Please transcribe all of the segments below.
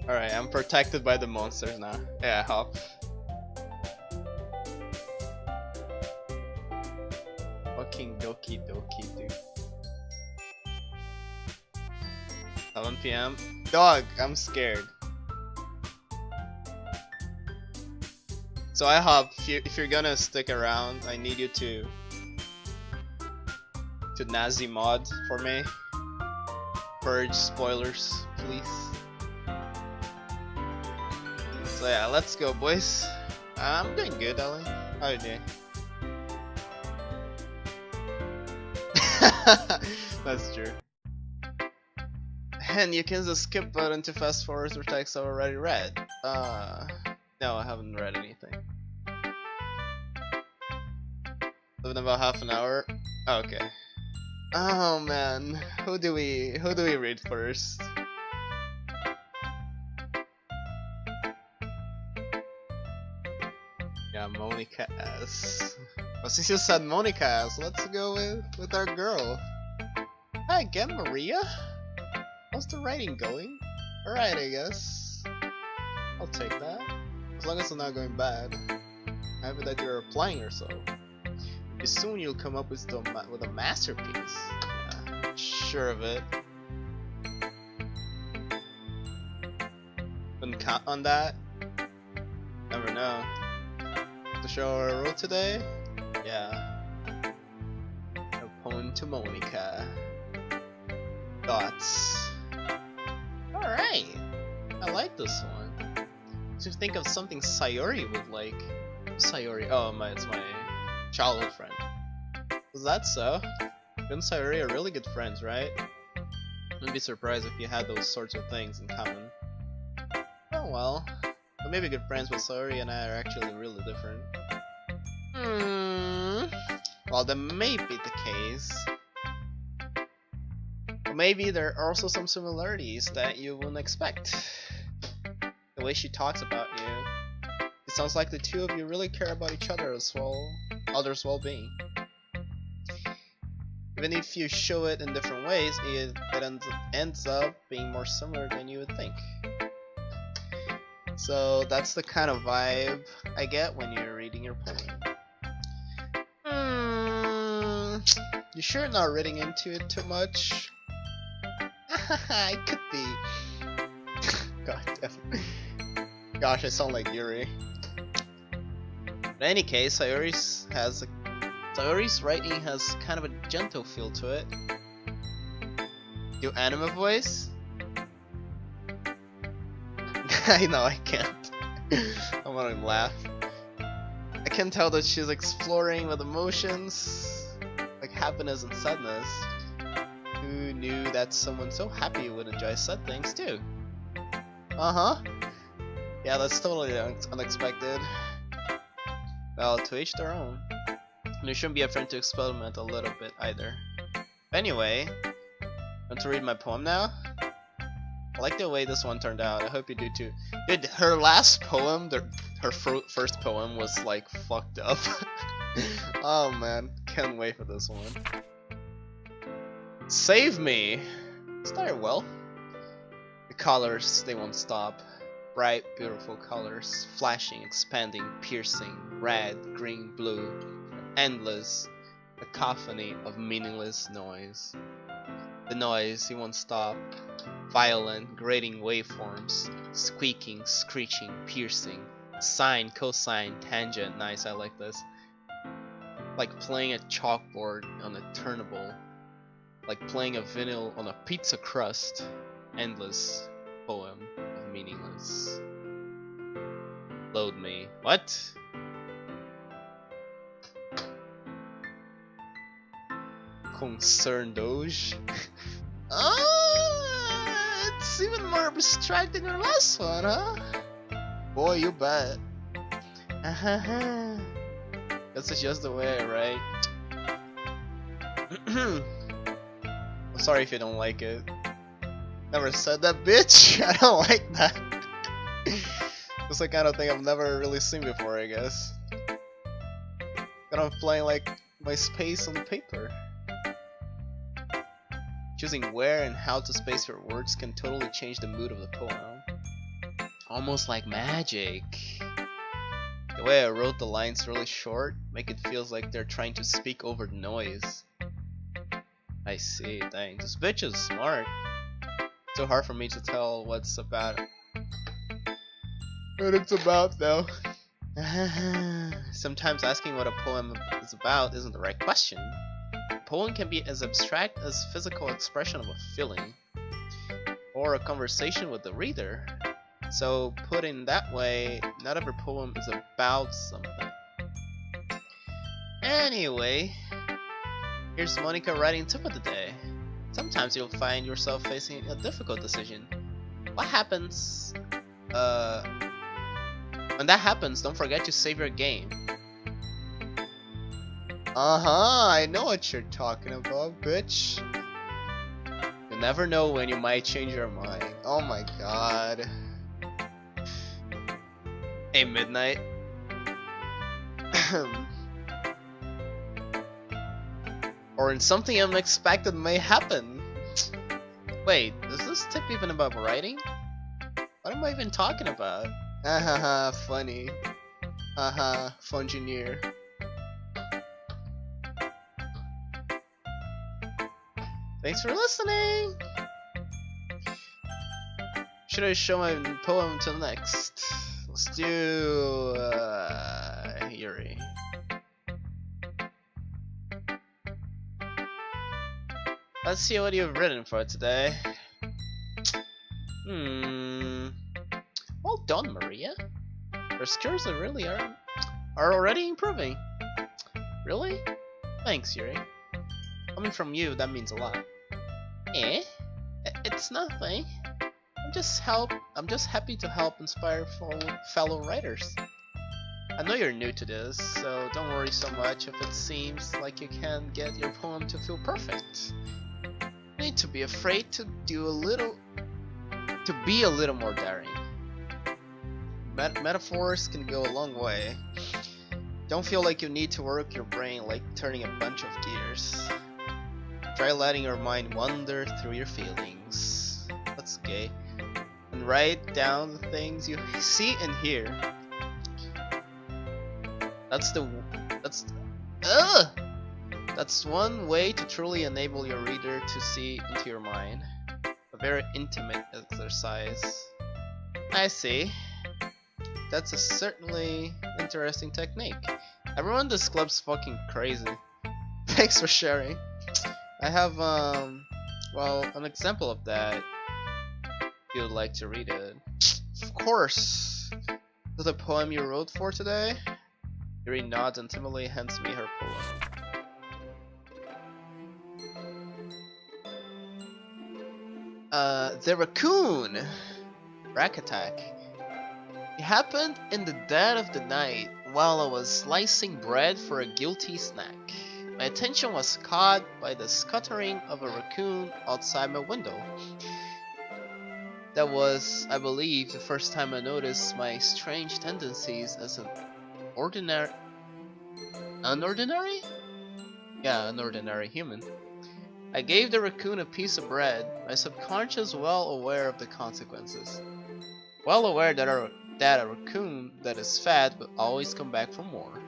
Alright, I'm protected by the monsters now. Yeah, hop. Fucking Doki, dude. 7 PM. Dog, I'm scared. So I hop. If you're gonna stick around, I need you to Nazi mod for me. Purge spoilers, please. So yeah, let's go, boys. I'm doing good, Ellie. How are you doing? That's true. And you can use the skip button to fast forward through text I've already read. No, I haven't read anything. Within about half an hour. Okay. Oh man, who do we read first? Yeah, Monica S. Well, since you said Monica S, let's go with our girl. Hi again, Maria. How's the writing going? Alright, I guess. I'll take that. As long as it's not going bad. Happy that you're applying yourself. Maybe soon you'll come up with a masterpiece. Yeah, sure of it. Couldn't count on that. Never know. The show I wrote today? Yeah. A poem to Monica. Thoughts. Alright. I like this one. Just think of something Sayori would like. Sayori. Oh, it's my childhood friend. Is that so? You and Sayori are really good friends, right? I'd be surprised if you had those sorts of things in common. Oh well. But maybe good friends with Sayori and I are actually really different. Well, that may be the case. But maybe there are also some similarities that you wouldn't expect. The way she talks about you. It sounds like the two of you really care about each other as well, others' well-being. Even if you show it in different ways, it ends up being more similar than you would think. So that's the kind of vibe I get when you're reading your poem. You sure not reading into it too much? I could be. God damn. Gosh, I sound like Yuri. In any case, Sayori's writing has kind of a gentle feel to it. Do anime voice? I know I can't. I want to laugh. I can tell that she's exploring with emotions, like happiness and sadness. Who knew that someone so happy would enjoy sad things too? Yeah, that's totally unexpected. Well, to each their own. And you shouldn't be afraid to experiment a little bit either. Anyway, want to read my poem now? I like the way this one turned out. I hope you do too. Dude, her last poem, her first poem was like fucked up. Oh man, can't wait for this one. Save me! Started well. The colors, they won't stop. Bright, beautiful colors, flashing, expanding, piercing, red, green, blue, endless, a cacophony of meaningless noise. The noise, it won't stop. Violent, grating waveforms, squeaking, screeching, piercing, sine, cosine, tangent. Nice, I like this. Like playing a chalkboard on a turnable. Like playing a vinyl on a pizza crust. Endless poem of meaningless. Load me. What? Concern Doge? It's even more abstract than your last one, huh? Boy, you bet. That's just the way I write. I'm sorry if you don't like it. Never said that, bitch. I don't like that. It's the kind of thing I've never really seen before, I guess. Kind of playing like my space on paper. Choosing where and how to space your words can totally change the mood of the poem. Almost like magic. The way I wrote the lines really short, make it feels like they're trying to speak over the noise. I see, dang, this bitch is smart. So hard for me to tell what it's about though. Sometimes asking what a poem is about isn't the right question. A poem can be as abstract as physical expression of a feeling, or a conversation with the reader. So put in that way, not every poem is about something. Anyway, here's Monica writing tip of the day. Sometimes you'll find yourself facing a difficult decision. What happens? When that happens, don't forget to save your game. I know what you're talking about, bitch. You never know when you might change your mind. Oh my god. Hey, Midnight. Or in something unexpected may happen. Wait, is this tip even about writing? What am I even talking about? Hahaha, funny. Haha, fungineer. Thanks for listening! Should I show my poem to next? Let's do Yuri. Let's see what you've written for today. Well done, Maria. Your skills are already improving. Really? Thanks, Yuri. Coming from you, that means a lot. It's nothing. I'm just happy to help inspire fellow writers. I know you're new to this, so don't worry so much if it seems like you can't get your poem to feel perfect. You need to be afraid to be a little more daring. Metaphors can go a long way. Don't feel like you need to work your brain like turning a bunch of gears. Try letting your mind wander through your feelings. That's gay. And write down the things you see and hear. That's one way to truly enable your reader to see into your mind. A very intimate exercise. I see. That's a certainly interesting technique. Everyone in this club's fucking crazy. Thanks for sharing. I have well, an example of that. If you'd like to read it. Of course. To the poem you wrote for today? Yuri nods and timidly hands me her poem. The raccoon! Rack attack. It happened in the dead of the night while I was slicing bread for a guilty snack. My attention was caught by the scuttering of a raccoon outside my window. That was, I believe, the first time I noticed my strange tendencies as an ordinary human. I gave the raccoon a piece of bread, my subconscious well aware of the consequences. Well aware that a raccoon that is fat will always come back for more.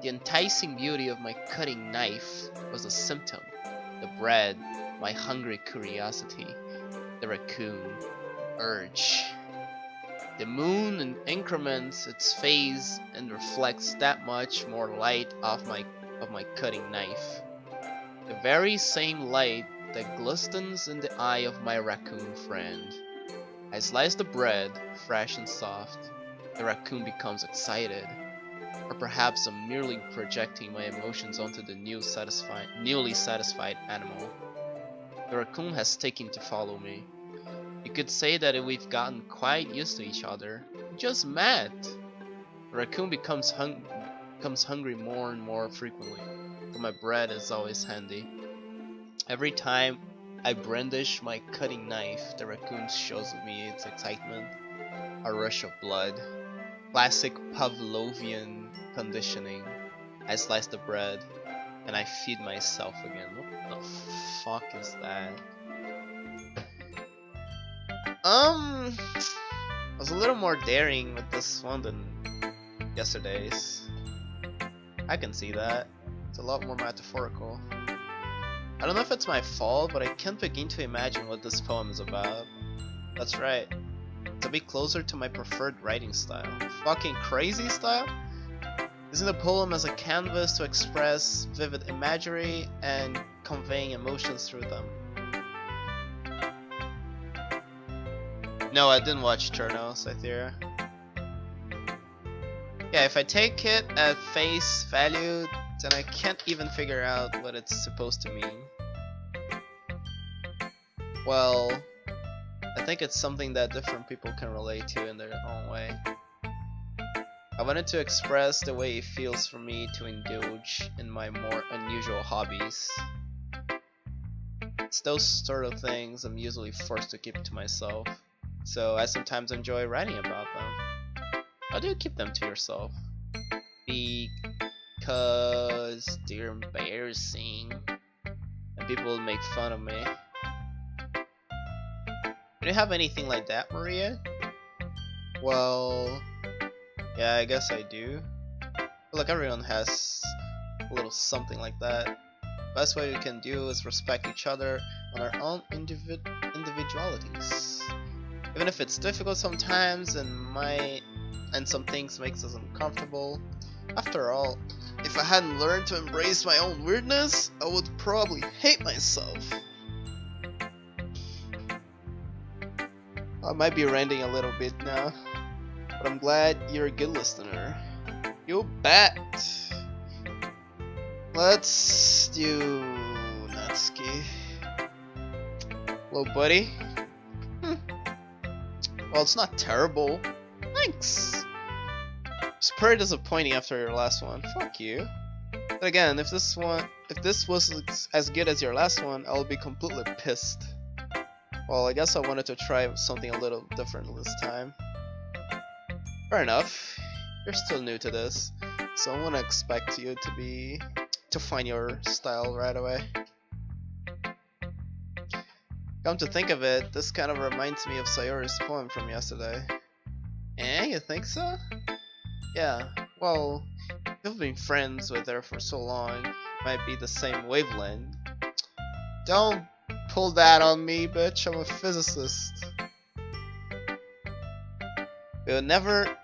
The enticing beauty of my cutting knife was a symptom. The bread, my hungry curiosity. The raccoon, urge. The moon increments its phase and reflects that much more light off my cutting knife. The very same light that glistens in the eye of my raccoon friend. I slice the bread, fresh and soft. The raccoon becomes excited. Or perhaps I'm merely projecting my emotions onto the newly satisfied animal. The raccoon has taken to follow me. You could say that we've gotten quite used to each other. We just met. The raccoon becomes hungry more and more frequently, but my bread is always handy. Every time I brandish my cutting knife, the raccoon shows me its excitement. A rush of blood. Classic Pavlovian conditioning. I slice the bread, and I feed myself again. What the fuck is that? was a little more daring with this one than yesterday's. I can see that. It's a lot more metaphorical. I don't know if it's my fault, but I can't begin to imagine what this poem is about. That's right. It's a bit closer to my preferred writing style. Fucking crazy style? Using the poem as a canvas to express vivid imagery and conveying emotions through them. No, I didn't watch Cherno, Cytheria. Yeah, if I take it at face value, then I can't even figure out what it's supposed to mean. Well, I think it's something that different people can relate to in their own way. I wanted to express the way it feels for me to indulge in my more unusual hobbies. It's those sort of things I'm usually forced to keep to myself, so I sometimes enjoy writing about them. How do you keep them to yourself? Because they're embarrassing and people will make fun of me. Do you have anything like that, Maria? Well, yeah, I guess I do. Look, everyone has a little something like that. Best way we can do is respect each other on our own individualities. Even if it's difficult sometimes and some things makes us uncomfortable. After all, if I hadn't learned to embrace my own weirdness, I would probably hate myself. I might be ranting a little bit now, but I'm glad you're a good listener. You bet! Let's do Natsuki. Hello, buddy. Well, it's not terrible. Thanks! It's pretty disappointing after your last one. Fuck you. But again, if this was as good as your last one, I'll be completely pissed. Well, I guess I wanted to try something a little different this time. Fair enough. You're still new to this, so I won't expect you to find your style right away. Come to think of it, this kind of reminds me of Sayori's poem from yesterday. Eh, you think so? Yeah, well, you've been friends with her for so long, it might be the same wavelength. Don't pull that on me, bitch, I'm a physicist. It never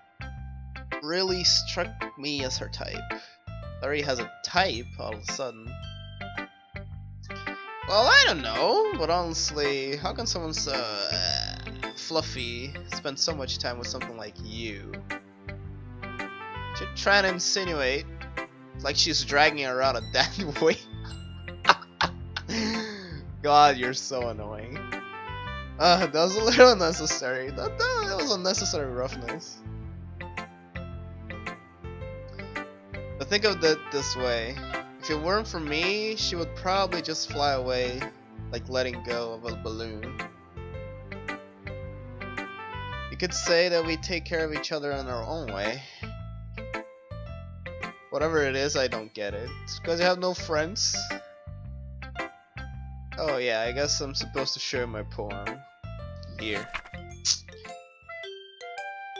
really struck me as her type. Larry has a type all of a sudden. Well, I don't know, but honestly, how can someone so fluffy spend so much time with something like you? She's trying to insinuate, like she's dragging her around a dead weight. God, you're so annoying. That was a little unnecessary. That was unnecessary roughness. But think of it this way. If it weren't for me, she would probably just fly away, like letting go of a balloon. You could say that we take care of each other in our own way. Whatever it is, I don't get it. It's because you have no friends? Oh yeah, I guess I'm supposed to share my poem. Here.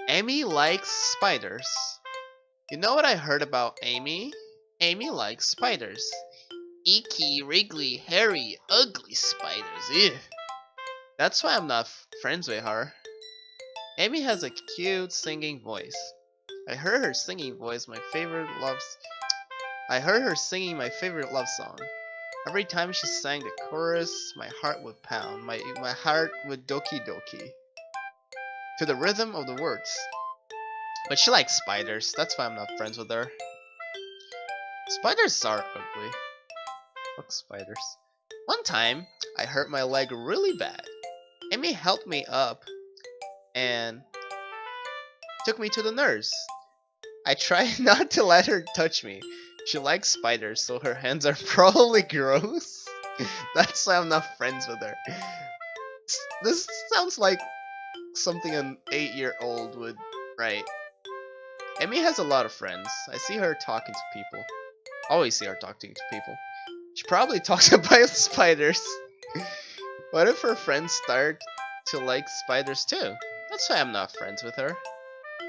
Amy likes spiders. You know what I heard about Amy? Amy likes spiders. Icky, wriggly, hairy, ugly spiders. Ew. That's why I'm not friends with her. Amy has a cute singing voice. I heard her singing my favorite love song. Every time she sang the chorus, my heart would pound. My heart would doki doki to the rhythm of the words. But she likes spiders. That's why I'm not friends with her. Spiders are ugly. Fuck spiders. One time, I hurt my leg really bad. Amy helped me up and took me to the nurse. I tried not to let her touch me. She likes spiders, so her hands are probably gross. That's why I'm not friends with her. This sounds like something an 8-year-old would write. Amy has a lot of friends. I see her talking to people. Always see her talking to people. She probably talks about spiders. What if her friends start to like spiders too? That's why I'm not friends with her.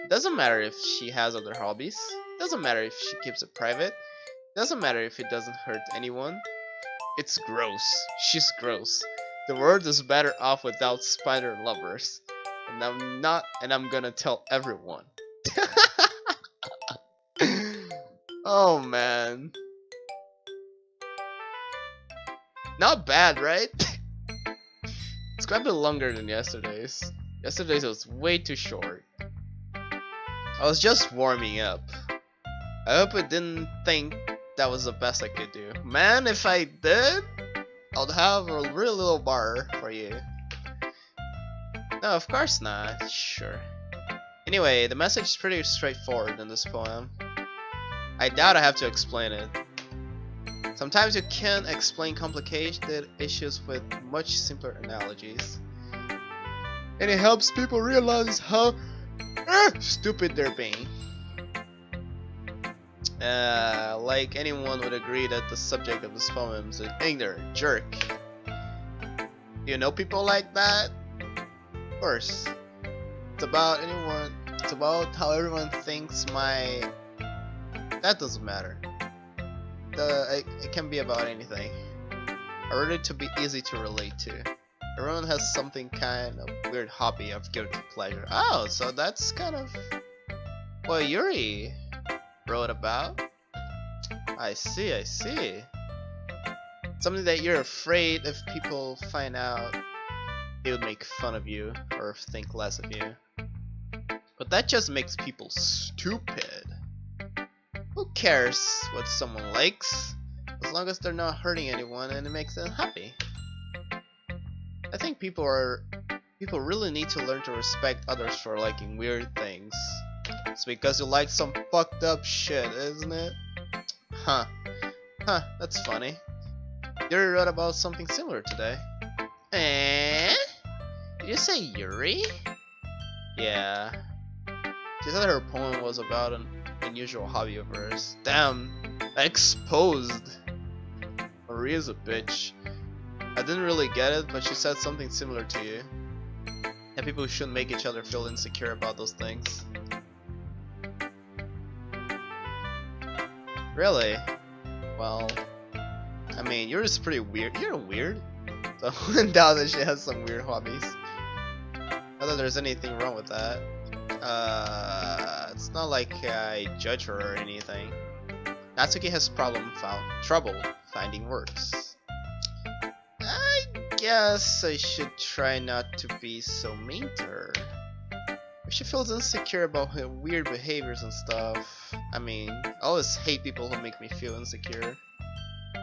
It doesn't matter if she has other hobbies. It doesn't matter if she keeps it private. It doesn't matter if it doesn't hurt anyone. It's gross. She's gross. The world is better off without spider lovers. And I'm gonna tell everyone. Oh man. Not bad, right? It's quite a bit longer than yesterday's. Yesterday's was way too short. I was just warming up. I hope I didn't think that was the best I could do. Man, if I did, I'd have a real little bar for you. No, of course not. Sure. Anyway, the message is pretty straightforward in this poem. I doubt I have to explain it. Sometimes you can explain complicated issues with much simpler analogies. And it helps people realize how stupid they're being. Like anyone would agree that the subject of this poem is an ignorant jerk. Do you know people like that? Of course. It's about anyone. It's about how everyone thinks my. That doesn't matter. It can be about anything. I wrote it to be easy to relate to. Everyone has something kind of weird hobby of guilty pleasure. Oh, so that's kind of what Yuri wrote about. I see, I see. Something that you're afraid if people find out they would make fun of you or think less of you. But that just makes people stupid. Who cares what someone likes, as long as they're not hurting anyone and it makes them happy? I think people really need to learn to respect others for liking weird things. It's because you like some fucked up shit, isn't it? Huh. Huh, that's funny. Yuri wrote about something similar today. Eh? Did you say Yuri? Yeah. She said her poem was about an unusual hobby of hers. Damn, exposed. Maria's a bitch. I didn't really get it, but she said something similar to you. And people shouldn't make each other feel insecure about those things. Really? Well, I mean, you're just pretty weird. You're weird. So I wouldn't doubt that she has some weird hobbies. Not that there's anything wrong with that. It's not like I judge her or anything. Natsuki has trouble finding words. I guess I should try not to be so mean to her. If she feels insecure about her weird behaviors and stuff, I mean, I always hate people who make me feel insecure.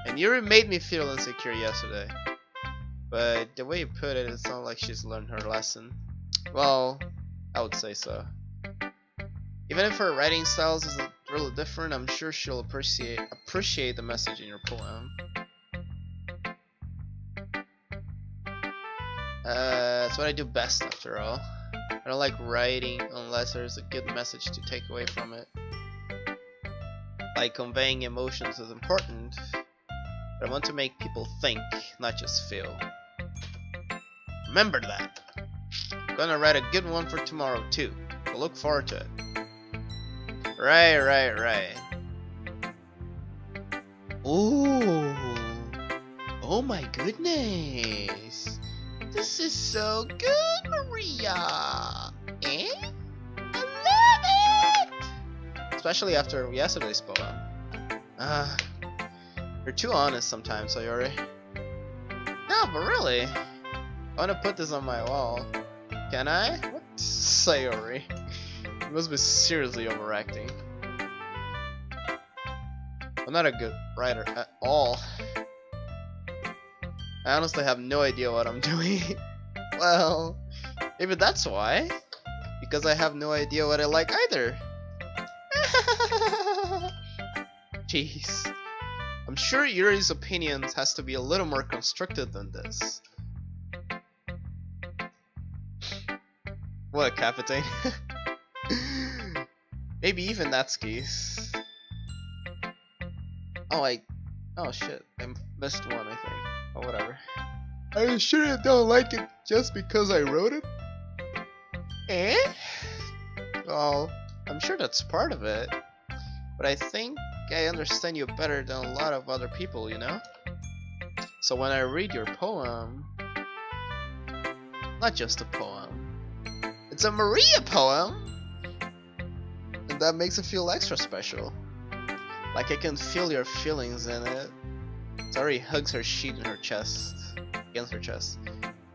And Yuri made me feel insecure yesterday. But the way you put it, it sounds like she's learned her lesson. Well, I would say so. Even if her writing styles is really different, I'm sure she'll appreciate the message in your poem. That's what I do best, after all. I don't like writing unless there's a good message to take away from it. Like conveying emotions is important, but I want to make people think, not just feel. Remember that. I'm gonna write a good one for tomorrow too. I'll look forward to it. Right. Ooh. Oh my goodness. This is so good, Maria. Eh? I love it! Especially after yesterday's poem. You're too honest sometimes, Sayori. No, but really. I want to put this on my wall. Can I? What? Sayori. You must be seriously overacting. I'm not a good writer at all. I honestly have no idea what I'm doing. Well, maybe that's why. Because I have no idea what I like either. Jeez. I'm sure Yuri's opinions has to be a little more constructive than this. What, Captain? Maybe even Natsuki's. Oh shit, I missed one, I think. Oh, whatever. Are you sure you don't like it just because I wrote it? Eh? Well, I'm sure that's part of it. But I think I understand you better than a lot of other people, you know? So when I read your poem, not just a poem, it's a Maria poem! And that makes it feel extra special. Like I can feel your feelings in it. Sayori hugs her sheet in her chest, against her chest.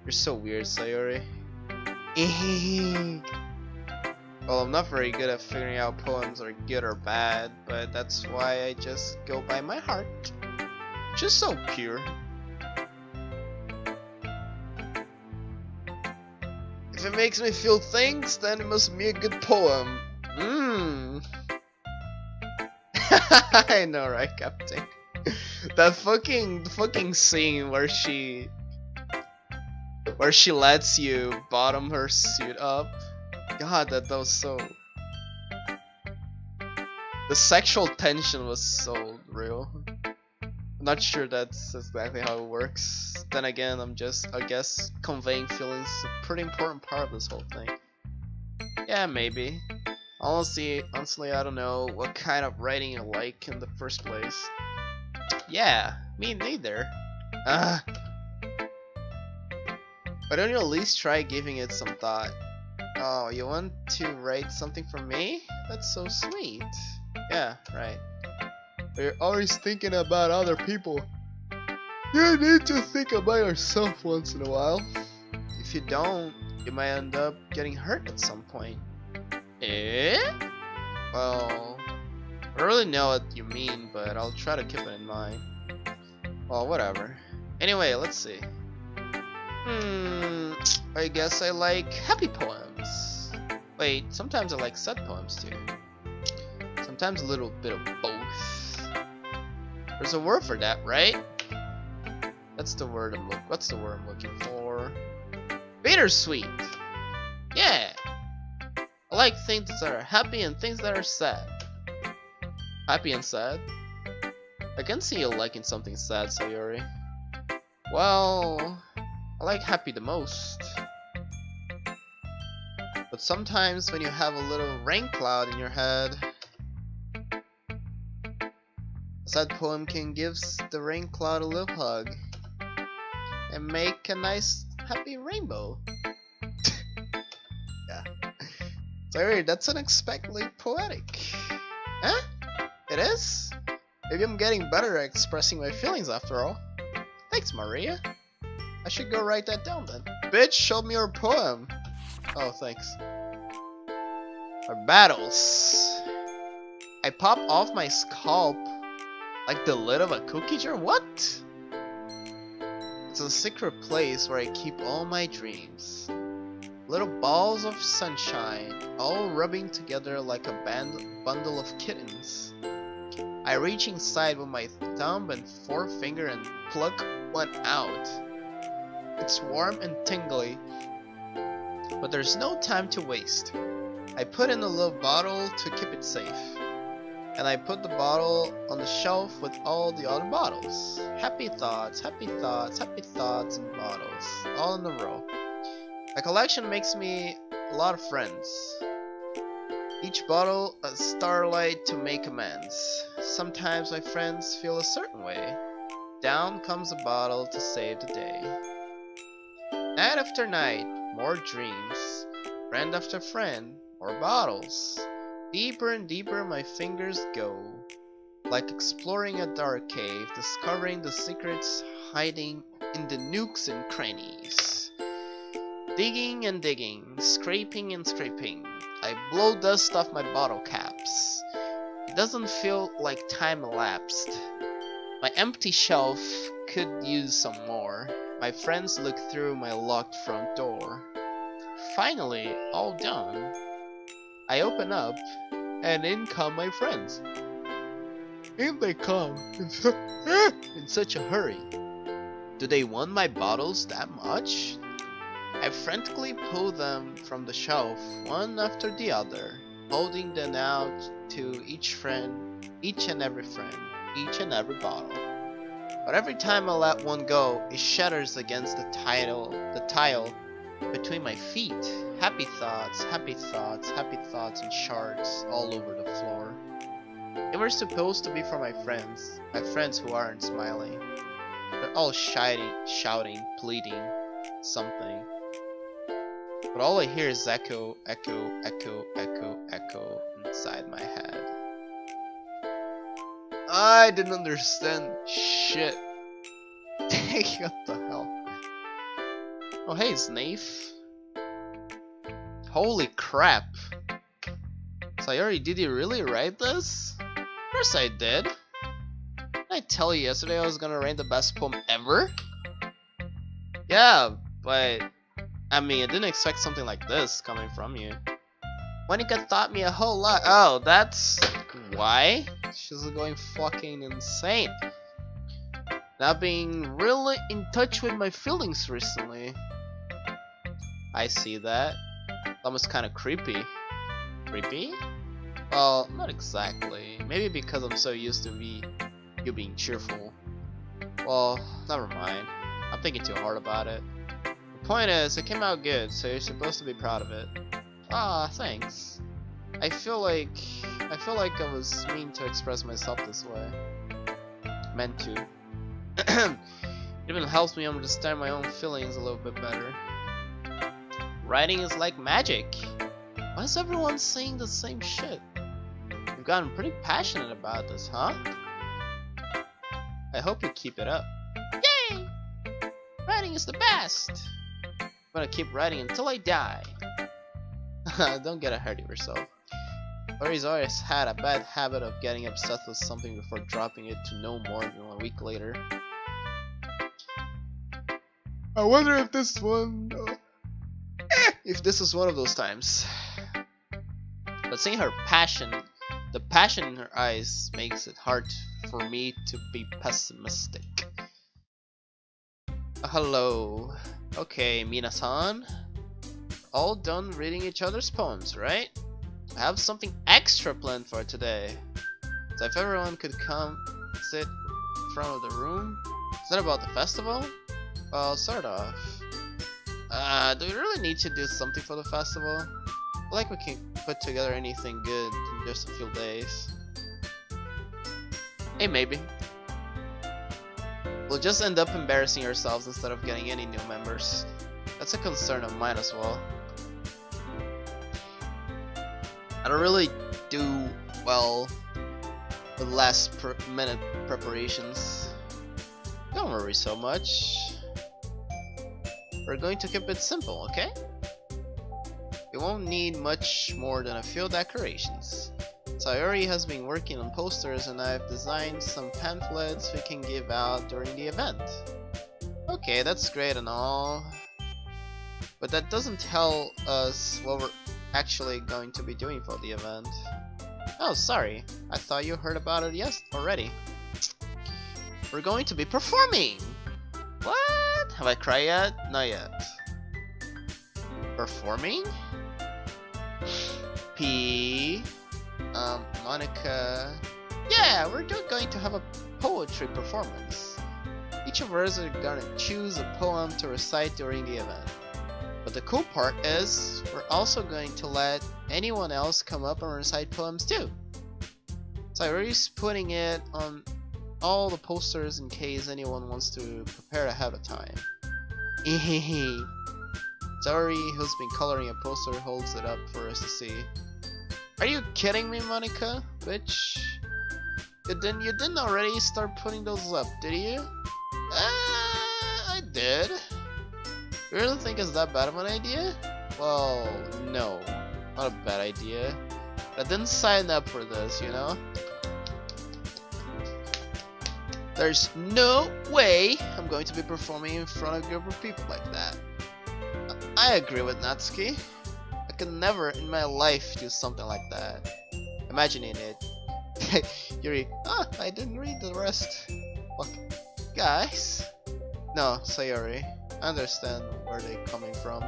You're so weird, Sayori. Well, I'm not very good at figuring out poems are good or bad, but that's why I just go by my heart. Just so pure. If it makes me feel things, then it must be a good poem. I know, right, Captain? That fucking scene where she lets you bottom her suit up. God, that was so. The sexual tension was so real. I'm not sure that's exactly how it works. Then again, I guess, conveying feelings is a pretty important part of this whole thing. Yeah, maybe. Honestly, I don't know what kind of writing you like in the first place. Yeah, me neither. Why don't you at least try giving it some thought? Oh, you want to write something for me? That's so sweet. Yeah, right. But you're always thinking about other people. You need to think about yourself once in a while. If you don't, you might end up getting hurt at some point. Eh? Well, I don't really know what you mean, but I'll try to keep it in mind. Well, whatever. Anyway, let's see. I guess I like happy poems. Wait, sometimes I like sad poems too. Sometimes a little bit of both. There's a word for that, right? That's the word what's the word I'm looking for? Bittersweet. Yeah. I like things that are happy and things that are sad. Happy and sad? I can see you liking something sad, Sayori. Well, I like happy the most. But sometimes when you have a little rain cloud in your head, a sad poem can give the rain cloud a little hug and make a nice happy rainbow. Yeah. Sorry, that's unexpectedly poetic. Huh? It is? Maybe I'm getting better at expressing my feelings after all. Thanks, Maria. I should go write that down then. Bitch, show me your poem. Oh, thanks. Our battles. I pop off my scalp like the lid of a cookie jar? What? It's a secret place where I keep all my dreams. Little balls of sunshine, all rubbing together like a bundle of kittens. I reach inside with my thumb and forefinger and pluck one out. It's warm and tingly, but there's no time to waste. I put in a little bottle to keep it safe, and I put the bottle on the shelf with all the other bottles. Happy thoughts, happy thoughts, happy thoughts in bottles, all in a row. My collection makes me a lot of friends. Each bottle a starlight to make amends. Sometimes my friends feel a certain way. Down comes a bottle to save the day. Night after night, more dreams. Friend after friend, more bottles. Deeper and deeper my fingers go. Like exploring a dark cave, discovering the secrets hiding in the nooks and crannies. Digging and digging, scraping and scraping. I blow dust off my bottle caps. It doesn't feel like time elapsed. My empty shelf could use some more. My friends look through my locked front door. Finally, all done. I open up, and in come my friends. In they come, in such a hurry. Do they want my bottles that much? I frantically pull them from the shelf, one after the other, holding them out to each and every friend, each and every bottle. But every time I let one go, it shatters against the tile between my feet. Happy thoughts, happy thoughts, happy thoughts in shards all over the floor. They were supposed to be for my friends who aren't smiling. They're all shouting, pleading, something. But all I hear is echo, echo, echo, echo, echo inside my head. I didn't understand shit. What the hell? Oh hey, Snafe. Holy crap. Sayori, did you really write this? Of course I did. Didn't I tell you yesterday I was gonna write the best poem ever? Yeah, but I mean, I didn't expect something like this coming from you. Monika taught me a whole lot. Oh, that's why? She's going fucking insane. Not being really in touch with my feelings recently. I see that. Almost kind of creepy. Creepy? Well, not exactly. Maybe because I'm so used to you being cheerful. Well, never mind. I'm thinking too hard about it. The point is, it came out good, so you're supposed to be proud of it. Ah, thanks. I feel like I was mean to express myself this way. Meant to. It even helps me understand my own feelings a little bit better. Writing is like magic. Why is everyone saying the same shit? You've gotten pretty passionate about this, huh? I hope you keep it up. Yay! Writing is the best! I'm gonna keep writing until I die. Don't get ahead of yourself. Ori's always had a bad habit of getting obsessed with something before dropping it to no more than 1 week later. I wonder if this is one of those times. But seeing her passion, the passion in her eyes makes it hard for me to be pessimistic. Hello. Okay, Mina-san. All done reading each other's poems, right? I have something extra planned for today. So if everyone could come sit in front of the room. Is that about the festival? Well, sort of. Do we really need to do something for the festival? I feel like we can put together anything good in just a few days. Hey, maybe. We'll just end up embarrassing ourselves instead of getting any new members. That's a concern of mine as well. I don't really do well with last minute preparations. Don't worry so much. We're going to keep it simple, okay? We won't need much more than a few decorations. Sayori has been working on posters and I've designed some pamphlets we can give out during the event. Okay, that's great and all, but that doesn't tell us what we're actually going to be doing for the event. Oh, sorry. I thought you heard about it already. We're going to be performing! What? Have I cried yet? Not yet. Performing? Monika. Yeah, we're going to have a poetry performance. Each of us are gonna choose a poem to recite during the event. But the cool part is, we're also going to let anyone else come up and recite poems too. Sayori's putting it on all the posters in case anyone wants to prepare ahead of time. Sayori, who's been coloring a poster, holds it up for us to see. Are you kidding me, Monika? Bitch. You didn't already start putting those up, did you? I did. You really think it's that bad of an idea? Well, no. Not a bad idea. But I didn't sign up for this, you know? There's no way I'm going to be performing in front of a group of people like that. I agree with Natsuki. I could never in my life do something like that. Imagining it. Yuri, I didn't read the rest. Fuck. Guys? No, Sayori. I understand where they're coming from.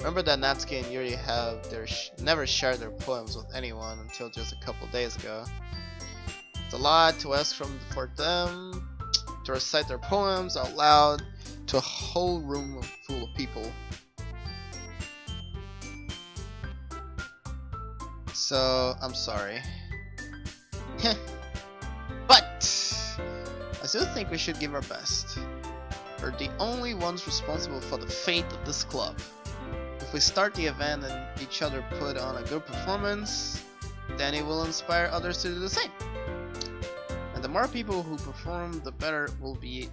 Remember that Natsuki and Yuri have never shared their poems with anyone until just a couple days ago. It's a lot to ask for them to recite their poems out loud to a whole room full of people. So, I'm sorry. But I still think we should give our best. We're the only ones responsible for the fate of this club. If we start the event and each other put on a good performance, then it will inspire others to do the same. And the more people who perform, the better we'll be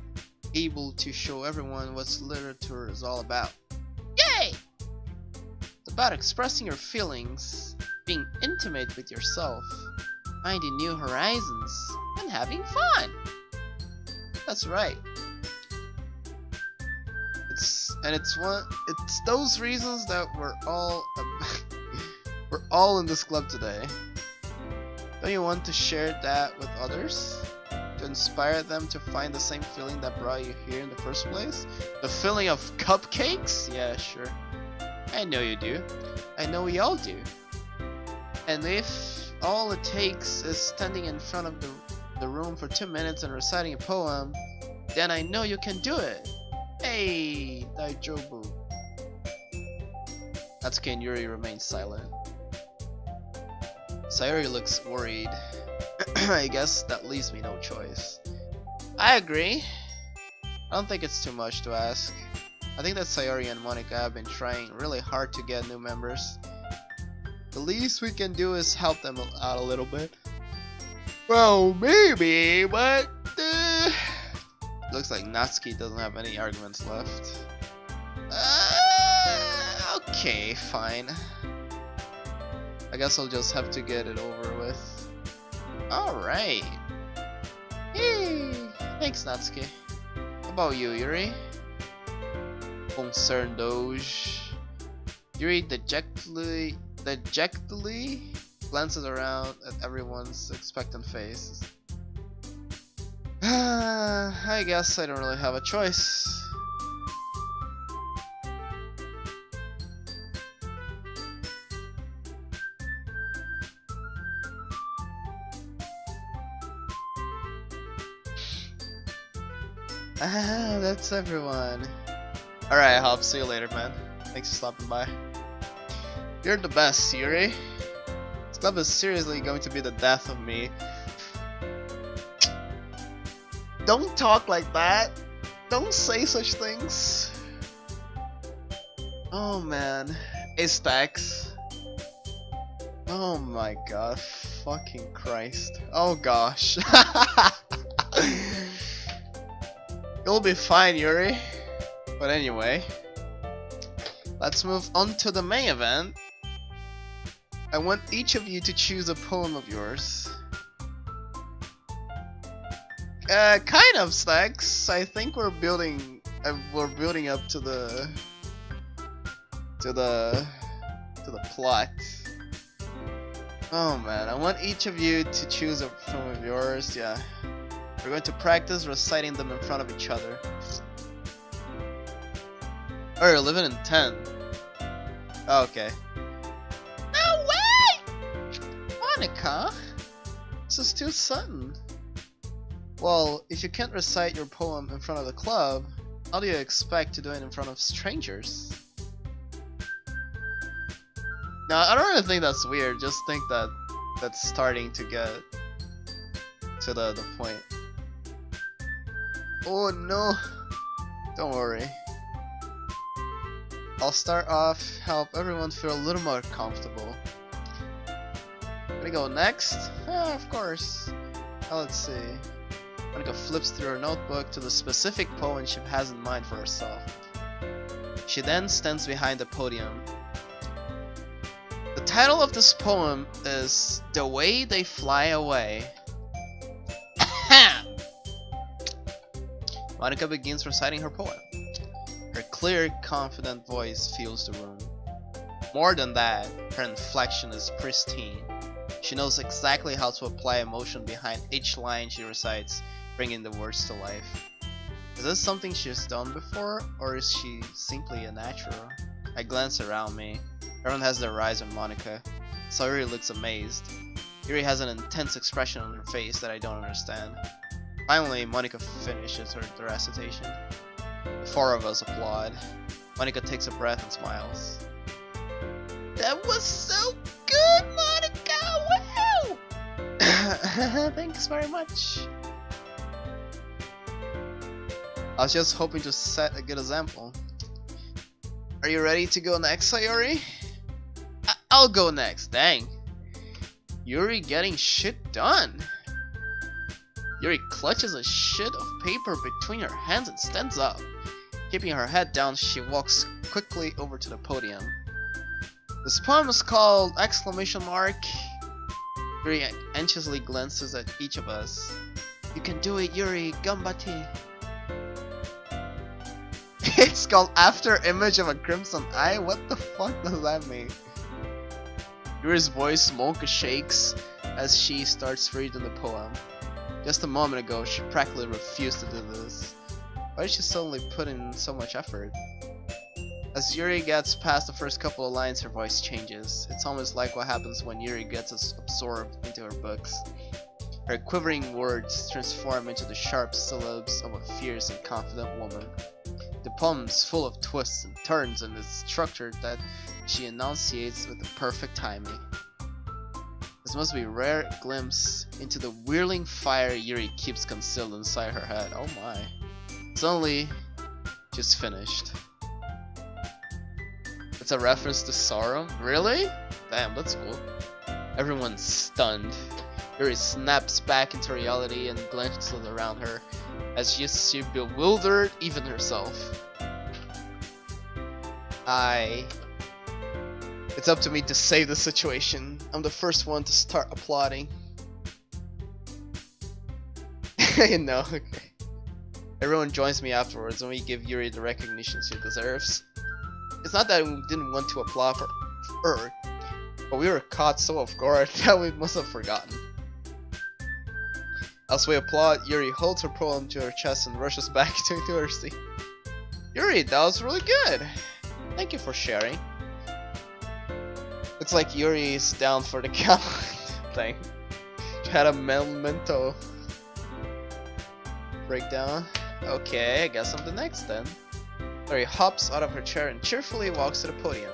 able to show everyone what literature is all about. Yay! It's about expressing your feelings, being intimate with yourself, finding new horizons, and having fun. That's right. It's those reasons that we're all in this club today. Don't you want to share that with others? To inspire them to find the same feeling that brought you here in the first place? The feeling of cupcakes? Yeah, sure. I know you do. I know we all do. And if all it takes is standing in front of the room for 2 minutes and reciting a poem, then I know you can do it. Hey, Daijobu. Natsuki and Yuri remain silent. Sayori looks worried. I guess that leaves me no choice. I agree. I don't think it's too much to ask. I think that Sayori and Monika have been trying really hard to get new members. The least we can do is help them out a little bit. Well, maybe, but looks like Natsuki doesn't have any arguments left. Okay, fine. I guess I'll just have to get it over with. Alright. Hey, thanks Natsuki. How about you, Yuri? Concerned Doge. Yuri dejectedly glances around at everyone's expectant faces. I guess I don't really have a choice. That's everyone. Alright, Hop, see you later, man. Thanks for stopping by. You're the best, Yuri. This club is seriously going to be the death of me. Don't talk like that. Don't say such things. Oh man. Hey Stacks. Oh my god. Fucking Christ. Oh gosh. You'll be fine, Yuri. But anyway, let's move on to the main event. I want each of you to choose a poem of yours. Kind of, Stacks. I think we're building up to the plot. Oh man, I want each of you to choose a poem of yours. Yeah, we're going to practice reciting them in front of each other. Oh, you're living in 10. Oh, okay. No way! Monika! This is too sudden. Well, if you can't recite your poem in front of the club, how do you expect to do it in front of strangers? No, I don't really think that's weird, just think that that's starting to get to the point. Oh no! Don't worry. I'll start off, help everyone feel a little more comfortable. Gonna go next? Of course. Now let's see. Monika flips through her notebook to the specific poem she has in mind for herself. She then stands behind the podium. The title of this poem is The Way They Fly Away. Monika begins reciting her poem. Her clear, confident voice fills the room. More than that, her inflection is pristine. She knows exactly how to apply emotion behind each line she recites, bringing the words to life. Is this something she's done before, or is she simply a natural? I glance around me. Everyone has their eyes on Monika. Sayori looks amazed. Yuri has an intense expression on her face that I don't understand. Finally, Monika finishes her recitation. The four of us applaud. Monika takes a breath and smiles. That was so good, Monika! Thanks very much. I was just hoping to set a good example. Are you ready to go next, Sayori? I'll go next, dang. Yuri getting shit done. Yuri clutches a sheet of paper between her hands and stands up. Keeping her head down, she walks quickly over to the podium. This poem is called exclamation mark. Yuri anxiously glances at each of us. You can do it, Yuri, ganbatte. It's called After Image of a Crimson Eye? What the fuck does that mean? Yuri's voice shakes as she starts reading the poem. Just a moment ago, she practically refused to do this. Why did she suddenly put in so much effort? As Yuri gets past the first couple of lines, her voice changes. It's almost like what happens when Yuri gets absorbed into her books. Her quivering words transform into the sharp syllables of a fierce and confident woman. The poem is full of twists and turns and is structured that she enunciates with the perfect timing. This must be a rare glimpse into the whirling fire Yuri keeps concealed inside her head. Oh my. Suddenly, just finished. It's a reference to sorrow? Really? Damn, that's cool. Everyone's stunned. Yuri snaps back into reality and glances around her, as she bewildered even herself. It's up to me to save the situation. I'm the first one to start applauding. You know, okay. Everyone joins me afterwards and we give Yuri the recognition she deserves. It's not that we didn't want to applaud for her, but we were caught so off guard that we must have forgotten. As we applaud, Yuri holds her poem to her chest and rushes back into her seat. Yuri, that was really good! Thank you for sharing. Looks like Yuri is down for the count thing. She had a mental breakdown. Okay, I guess I'm the next then. Yuri hops out of her chair and cheerfully walks to the podium.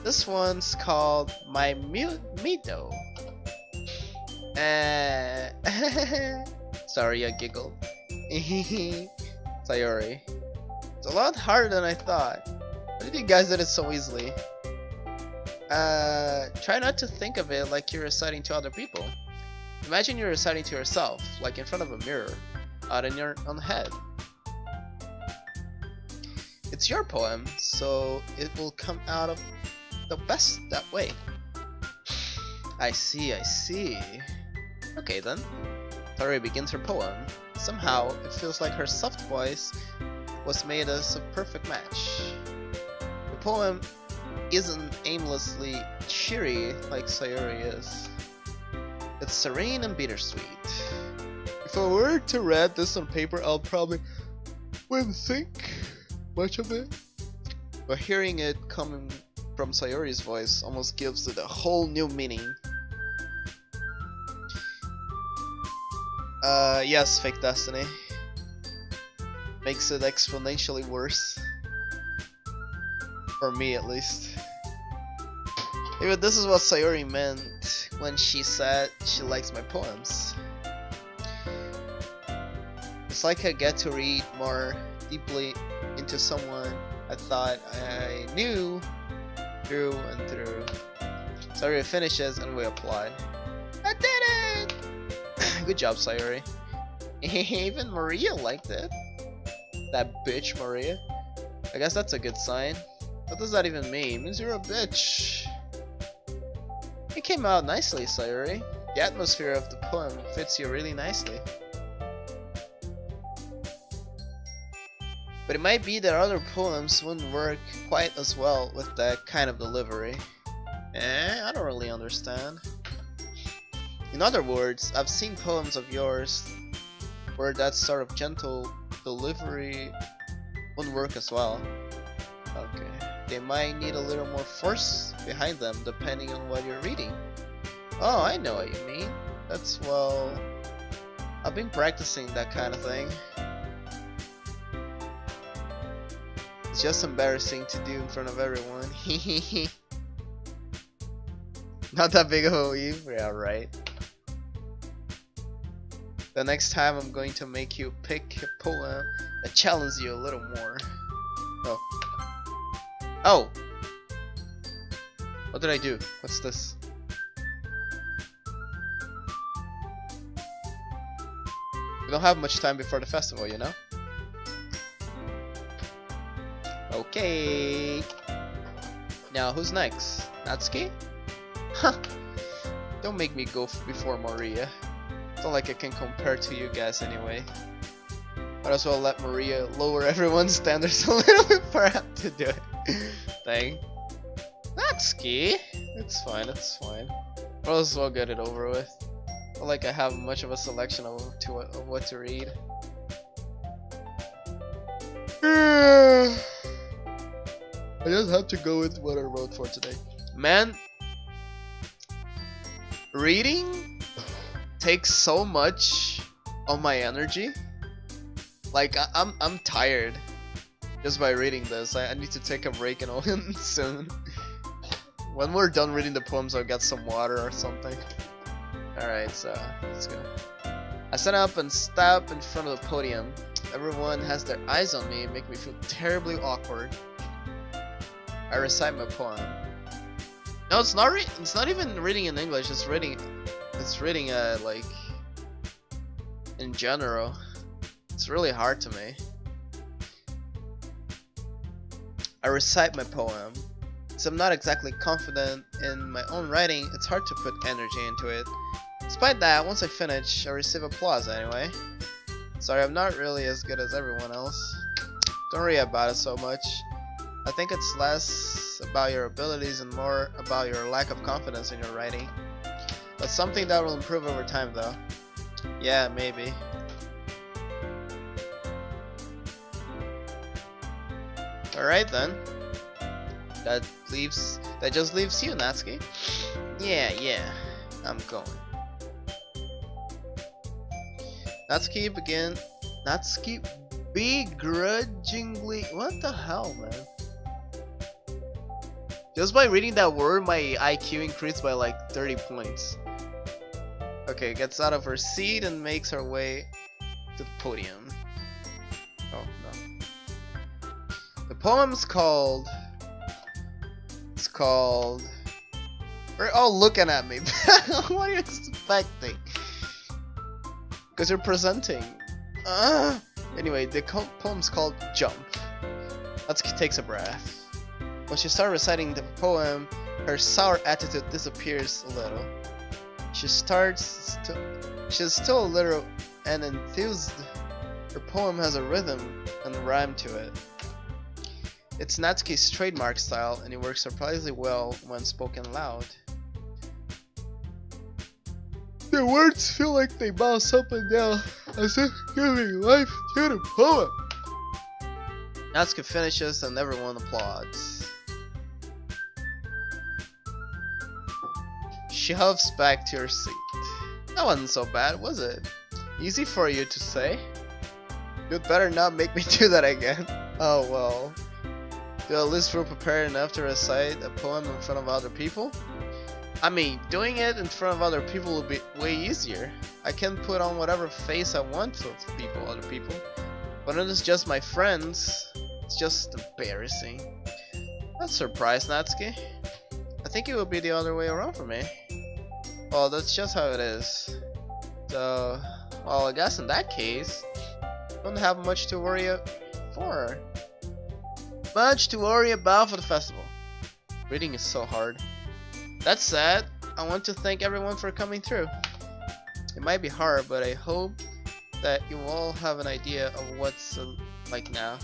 This one's called My Mito. Sorry, I giggled. Sayori. It's a lot harder than I thought. Why did you guys did it so easily? Try not to think of it like you're reciting to other people. Imagine you're reciting to yourself, like in front of a mirror, out in your own head. It's your poem, so it will come out of the best that way. I see. Okay then. Sayori begins her poem. Somehow, it feels like her soft voice was made as a perfect match. The poem isn't aimlessly cheery like Sayori is. It's serene and bittersweet. If I were to read this on paper, I'll probably wouldn't think much of it. But hearing it coming from Sayori's voice almost gives it a whole new meaning. Yes, fake destiny. Makes it exponentially worse. For me, at least. Maybe this is what Sayori meant when she said she likes my poems. It's like I get to read more deeply into someone I thought I knew through and through. Sayori finishes and we applaud. I did it! Good job, Sayori. Even Maria liked it. That bitch, Maria. I guess that's a good sign. What does that even mean? It means you're a bitch. It came out nicely, Sayori. The atmosphere of the poem fits you really nicely. But it might be that other poems wouldn't work quite as well with that kind of delivery. I don't really understand. In other words, I've seen poems of yours where that sort of gentle delivery wouldn't work as well. Okay. They might need a little more force behind them depending on what you're reading. Oh, I know what you mean. That's, well, I've been practicing that kind of thing. It's just embarrassing to do in front of everyone. Not that big of a leap, yeah, right. The next time I'm going to make you pick a poem that challenges you a little more. Oh. Oh! What did I do? What's this? We don't have much time before the festival, you know? Okay. Now, who's next? Natsuki? Huh. Don't make me go before Maria. It's not like I can compare to you guys anyway. Might as well let Maria lower everyone's standards a little bit for her to do it. Dang. Natsuki? It's fine, it's fine. Might as well get it over with. Not like I have much of a selection of what to read. I just have to go with what I wrote for today. Man, reading takes so much of my energy. Like I'm tired just by reading this. I need to take a break and all soon. When we're done reading the poems, I'll get some water or something. Alright, so let's go. I stand up and step in front of the podium. Everyone has their eyes on me, make me feel terribly awkward. I recite my poem. No, it's not even reading in English. It's reading like in general. It's really hard to me. I recite my poem. Since I'm not exactly confident in my own writing, it's hard to put energy into it. Despite that, once I finish, I receive applause anyway. Sorry, I'm not really as good as everyone else. Don't worry about it so much. I think it's less about your abilities and more about your lack of confidence in your writing. That's something that will improve over time though. Yeah, maybe. Alright then. That just leaves you, Natsuki. Yeah, I'm going. Natsuki begrudgingly. What the hell, man? Just by reading that word, my IQ increased by like 30 points. Okay, gets out of her seat and makes her way to the podium. Oh, no. The poem's called... It's called... They're all looking at me. What are you expecting? Because you're presenting. Anyway, the poem's called Jump. Natsuki takes a breath. When she starts reciting the poem, her sour attitude disappears a little. She's still a little and enthused. Her poem has a rhythm and rhyme to it. It's Natsuki's trademark style, and it works surprisingly well when spoken loud. The words feel like they bounce up and down, as if giving life to the poem. Natsuki finishes and everyone applauds. She huffs back to her seat. That wasn't so bad, was it? Easy for you to say. You'd better not make me do that again. Oh well. Do at least feel prepared enough to recite a poem in front of other people? I mean, doing it in front of other people will be way easier. I can put on whatever face I want for other people. But when it's just my friends, it's just embarrassing. Not surprised, Natsuki. I think it would be the other way around for me. Well, that's just how it is. So, well, I guess in that case, don't have much to worry for. Much to worry about for the festival. Reading is so hard. That said, I want to thank everyone for coming through. It might be hard, but I hope that you all have an idea of what's like now.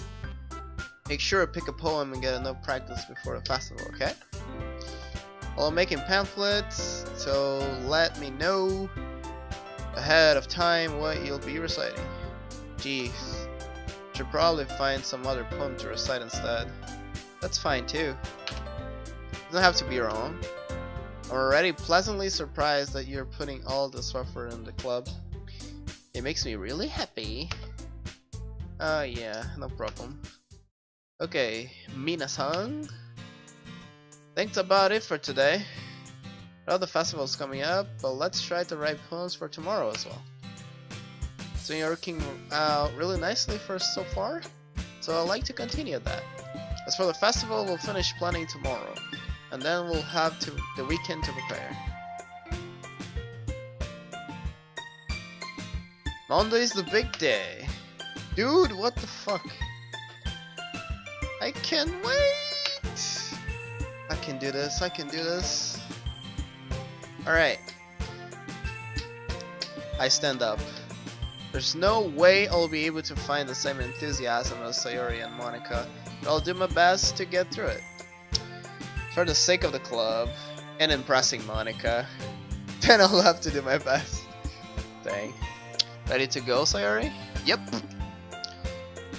Make sure to pick a poem and get enough practice before the festival, okay? Well, I'm making pamphlets, so let me know ahead of time what you'll be reciting. Jeez, should probably find some other poem to recite instead. That's fine too. Doesn't have to be wrong. I'm already pleasantly surprised that you're putting all this effort in the club. It makes me really happy. Yeah, no problem. Okay, Mina-san. That's about it for today. I know the festival's coming up, but let's try to write poems for tomorrow as well. It's been working out really nicely for us so far, so I'd like to continue that. As for the festival, we'll finish planning tomorrow, and then we'll have the weekend to prepare. Monday's the big day. Dude, what the fuck? I can't wait! I can do this, I can do this. Alright. I stand up. There's no way I'll be able to find the same enthusiasm as Sayori and Monica, but I'll do my best to get through it. For the sake of the club, and impressing Monica, then I'll have to do my best. Dang. Ready to go, Sayori? Yep.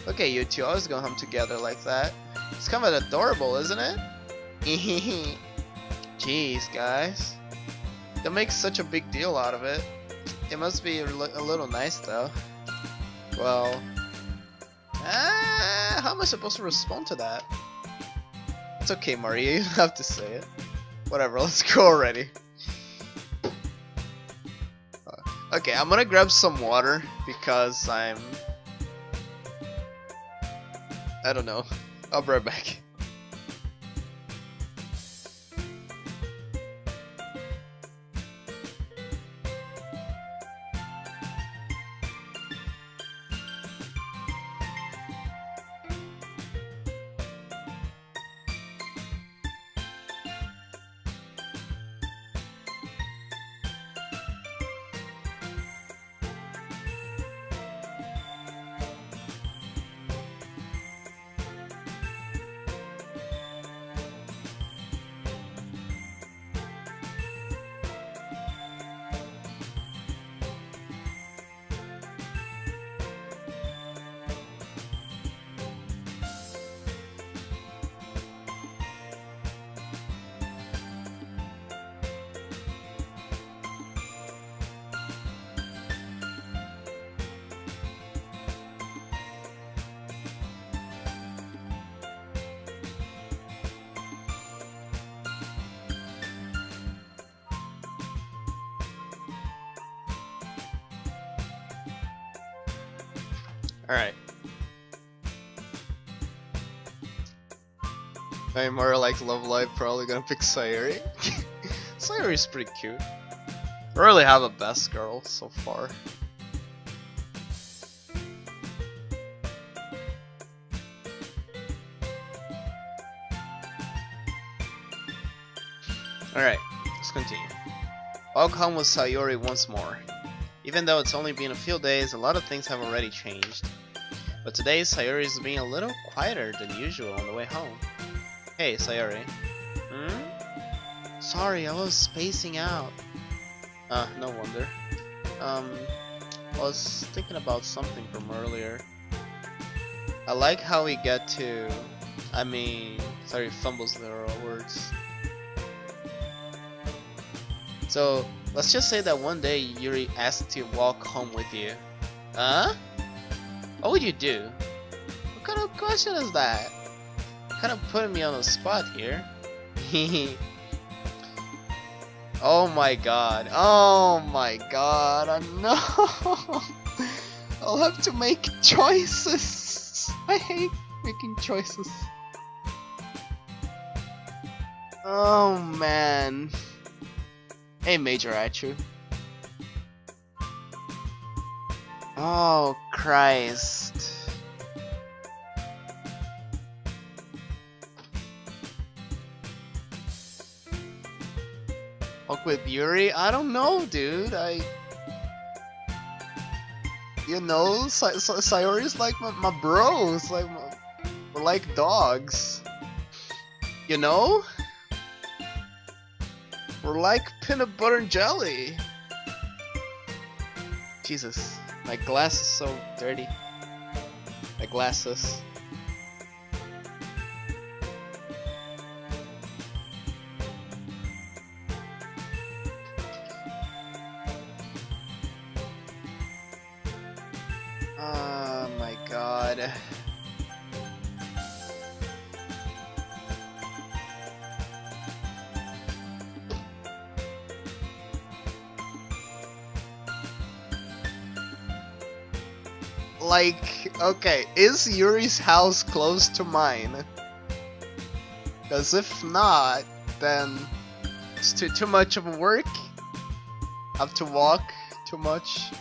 Okay, you two always go home together like that. It's kind of adorable, isn't it? Jeez, guys. Don't make such a big deal out of it. It must be a little nice though. Well, how am I supposed to respond to that? It's okay, Maria, you don't have to say it. Whatever, let's go already. Okay, I'm gonna grab some water because I don't know. I'll be right back. Alright. I'm more like Love Live, probably gonna pick Sayori. Sayori's pretty cute. I really have a best girl so far. Alright, let's continue. I'll come with Sayori once more. Even though it's only been a few days, a lot of things have already changed. But today, Sayori is being a little quieter than usual on the way home. Hey, Sayori. Hmm? Sorry, I was spacing out. No wonder. I was thinking about something from earlier. I like how we get to... sorry, fumbles the words. So, let's just say that one day Yuri asked to walk home with you. Huh? What would you do? What kind of question is that? Kind of putting me on the spot here. Oh my god. Oh my god. I know. I'll have to make choices. I hate making choices. Oh man. Hey, Major Achu. Oh, Christ. Walk with Yuri? I don't know, dude. You know, Sayori's like my bros. Like, we're like dogs. You know? We're like peanut butter and jelly. Jesus, my glass is so dirty. My glasses. Oh my god. Like, okay, is Yuri's house close to mine? Because if not, then it's too much of a work. Have to walk too much.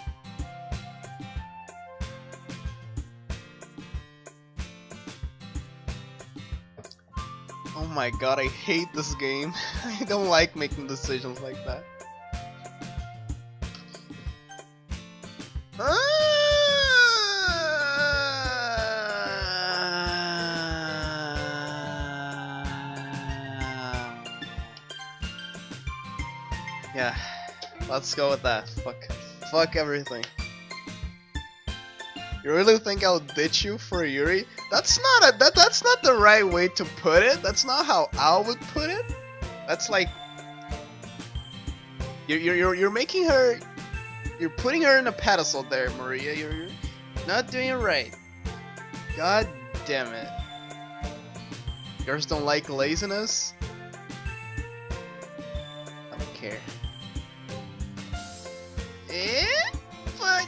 Oh my god, I hate this game. I don't like making decisions like that. Yeah, let's go with that. Fuck everything. You really think I'll ditch you for Yuri? That's not that's not the right way to put it. That's not how I would put it. That's like you're making her, you're putting her in a pedestal there, Maria. You're not doing it right. God damn it. Girls don't like laziness? I don't care. But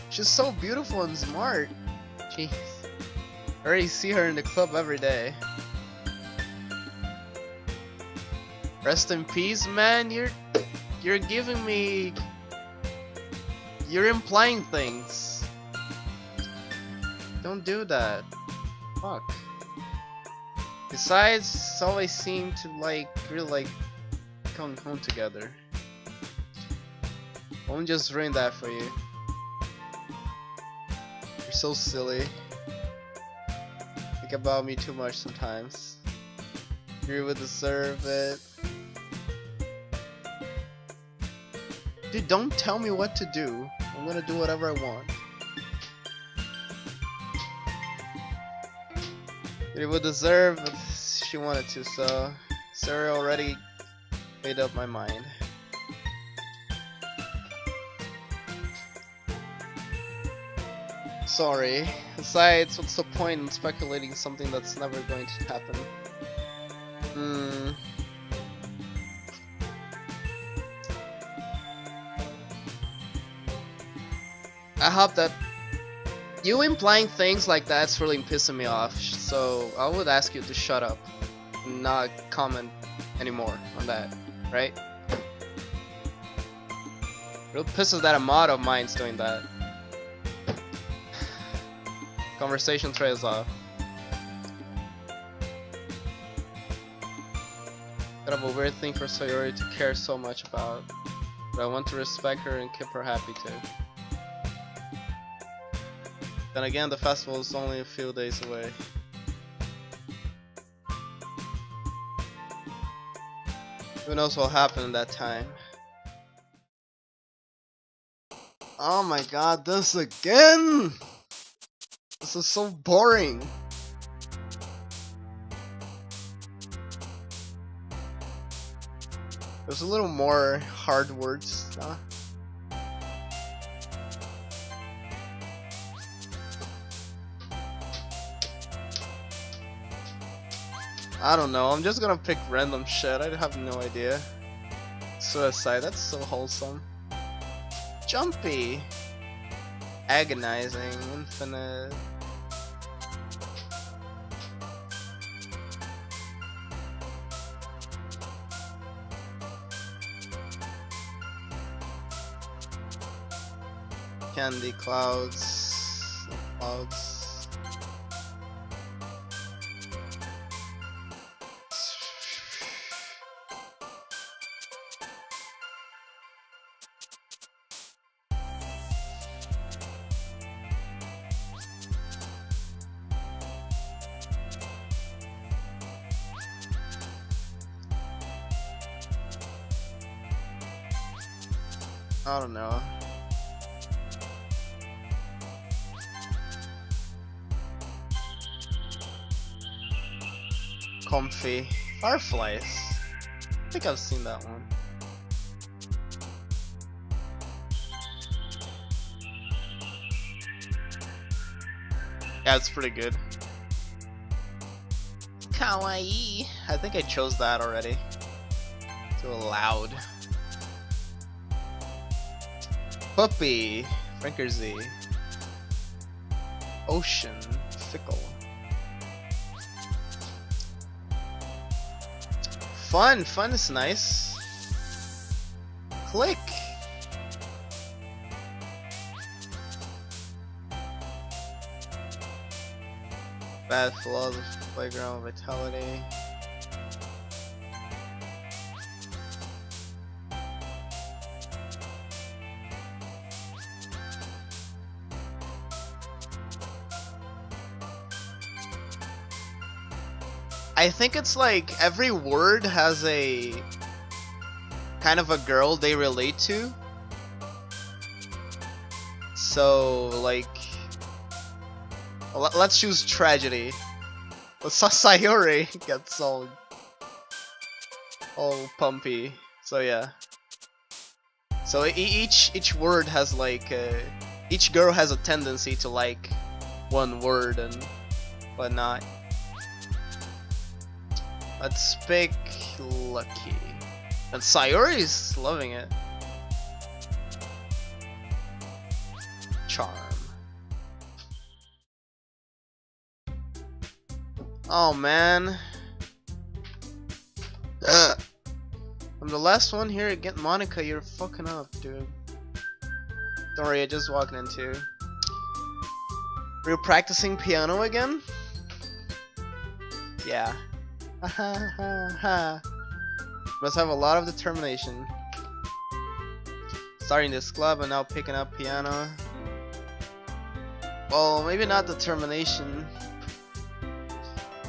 she's so beautiful and smart. Jeez. I already see her in the club every day. Rest in peace, man. You're giving me... You're implying things. Don't do that. Fuck. Besides, it's always seemed to like, really like coming home together. I won't just ruin that for you. You're so silly. Think about me too much sometimes. You would deserve it. Dude, don't tell me what to do. I'm gonna do whatever I want. You would deserve if she wanted to, so Sarah already made up my mind. Sorry. Besides, what's the point in speculating something that's never going to happen? I hope that you implying things like that's really pissing me off, so I would ask you to shut up and not comment anymore on that, right? Real pisses that a mod of mine's doing that. Conversation trails off. Kind of a weird thing for Sayori to care so much about, but I want to respect her and keep her happy too. Then again, the festival is only a few days away. Who knows what'll happen in that time? Oh my god, this again! This is so boring. There's a little more hard words. I don't know, I'm just gonna pick random shit, I have no idea. Suicide, that's so wholesome. Jumpy. Agonizing, infinite. Candy clouds. Clouds. I don't know. Comfy. Fireflies. I think I've seen that one. Yeah, it's pretty good. Kawaii. I think I chose that already. Too loud. Puppy. Franker Z. Ocean. Fickle. Fun. Fun is nice. Click. Bad philosophy. Playground vitality. I think it's like every word has a kind of a girl they relate to. So like, let's choose tragedy. Sayori gets all pumpy. So yeah. So each word has like each girl has a tendency to like one word and whatnot. Let's pick Lucky. And Sayori's loving it. Charm. Oh man. I'm the last one here again. Monica, you're fucking up, dude. Don't worry, I just walked into. We're practicing piano again? Yeah. Must have a lot of determination. Starting this club and now picking up piano. Well, maybe not determination.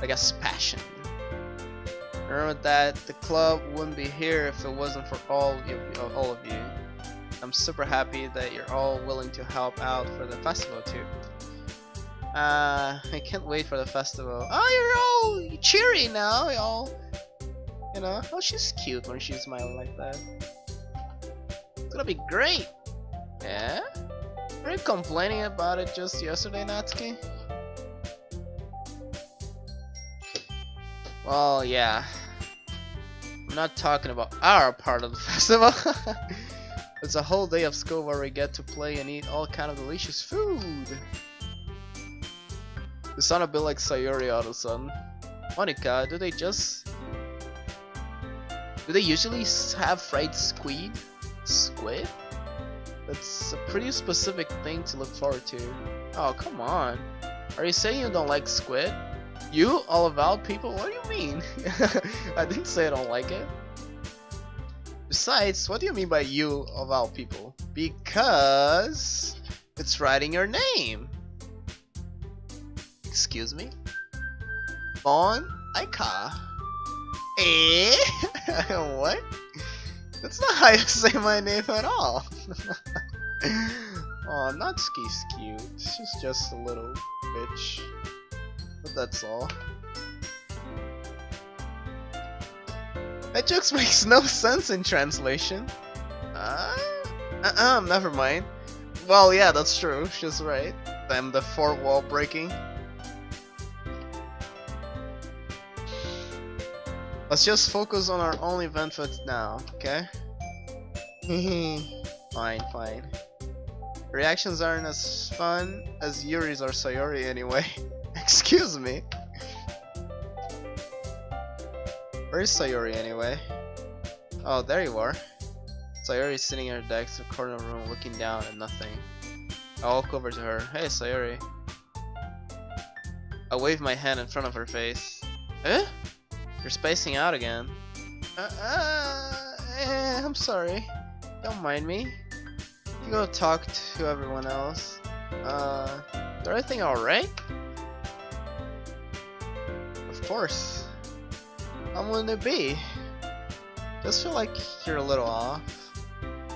I guess passion. Remember that the club wouldn't be here if it wasn't for all of you. I'm super happy that you're all willing to help out for the festival too. I can't wait for the festival. Oh, you're all cheery now, y'all. You know, oh, she's cute when she's smiling like that. It's gonna be great. Yeah? Were you complaining about it just yesterday, Natsuki? Well, yeah. I'm not talking about our part of the festival. It's a whole day of school where we get to play and eat all kind of delicious food. You sound a bit like Sayori all of a sudden. Monica, do they usually have fried squid? Squid? That's a pretty specific thing to look forward to. Oh, come on. Are you saying you don't like squid? You, all about people? What do you mean? I didn't say I don't like it. Besides, what do you mean by you, of all people? Because it's writing your name. Excuse me? Bon Aika. Eh? What? That's not how you say my name at all. Oh, Natsuki's cute. She's just a little bitch. But that's all. That joke makes no sense in translation. Never mind. Well, yeah, that's true. She's right. I'm the fourth wall breaking. Let's just focus on our own event for now, okay? Fine. Reactions aren't as fun as Yuri's or Sayori anyway. Excuse me. Where is Sayori anyway? Oh, there you are. Sayori is sitting at her desk in the corner of the room looking down at nothing. I walk over to her. Hey, Sayori. I wave my hand in front of her face. Eh? You're spacing out again. I'm sorry. Don't mind me. You go talk to everyone else. Is everything alright? Of course. How wouldn't it be? Just feel like you're a little off.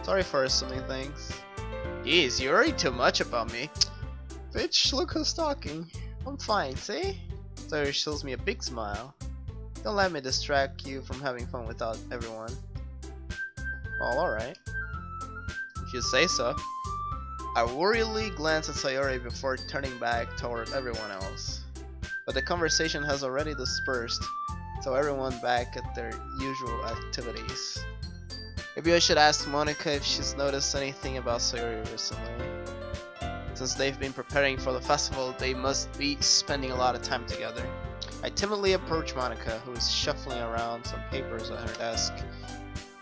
Sorry for assuming things. Jeez, you worry too much about me. Bitch, look who's talking. I'm fine, see? Sayori shows me a big smile. Don't let me distract you from having fun without everyone. Well, alright. If you say so. I worriedly glance at Sayori before turning back toward everyone else. But the conversation has already dispersed, so everyone back at their usual activities. Maybe I should ask Monica if she's noticed anything about Sayori recently. Since they've been preparing for the festival, they must be spending a lot of time together. I timidly approach Monica, who is shuffling around some papers at her desk.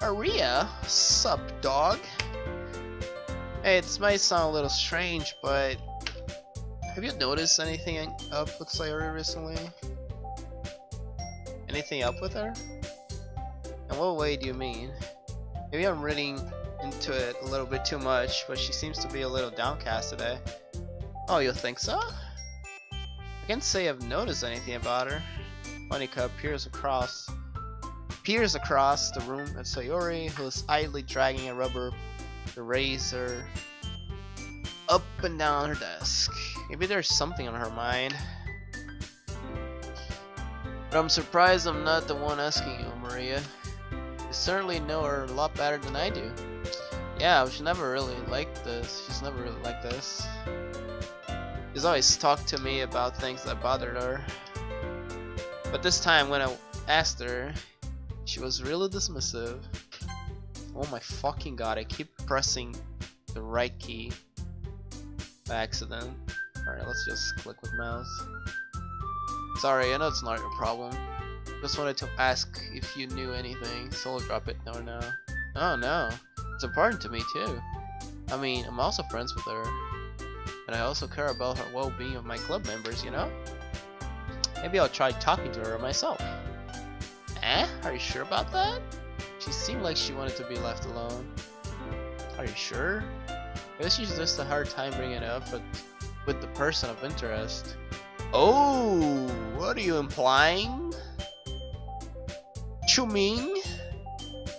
Maria? Sup, dog? Hey, this might sound a little strange, but have you noticed anything up with Sayori recently? Anything up with her? In what way do you mean? Maybe I'm reading into it a little bit too much, but she seems to be a little downcast today. Oh, you think so? I can't say I've noticed anything about her. Monica peers across the room at Sayori, who is idly dragging a rubber eraser up and down her desk. Maybe there's something on her mind. But I'm surprised I'm not the one asking you, Maria. You certainly know her a lot better than I do. Yeah, she's never really liked this. She's always talked to me about things that bothered her. But this time when I asked her, she was really dismissive. Oh my fucking god, I keep pressing the right key by accident. Alright, let's just click with mouse. Sorry, I know it's not your problem. Just wanted to ask if you knew anything, so I'll drop it now. Oh no, it's important to me too. I mean, I'm also friends with her. And I also care about her well-being of my club members, you know? Maybe I'll try talking to her myself. Are you sure about that? She seemed like she wanted to be left alone. Are you sure? I guess she's just a hard time bringing it up, but with the person of interest. Oh, what are you implying? You mean?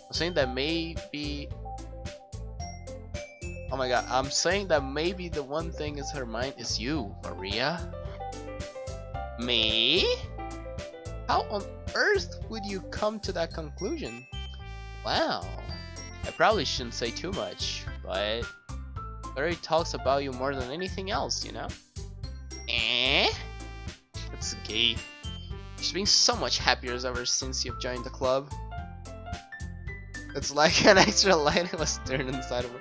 I'm saying that maybe. Oh my god, I'm saying that maybe the one thing is her mind is you, Maria. Me? How on earth would you come to that conclusion? Wow, I probably shouldn't say too much, but Larry talks about you more than anything else, you know? That's gay. She's been so much happier ever since you've joined the club. It's like an extra light was turned inside of her.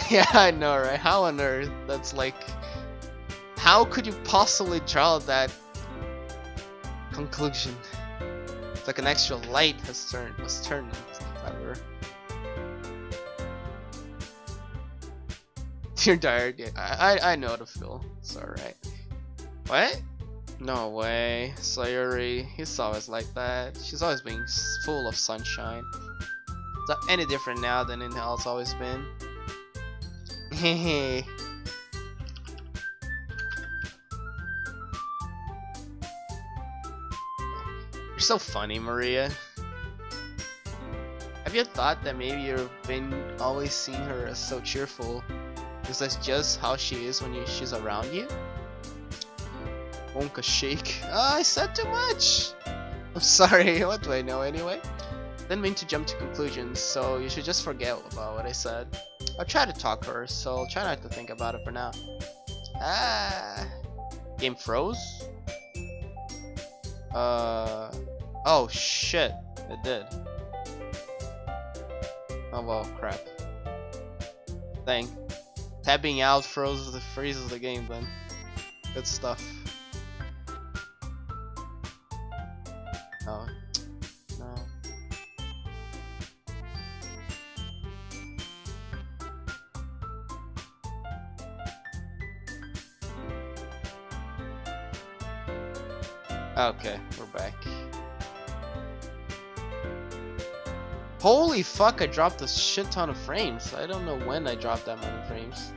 Yeah, I know, right? How on earth? That's like... How could you possibly draw that conclusion? It's like an extra light was turned inside of her. You're tired. Yeah, I know the feel. It's alright. What? No way. Sayori, he's always like that. She's always been full of sunshine. It's not any different now than it has always been. Hehe. You're so funny, Maria. Have you thought that maybe you've been always seeing her as so cheerful because that's just how she is when she's around you? Wonka shake. I said too much! I'm sorry, what do I know anyway? Didn't mean to jump to conclusions, so you should just forget about what I said. I'll try to talk to her, so I'll try not to think about it for now. Game froze? Oh shit, it did. Oh well, crap. Dang. Tabbing out freezes the game then. Good stuff. Oh. No. Okay, we're back. Holy fuck, I dropped a shit ton of frames. I don't know when I dropped that many frames.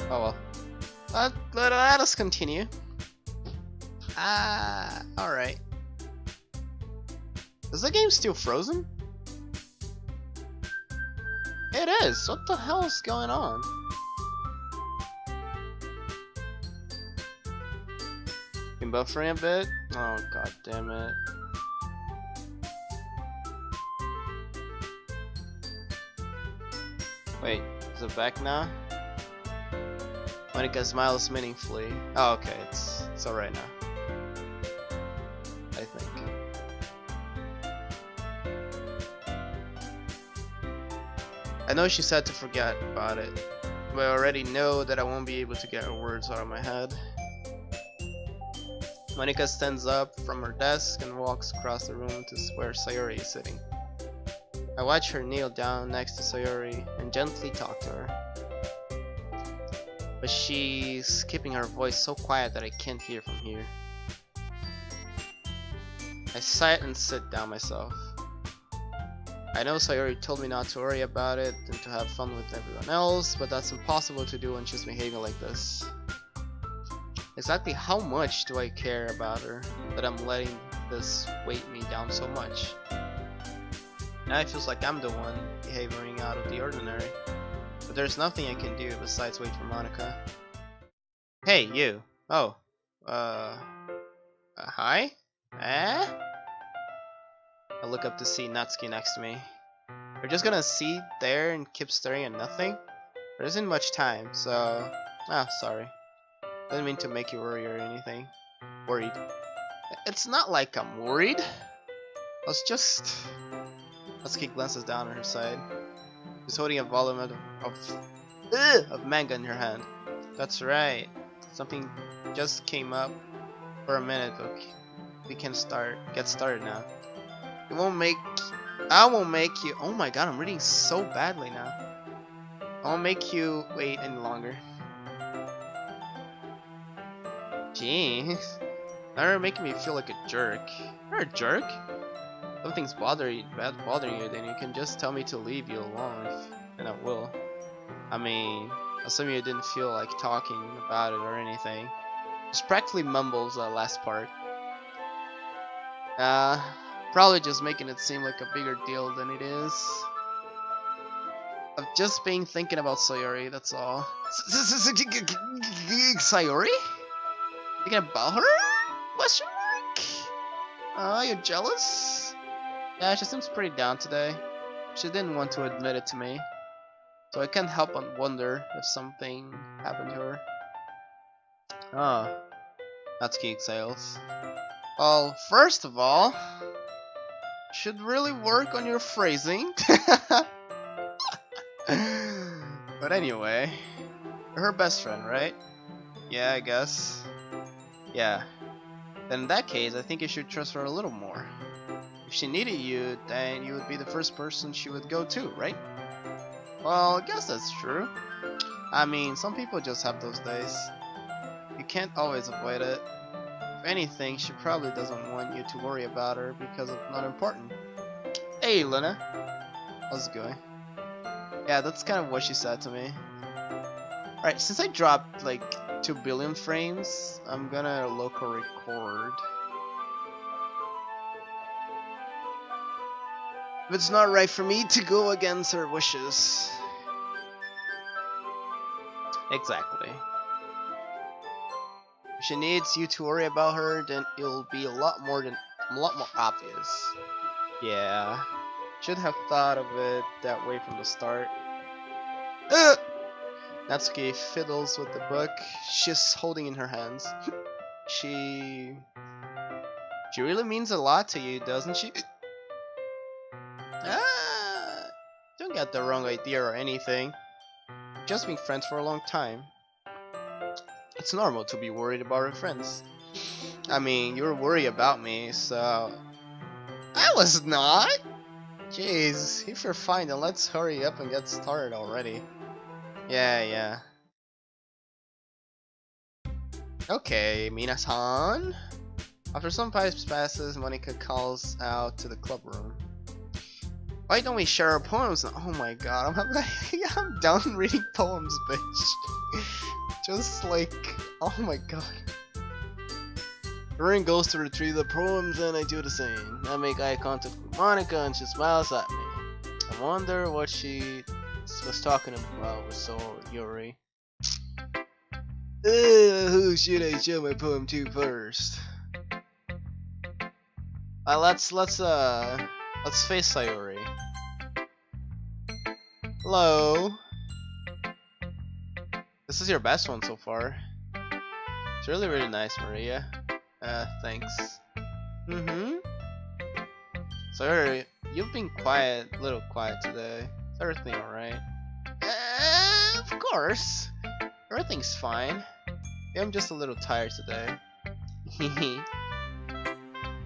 Oh well. Let us continue. Alright. Is the game still frozen? It is! What the hell is going on? Been buffering a bit? Oh god damn it. Wait, is it back now? Monica smiles meaningfully. Oh okay, it's alright now. I think. I know she said to forget about it, but I already know that I won't be able to get her words out of my head. Monika stands up from her desk and walks across the room to where Sayori is sitting. I watch her kneel down next to Sayori and gently talk to her. But she's keeping her voice so quiet that I can't hear from here. I sigh and sit down myself. I know Sayori told me not to worry about it and to have fun with everyone else, but that's impossible to do when she's behaving like this. Exactly how much do I care about her that I'm letting this weight me down so much? Now it feels like I'm the one behaving out of the ordinary, but there's nothing I can do besides wait for Monika. Hey, you. Oh, hi? Eh? I look up to see Natsuki next to me. We're just gonna sit there and keep staring at nothing? There isn't much time, so... sorry. Didn't mean to make you worry or anything. Worried. It's not like I'm worried. I was just... Natsuki glances down on her side. She's holding a volume of manga in her hand. That's right. Something just came up for a minute, but we can get started now. I won't make you. Oh my god, I'm reading so badly now. I won't make you wait any longer. Jeez. Now you're making me feel like a jerk. You're a jerk? If something's bothering you, then you can just tell me to leave you alone, and I will. I mean, assuming you didn't feel like talking about it or anything. Just practically mumbles that last part. Probably just making it seem like a bigger deal than it is. I've just been thinking about Sayori, that's all. Sayori? Thinking about her? Question mark? You jealous? Yeah, she seems pretty down today. She didn't want to admit it to me. So I can't help but wonder if something happened to her. Natsuki exhales. Well, first of all, should really work on your phrasing. But anyway, you're her best friend, right? Yeah, I guess. Yeah. Then in that case, I think you should trust her a little more. If she needed you, then you would be the first person she would go to, right? Well, I guess that's true. I mean, some people just have those days. You can't always avoid it. If anything, she probably doesn't want you to worry about her because it's not important. Hey, Luna. How's it going? Yeah, that's kind of what she said to me. Alright, since I dropped like 2 billion frames, I'm gonna local record. If it's not right for me to go against her wishes. Exactly. If she needs you to worry about her, then it'll be a lot more obvious. Yeah, should have thought of it that way from the start. Natsuki fiddles with the book she's holding in her hands. She really means a lot to you, doesn't she? Don't get the wrong idea or anything. We've just been friends for a long time. It's normal to be worried about your friends. I mean, you were worried about me, so... I was not! Jeez, if you're fine, then let's hurry up and get started already. Yeah. Okay, Mina-san. After some time passes, Monika calls out to the club room. Why don't we share our poems now? Oh my god, I'm done reading poems, bitch. Just like, oh my god. Rin goes to retrieve the poems and I do the same. I make eye contact with Monika and she smiles at me. I wonder what she was talking about with Sayori. Who should I show my poem to first? Let's face Sayori. Hello. This is your best one so far. It's really nice, Maria. Thanks. Sayori, you've been a little quiet today. everything alright? Of course. Everything's fine. Yeah, I'm just a little tired today.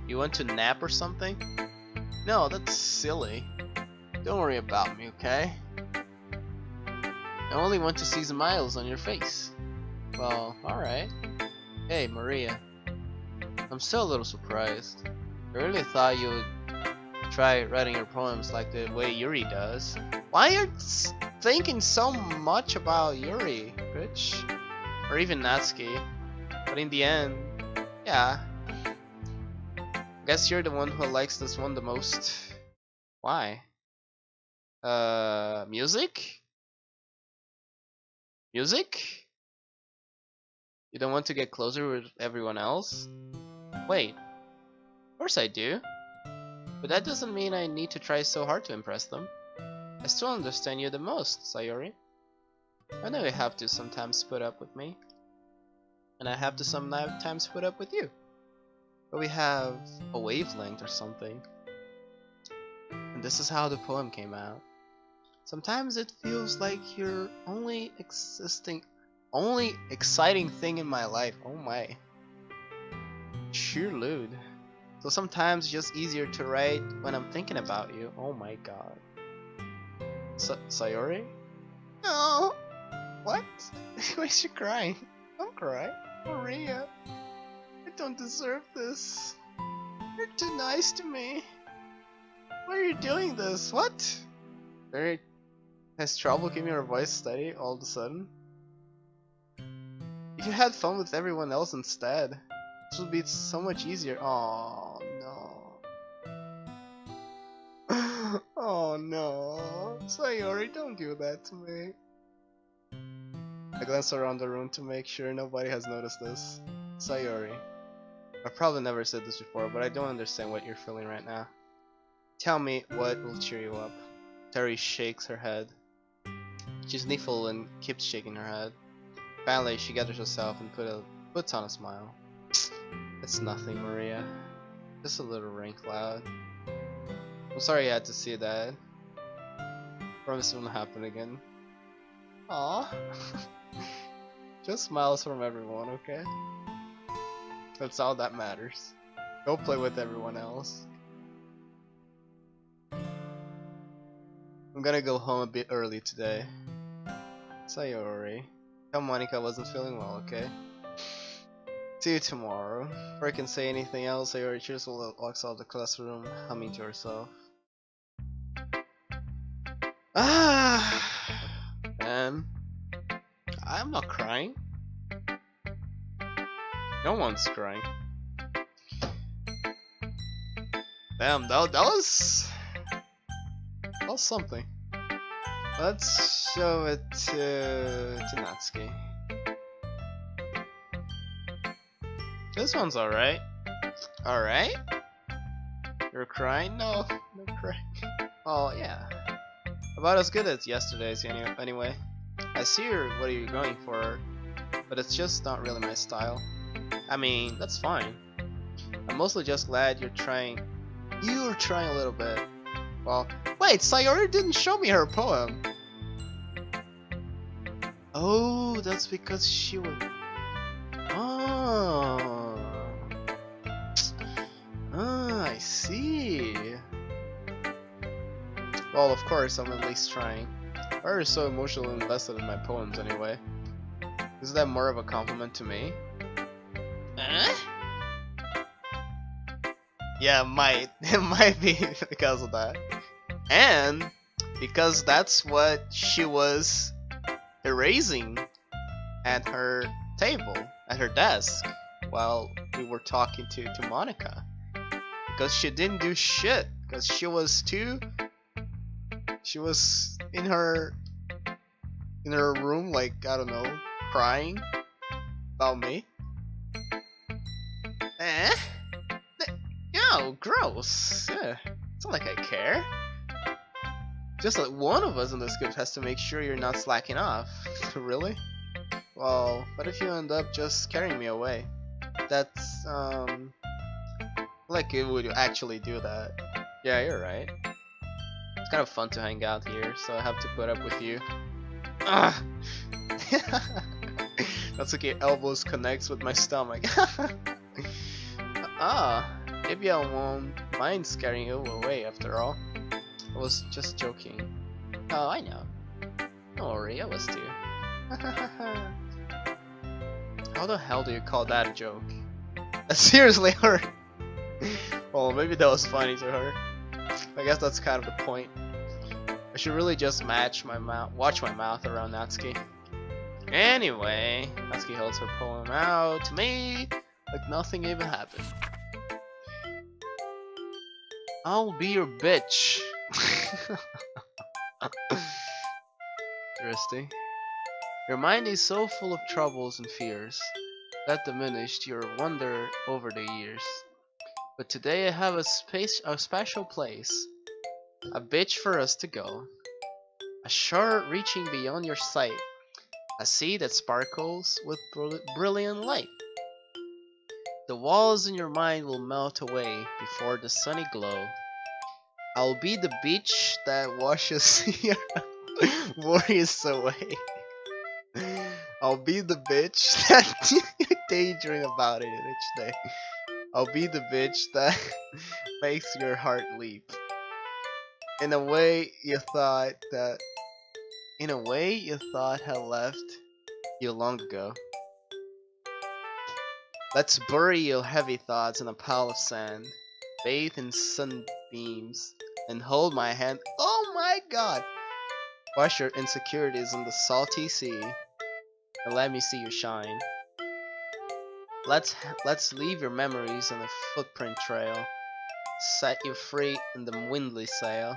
You want to nap or something? No, that's silly. Don't worry about me, okay? I only want to see smiles on your face. Well, alright. Hey, Maria. I'm still a little surprised. I really thought you would try writing your poems like the way Yuri does. Why are you thinking so much about Yuri, bitch? Or even Natsuki? But in the end, yeah. I guess you're the one who likes this one the most. Why? Music? Music? You don't want to get closer with everyone else? Wait, of course I do. But that doesn't mean I need to try so hard to impress them. I still understand you the most, Sayori. I know you have to sometimes put up with me. And I have to sometimes put up with you. But we have a wavelength or something. And this is how the poem came out. Sometimes it feels like you're only exciting thing in my life. Oh my. Sheer lewd. So sometimes it's just easier to write when I'm thinking about you. Oh my god. Sayori? No. What? Why is she crying? Don't cry. Maria. I don't deserve this. You're too nice to me. Why are you doing this? What? Very has trouble keeping her voice steady all of a sudden. If you had fun with everyone else instead, this would be so much easier. Oh no. Oh no. Sayori, don't do that to me. I glance around the room to make sure nobody has noticed this. Sayori. I've probably never said this before, but I don't understand what you're feeling right now. Tell me what will cheer you up. Terry shakes her head. She's sniffles and keeps shaking her head. Finally, she gathers herself and puts on a smile. It's nothing, Maria. Just a little rain cloud. I'm sorry you had to see that. Promise it won't happen again. Aww. Just smiles from everyone, okay? That's all that matters. Go play with everyone else. I'm gonna go home a bit early today. Sayori. Tell Monica I wasn't feeling well, okay? See you tomorrow. Before I can say anything else, Sayori cheerfully walks out of the classroom, humming to herself. Man. I'm not crying. No one's crying. Damn, that was something. Let's show it to Natsuki. This one's alright. Alright? You're crying? No, no crying. Oh yeah. About as good as yesterday's anyway. I see what you're going for, but it's just not really my style. I mean, that's fine. I'm mostly just glad you're trying. You're trying a little bit. Well, wait, Sayori didn't show me her poem. Oh, that's because she was. Oh. Ah, I see. Well, of course, I'm at least trying. Why are you so emotionally invested in my poems anyway? Is that more of a compliment to me? Yeah, it might. It might be because of that. And because that's what she was erasing at her table, at her desk, while we were talking to Monica. Because she didn't do shit. Because she was in her room, like, I don't know, crying about me. Yo, gross. Yeah, it's not like I care. Just like one of us in this group has to make sure you're not slacking off. Really? Well, what if you end up just carrying me away? That's, like it would actually do that. Yeah, you're right. It's kind of fun to hang out here, so I have to put up with you. Ah! That's okay, elbows connects with my stomach. Maybe I won't mind scaring you away after all. I was just joking. Oh, I know. Don't worry, I was too. How the hell do you call that a joke? Seriously, her. Well, maybe that was funny to her. I guess that's kind of the point. I should really just watch my mouth around Natsuki. Anyway, Natsuki holds her poem out to me like nothing even happened. I'll be your bitch. Interesting. Your mind is so full of troubles and fears that diminished your wonder over the years. But today I have a special place, a beach for us to go, a shore reaching beyond your sight, a sea that sparkles with brilliant light. The walls in your mind will melt away before the sunny glow. I'll be the beach that washes your worries away. I'll be the bitch that you daydream about it each day. I'll be the bitch that makes your heart leap. In a way you thought had left you long ago. Let's bury your heavy thoughts in a pile of sand, bathe in sunbeams, and hold my hand. Oh my god! Wash your insecurities in the salty sea, and let me see you shine. Let's leave your memories on a footprint trail, set you free in the windless sail,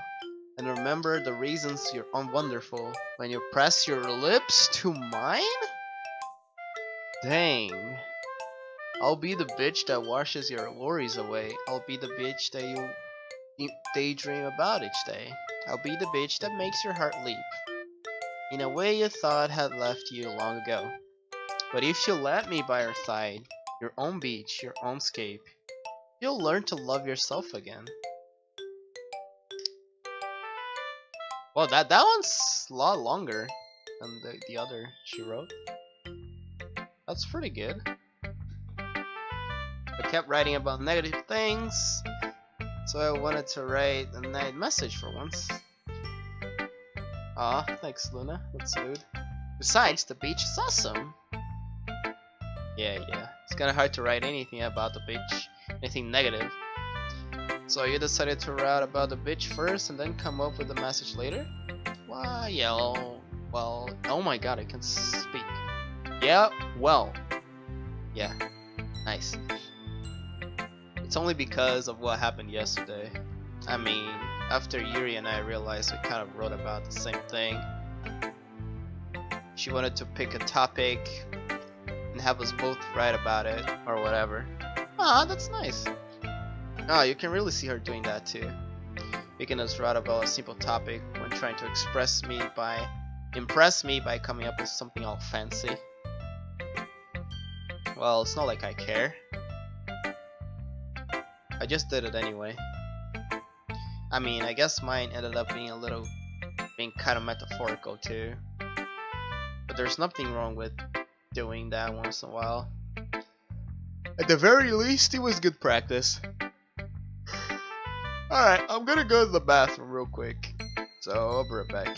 and remember the reasons you're wonderful when you press your lips to mine? Dang. I'll be the bitch that washes your worries away. I'll be the bitch that you daydream about each day. I'll be the bitch that makes your heart leap in a way you thought had left you long ago. But if you let me by your side, your own beach, your own scape, you'll learn to love yourself again. Well, that one's a lot longer than the other she wrote. That's pretty good. I kept writing about negative things, so I wanted to write a nice message for once. Aw, thanks Luna, that's rude. Besides, the beach is awesome. Yeah, it's kinda hard to write anything about the beach, anything negative. So you decided to write about the beach first and then come up with the message later? Why, yeah, well, oh my god, I can speak. Yeah, well, yeah, nice. It's only because of what happened yesterday. I mean, after Yuri and I realized we kind of wrote about the same thing. She wanted to pick a topic and have us both write about it, or whatever. Ah, that's nice. Oh, you can really see her doing that too. Making us write about a simple topic when trying to impress me by coming up with something all fancy. Well, it's not like I care. I just did it anyway. I mean, I guess mine ended up being kind of metaphorical too. But there's nothing wrong with doing that once in a while. At the very least, it was good practice. Alright, I'm gonna go to the bathroom real quick. So, I'll be right back.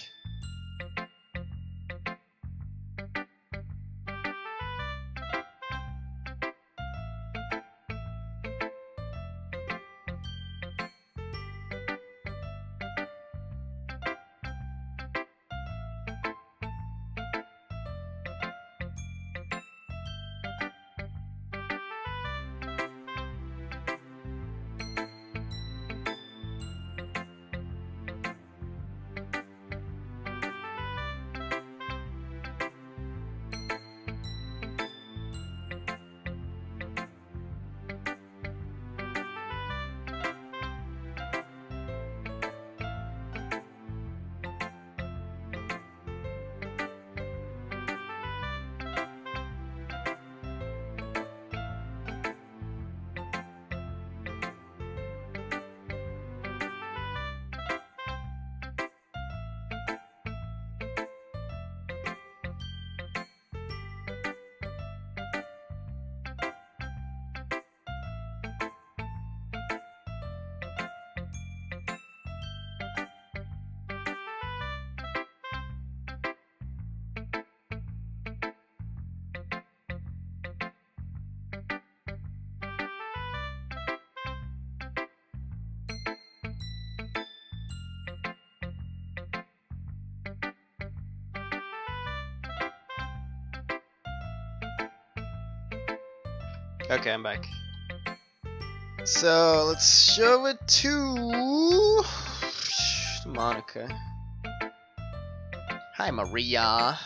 Okay, I'm back. So let's show it to Monica. Hi, Maria.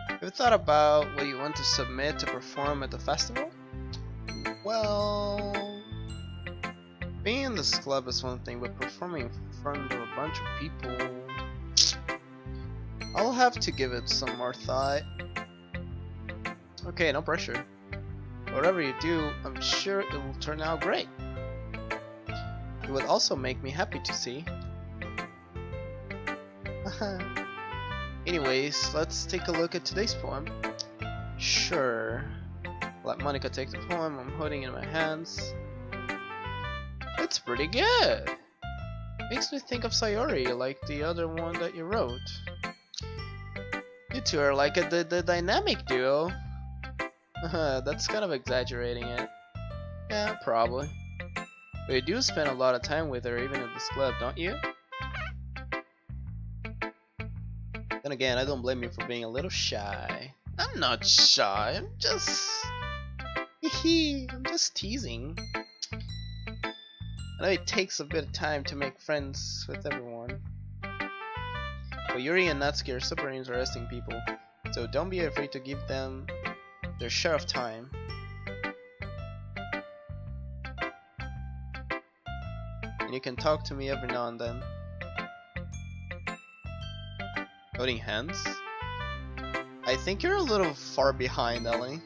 Have you thought about what you want to submit to perform at the festival? Well, being in this club is one thing, but performing in front of a bunch of people, I'll have to give it some more thought. Okay, no pressure. Whatever you do, I'm sure it will turn out great. It would also make me happy to see. Anyways, let's take a look at today's poem. Sure. Let Monica take the poem I'm holding in my hands. It's pretty good. Makes me think of Sayori, like the other one that you wrote. You two are like the dynamic duo. That's kind of exaggerating it. Yeah, probably. But you do spend a lot of time with her even at this club, don't you? Then again, I don't blame you for being a little shy. I'm not shy, I'm just... I'm just teasing. I know it takes a bit of time to make friends with everyone. But Yuri and Natsuki are super interesting people, so don't be afraid to give them their share of time. And you can talk to me every now and then. Holding hands? I think you're a little far behind, Ellie.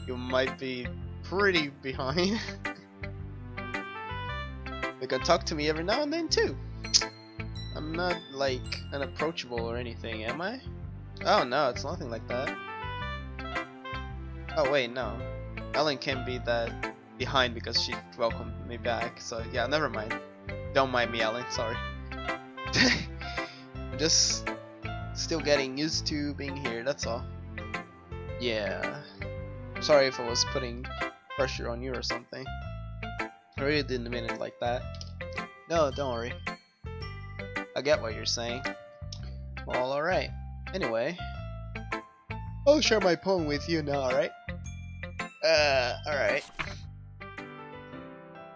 You might be pretty behind. You can talk to me every now and then too. I'm not like unapproachable or anything, am I? Oh no, it's nothing like that. Oh wait, no. Ellen can't be that behind because she welcomed me back, so yeah, never mind. Don't mind me, Ellen, sorry. I'm just still getting used to being here, that's all. Yeah. Sorry if I was putting pressure on you or something. I really didn't mean it like that. No, don't worry. I get what you're saying. Well, alright. Anyway, I'll share my poem with you now, alright? Alright.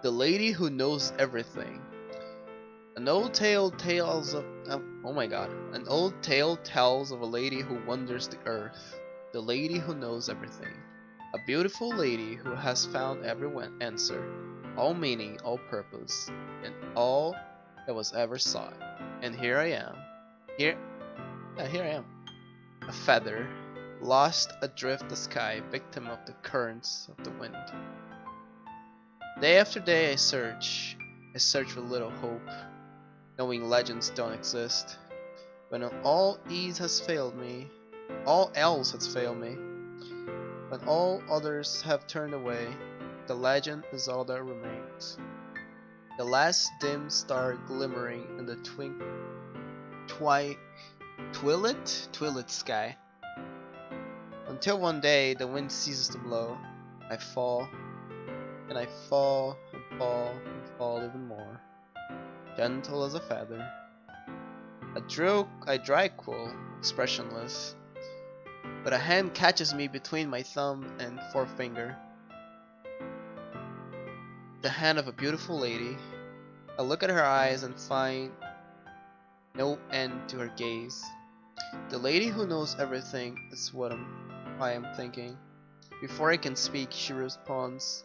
The Lady Who Knows Everything. An old tale tells of oh my god. An old tale tells of a lady who wanders the earth. The lady who knows everything. A beautiful lady who has found every answer, all meaning, all purpose, and all that was ever sought. And here I am. Here I am. A feather, lost adrift the sky, victim of the currents of the wind. Day after day I search with little hope, knowing legends don't exist. When all else has failed me, when all others have turned away, the legend is all that remains. The last dim star glimmering in the twilit sky. Until one day the wind ceases to blow, I fall, and I fall, and fall, and fall even more, gentle as a feather. I dry quill, expressionless, but a hand catches me between my thumb and forefinger. The hand of a beautiful lady. I look at her eyes and find no end to her gaze. The lady who knows everything is what I am thinking. Before I can speak, she responds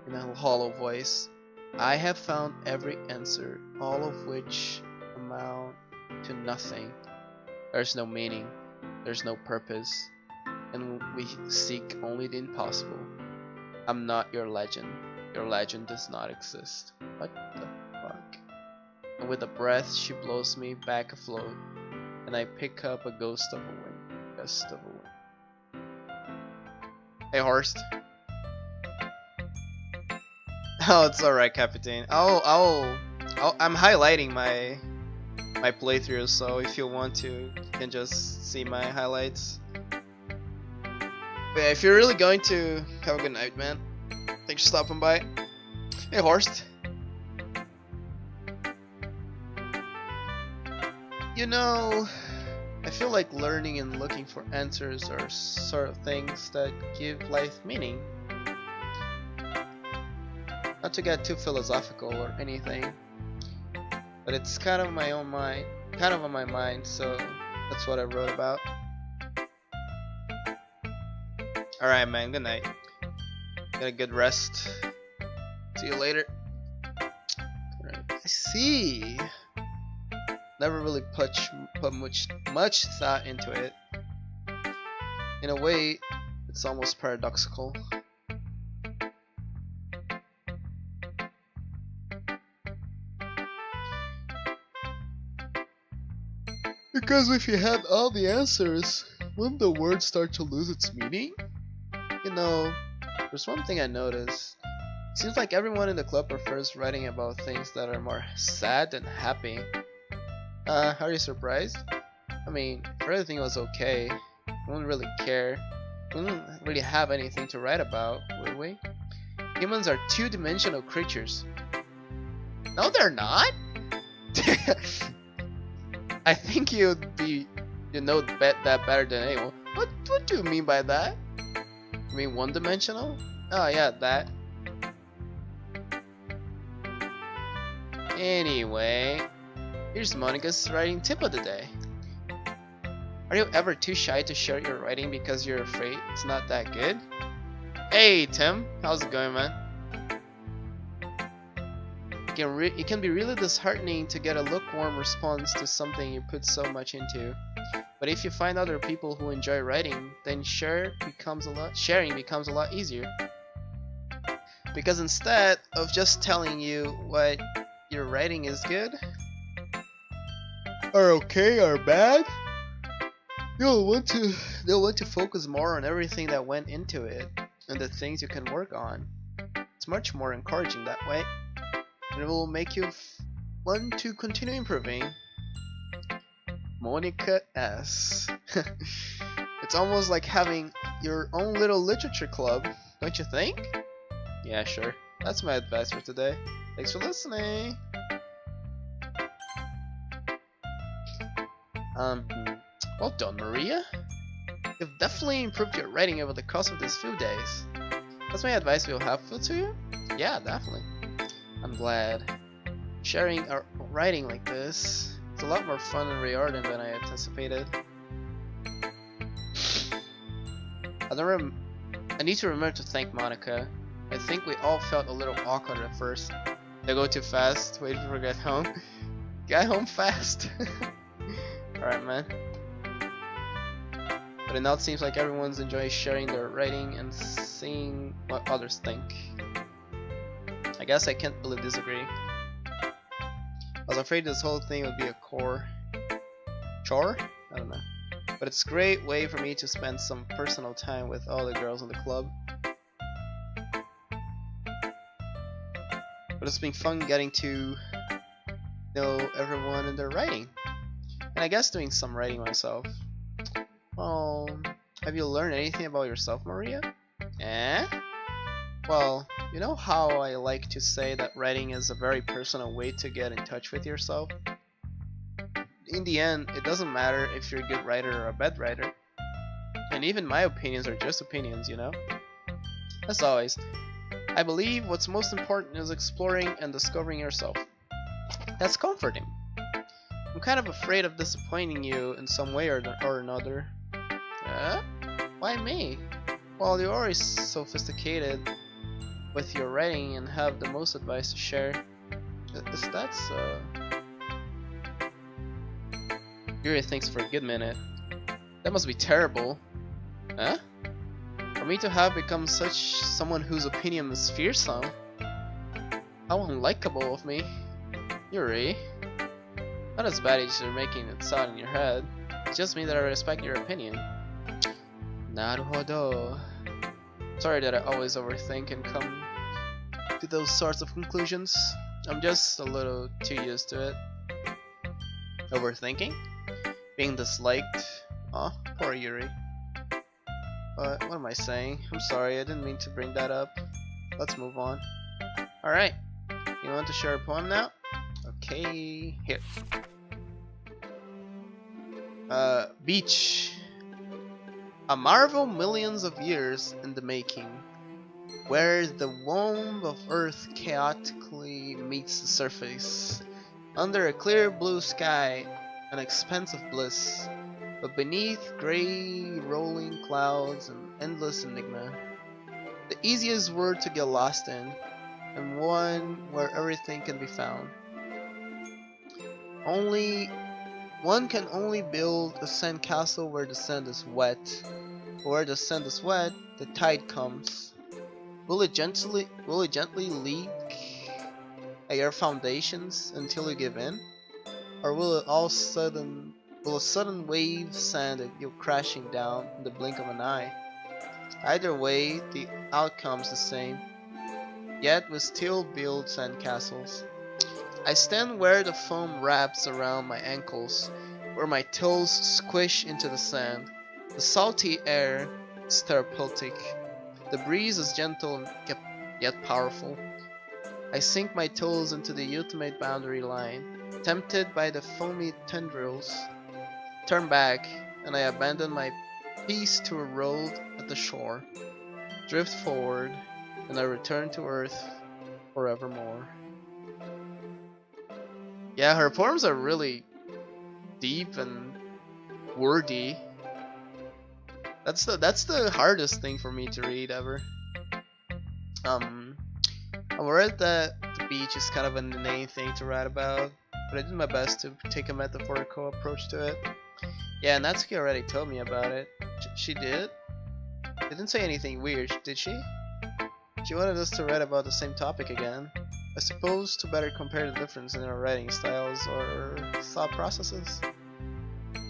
in a hollow voice. I have found every answer, all of which amount to nothing. There's no meaning, there's no purpose, and we seek only the impossible. I'm not your legend. Your legend does not exist. What the fuck? And with a breath, she blows me back afloat, and I pick up a ghost of a wind. Hey, Horst. Oh, it's alright, Captain. I'm highlighting my playthrough, so if you want to, you can just see my highlights. But yeah, if you're really going to, have a good night, man. Thanks for stopping by. Hey, Horst. You know, I feel like learning and looking for answers are sort of things that give life meaning. Not to get too philosophical or anything, but it's kind of on my mind, so that's what I wrote about. Alright, man, good night. Get a good rest. See you later. Alright, I see. Never really put much thought into it. In a way, it's almost paradoxical. Because if you had all the answers, wouldn't the word start to lose its meaning? You know, there's one thing I noticed. It seems like everyone in the club prefers writing about things that are more sad than happy. Are you surprised? I mean, if everything was okay, we wouldn't really care. We wouldn't really have anything to write about, would we? Humans are two-dimensional creatures. No, they're not! I think you know that better than anyone. What do you mean by that? You mean one-dimensional? Oh yeah, that. Anyway, here's Monica's writing tip of the day. Are you ever too shy to share your writing because you're afraid it's not that good? Hey Tim, how's it going, man? It can be really disheartening to get a lukewarm response to something you put so much into. But if you find other people who enjoy writing, then sharing becomes a lot easier. Because instead of just telling you what your writing is good, or okay, or bad, they'll want to focus more on everything that went into it and the things you can work on. It's much more encouraging that way, and it will make you want to continue improving. Monica S. It's almost like having your own little literature club, don't you think? Yeah, sure. That's my advice for today. Thanks for listening. Well done, Maria. You've definitely improved your writing over the course of these few days. That's my advice. Will helpful to you? Yeah, definitely. I'm glad. Sharing our writing like this, it's a lot more fun and rewarding than I anticipated. I need to remember to thank Monica. I think we all felt a little awkward at first. They go too fast, wait for get home. Get home fast. Alright, man. But it now seems like everyone's enjoying sharing their writing and seeing what others think. I guess I can't really disagree. I was afraid this whole thing would be a chore? I don't know. But it's a great way for me to spend some personal time with all the girls in the club. But it's been fun getting to know everyone and their writing. And I guess doing some writing myself. Well, have you learned anything about yourself, Maria? Eh? Well, you know how I like to say that writing is a very personal way to get in touch with yourself? In the end, it doesn't matter if you're a good writer or a bad writer. And even my opinions are just opinions, you know? As always, I believe what's most important is exploring and discovering yourself. That's comforting. I'm kind of afraid of disappointing you in some way or another. Why me? Well, you're always sophisticated with your writing and have the most advice to share. Is that so? Yuri thinks for a good minute. That must be terrible. Huh? For me to have become someone whose opinion is fearsome? How unlikable of me. Yuri. Not as bad as you're making it sound in your head. It just means that I respect your opinion. Naruhodo. Sorry that I always overthink and come to those sorts of conclusions. I'm just a little too used to it. Overthinking? Being disliked? Aw, poor Yuri. But what am I saying? I'm sorry, I didn't mean to bring that up. Let's move on. Alright, you want to share a poem now? Okay, here. Beach. A marvel millions of years in the making. where the womb of Earth chaotically meets the surface. Under a clear blue sky, an expanse of bliss, but beneath grey rolling clouds and endless enigma. The easiest world to get lost in, and one where everything can be found. One can only build a sand castle where the sand is wet. Where the sand is wet, the tide comes. Will it gently leak at your foundations until you give in? Or will a sudden wave send you crashing down in the blink of an eye? Either way, the outcome's the same. Yet we still build sandcastles. I stand where the foam wraps around my ankles, where my toes squish into the sand. The salty air is therapeutic. The breeze is gentle yet powerful. I sink my toes into the ultimate boundary line, tempted by the foamy tendrils. Turn back, and I abandon my piece to erode at the shore. Drift forward, and I return to Earth forevermore. Yeah, her poems are really deep and wordy. That's the hardest thing for me to read ever. I'm worried that the beach is kind of an inane thing to write about, but I did my best to take a metaphorical approach to it. Yeah, Natsuki already told me about it. She did? She didn't say anything weird, did she? She wanted us to write about the same topic again. I suppose to better compare the difference in our writing styles or thought processes.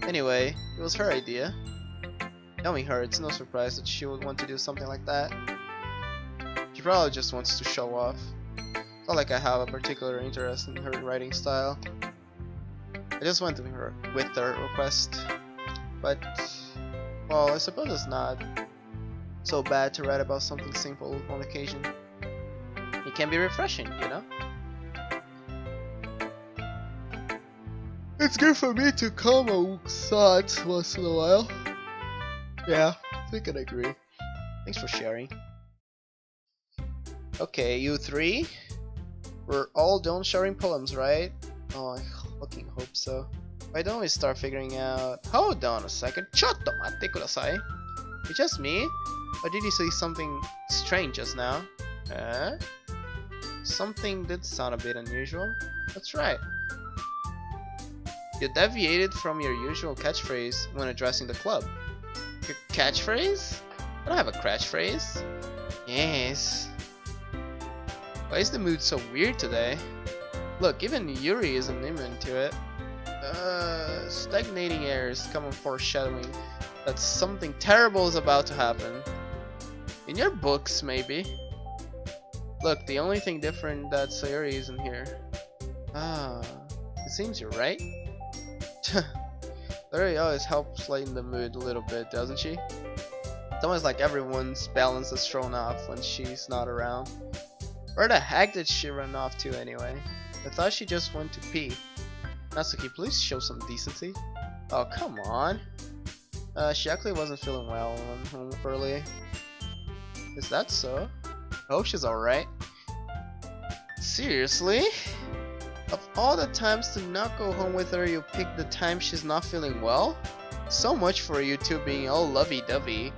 Anyway, it was her idea. Knowing her, it's no surprise that she would want to do something like that. She probably just wants to show off. It's not like I have a particular interest in her writing style. I just went with her request. But, well, I suppose it's not so bad to write about something simple on occasion. It can be refreshing, you know? It's good for me to calm my thoughts once in a while. Yeah, I think I'd agree. Thanks for sharing. Okay, you three? We're all done sharing poems, right? Oh, I fucking hope so. Why don't we start figuring out... Hold on a second. Chotto matte kudasai. It's just me? Or did you say something strange just now? Huh? Something did sound a bit unusual. That's right. You deviated from your usual catchphrase when addressing the club. Your catchphrase? I don't have a catchphrase. Yes. Why is the mood so weird today? Look, even Yuri isn't immune to it. Stagnating air is common foreshadowing that something terrible is about to happen. In your books, maybe. Look, the only thing different that Sayuri isn't here. Ah, it seems you're right. Sayuri always helps lighten the mood a little bit, doesn't she? It's almost like everyone's balance is thrown off when she's not around. Where the heck did she run off to anyway? I thought she just went to pee. Natsuki, please show some decency. Oh, come on. She actually wasn't feeling well and went home early. Is that so? I hope she's alright. Seriously? Of all the times to not go home with her, you picked the time she's not feeling well? So much for you two being all lovey-dovey.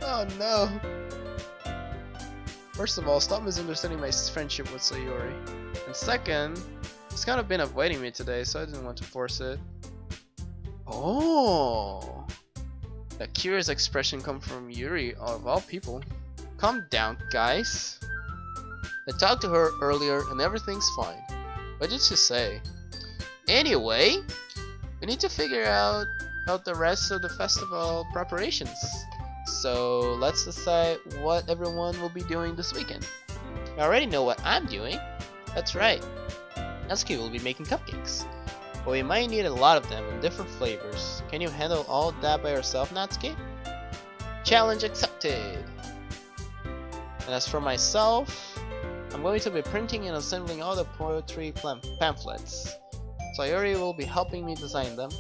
Oh no. First of all, stop misunderstanding my friendship with Sayuri. And second, it's kind of been avoiding me today, so I didn't want to force it. Oh, a curious expression come from Yuri of all people. Calm down, guys. I talked to her earlier and everything's fine. What did she say? Anyway, we need to figure out the rest of the festival preparations. So let's decide what everyone will be doing this weekend. I already know what I'm doing. That's right. Natsuki will be making cupcakes. But we might need a lot of them in different flavors. Can you handle all that by yourself, Natsuki? Challenge accepted! And as for myself, I'm going to be printing and assembling all the poetry pamphlets. Sayuri will be helping me design them.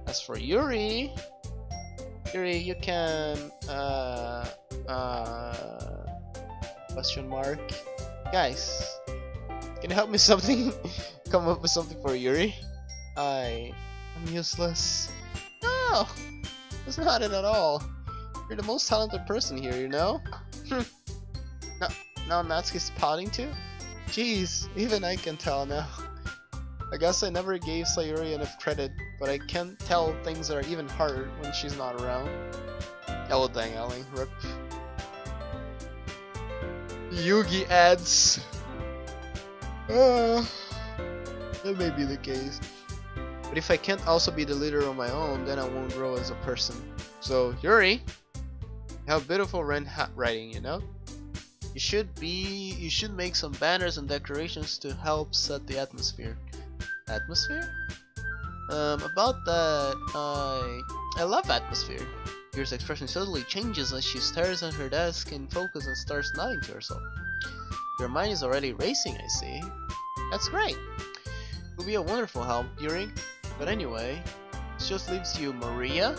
As for Yuri, you can Question mark. Guys, can you help me something? Come up with something for Yuri? I'm useless. No, that's not it at all. You're the most talented person here, you know? No, now Natsuki's pouting too? Jeez, even I can tell now. I guess I never gave Sayuri enough credit, but I can tell things are even harder when she's not around. Oh dang, Elling, rip. Yugi ads. That may be the case. But if I can't also be the leader on my own, then I won't grow as a person. So, Yuri, you have beautiful writing, you know? You should make some banners and decorations to help set the atmosphere. Atmosphere? About that, I love atmosphere. Yuri's expression suddenly changes as she stares at her desk in focus and starts nodding to herself. Your mind is already racing, I see. That's great. It will be a wonderful help, Yuri. But anyway, it just leaves you Maria,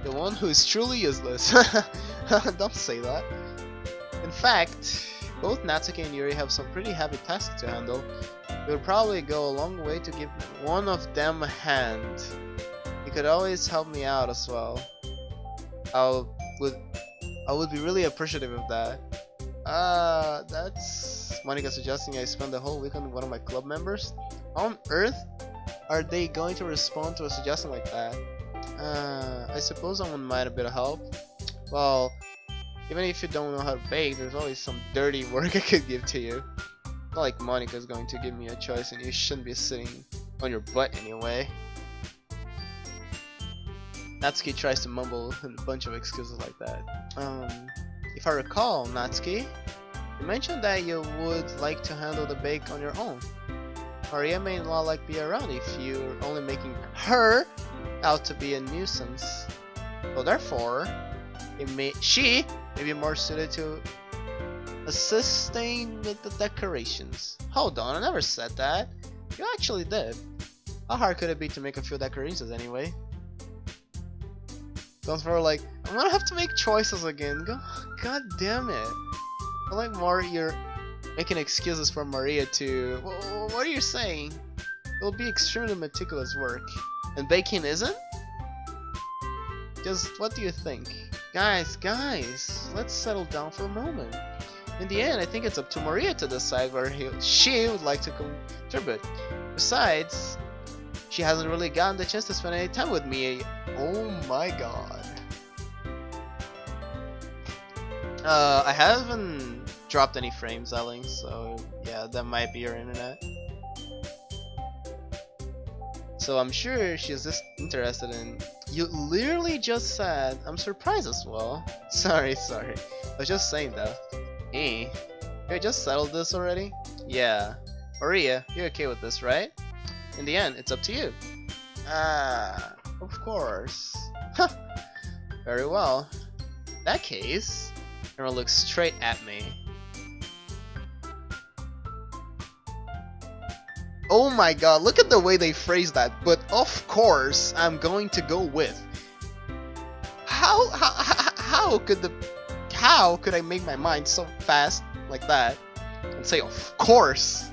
the one who is truly useless. Don't say that. In fact, both Natsuki and Yuri have some pretty heavy tasks to handle. It would probably go a long way to give one of them a hand. You could always help me out as well. I would be really appreciative of that. That's Monica suggesting I spend the whole weekend with one of my club members. How on earth are they going to respond to a suggestion like that? I suppose I wouldn't mind a bit of help. Well, even if you don't know how to bake, there's always some dirty work I could give to you. Not like Monica's going to give me a choice and you shouldn't be sitting on your butt anyway. Natsuki tries to mumble a bunch of excuses like that. If I recall, Natsuki, you mentioned that you would like to handle the bake on your own. Maria may not like be around if you're only making her out to be a nuisance. So therefore, she may be more suited to assisting with the decorations. Hold on, I never said that. You actually did. How hard could it be to make a few decorations anyway? Sounds more like, I'm gonna have to make choices again. God damn it. I like more you're making excuses for Maria to... What are you saying? It'll be extremely meticulous work. And baking isn't? Just what do you think? Guys, let's settle down for a moment. In the end, I think it's up to Maria to decide where she would like to contribute. Besides, she hasn't really gotten the chance to spend any time with me. Oh my god. I haven't dropped any frames, Elling, so yeah, that might be your internet. So I'm sure she's just interested in... You literally just said, I'm surprised as well. Sorry. I was just saying that. Hey, you just settled this already? Yeah. Maria, you're okay with this, right? In the end, it's up to you. Of course. Very well. In that case, everyone looks straight at me. Oh my god, look at the way they phrase that. But of course, I'm going to go with. How could I make my mind so fast like that and say of course?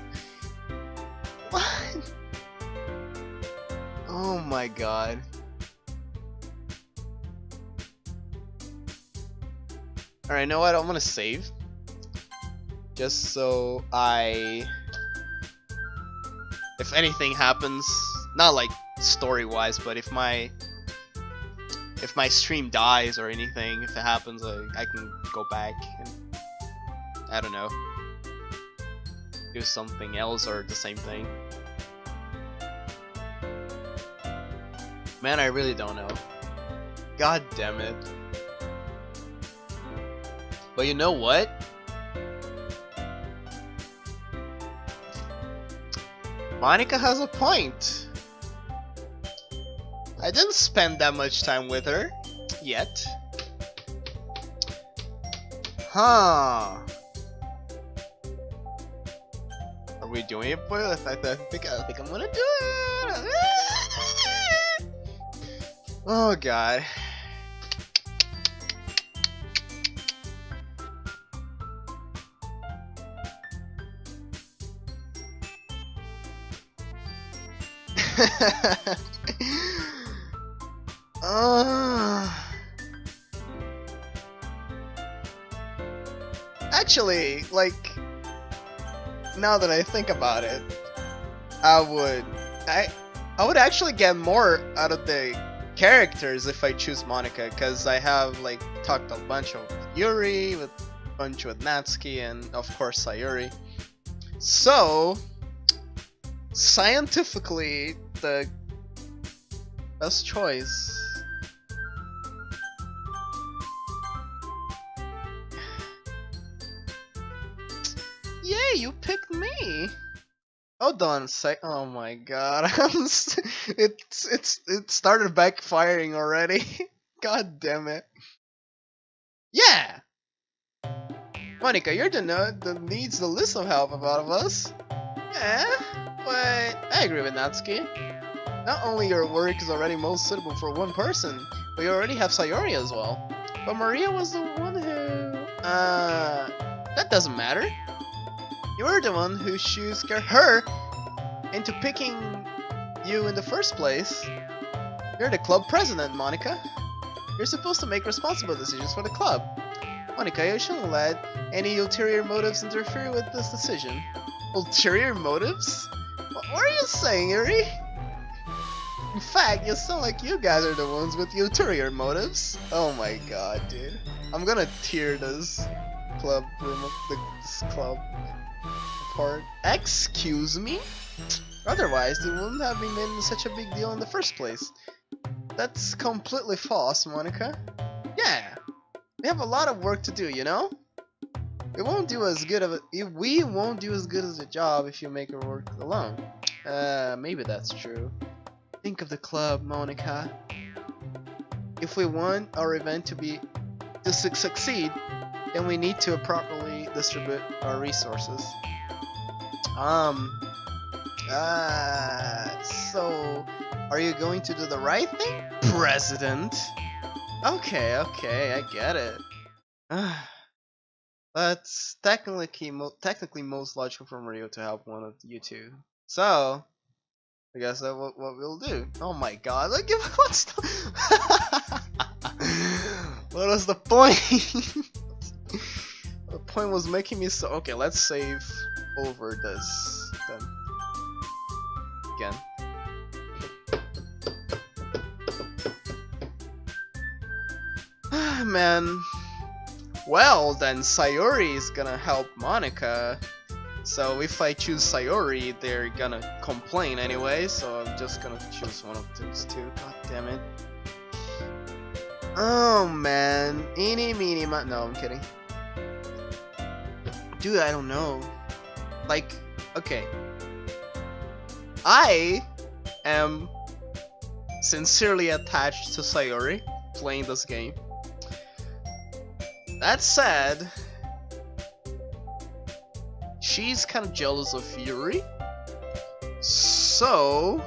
What? Oh my god. Alright, you know what? I'm gonna save. Just so if anything happens, not like story-wise, but if my stream dies or anything, if it happens, I can go back and, I don't know, do something else or the same thing. Man, I really don't know. God damn it. But you know what? Monica has a point. I didn't spend that much time with her yet. Huh. Are we doing it, boy? I think I'm gonna do it. Oh god. Actually, like, now that I think about it, I would actually get more out of the characters if I choose Monica, because I have like talked a bunch of Yuri, with a bunch with Natsuki, and of course Sayuri. So scientifically, the best choice. Yay, you picked me! Hold on a sec. Oh my god, it started backfiring already. God damn it. Yeah! Monica, you're the nerd that needs the least of help out of us. Yeah, but I agree with Natsuki. Not only your work is already most suitable for one person, but you already have Sayori as well. But Maria was the one who... that doesn't matter. You're the one who should scare her into picking you in the first place. You're the club president, Monica. You're supposed to make responsible decisions for the club. Monica, you shouldn't let any ulterior motives interfere with this decision. Ulterior motives? What are you saying, Yuri? In fact, you sound like you guys are the ones with the ulterior motives. Oh my god, dude. I'm gonna tear this club apart. Excuse me? Otherwise, it wouldn't have been made such a big deal in the first place. That's completely false, Monica. Yeah, we have a lot of work to do, you know? We won't do as good as a job if you make our work alone. Maybe that's true. Think of the club, Monica. If we want our event to succeed, then we need to properly distribute our resources. So, are you going to do the right thing, President? Okay, I get it. That's technically most logical for Mario to help one of you two. So, I guess that's what we'll do. Oh my god, like, what's the... What was the point? The point was making me so... Okay, let's save over this then. Again. Man. Well, then Sayori is gonna help Monica. So if I choose Sayori, they're gonna complain anyway, so I'm just gonna choose one of those two. God damn it. Oh man. Eeny, meeny, no, I'm kidding. Dude, I don't know. Like, okay. I am sincerely attached to Sayori playing this game. That said, she's kind of jealous of Yuri. So,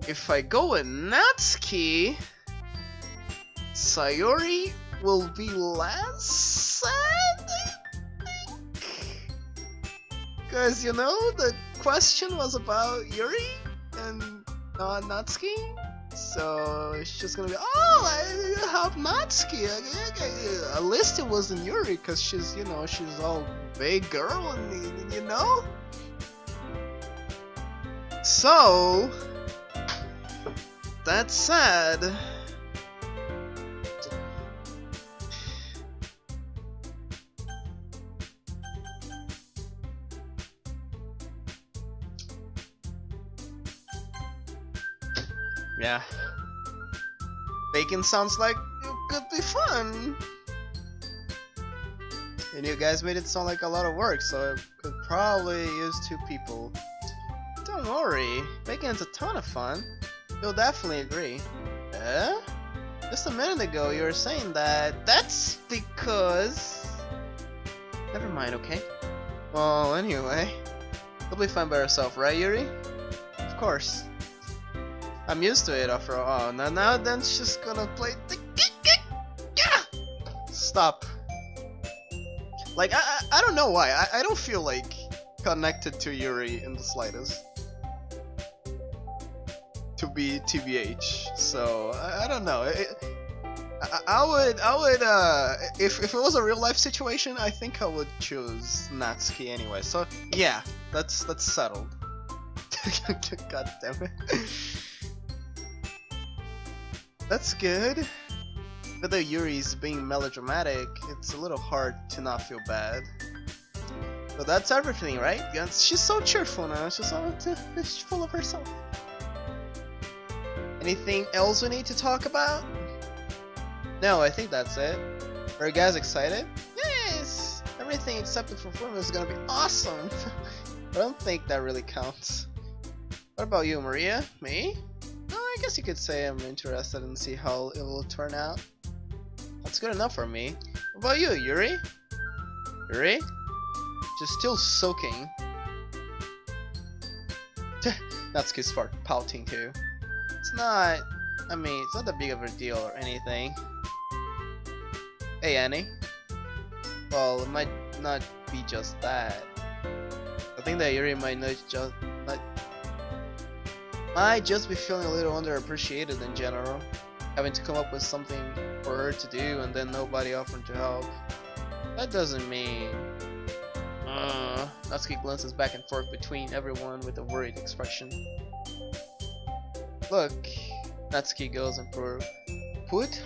if I go with Natsuki, Sayori will be less sad, I think. Because, you know, the question was about Yuri and not Natsuki. So it's just gonna be, oh, I have Natsuki. At least it wasn't Yuri, because she's, you know, she's all big girl, and you know. So that's sad. Yeah. Bacon sounds like it could be fun. And you guys made it sound like a lot of work, so it could probably use 2 people. Don't worry, Bacon is a ton of fun. You'll definitely agree. Eh? Just a minute ago you were saying that. That's because... Never mind, okay? Well, anyway. You'll be fine by yourself, right, Yuri? Of course. I'm used to it after all. Now then she's gonna play the... Stop. Like, I don't know why. I don't feel like connected to Yuri in the slightest. to be TBH. So I don't know. I would if it was a real life situation, I think I would choose Natsuki anyway. So yeah, that's settled. God damn it. That's good. But though Yuri's being melodramatic, it's a little hard to not feel bad. But that's everything, right? She's so cheerful now. She's full of herself. Anything else we need to talk about? No, I think that's it. Are you guys excited? Yes! Everything except the performance is gonna be awesome! I don't think that really counts. What about you, Maria? Me? No, I guess you could say I'm interested and see how it will turn out. That's good enough for me. What about you, Yuri? Yuri? Just still soaking. Natsuki's part pouting too. It's not that big of a deal or anything. Hey Annie. Well, it might not be just that. I think that Yuri might just be feeling a little underappreciated in general. Having to come up with something for her to do and then nobody offering to help. That doesn't mean... Natsuki glances back and forth between everyone with a worried expression. Look, Natsuki goes and puts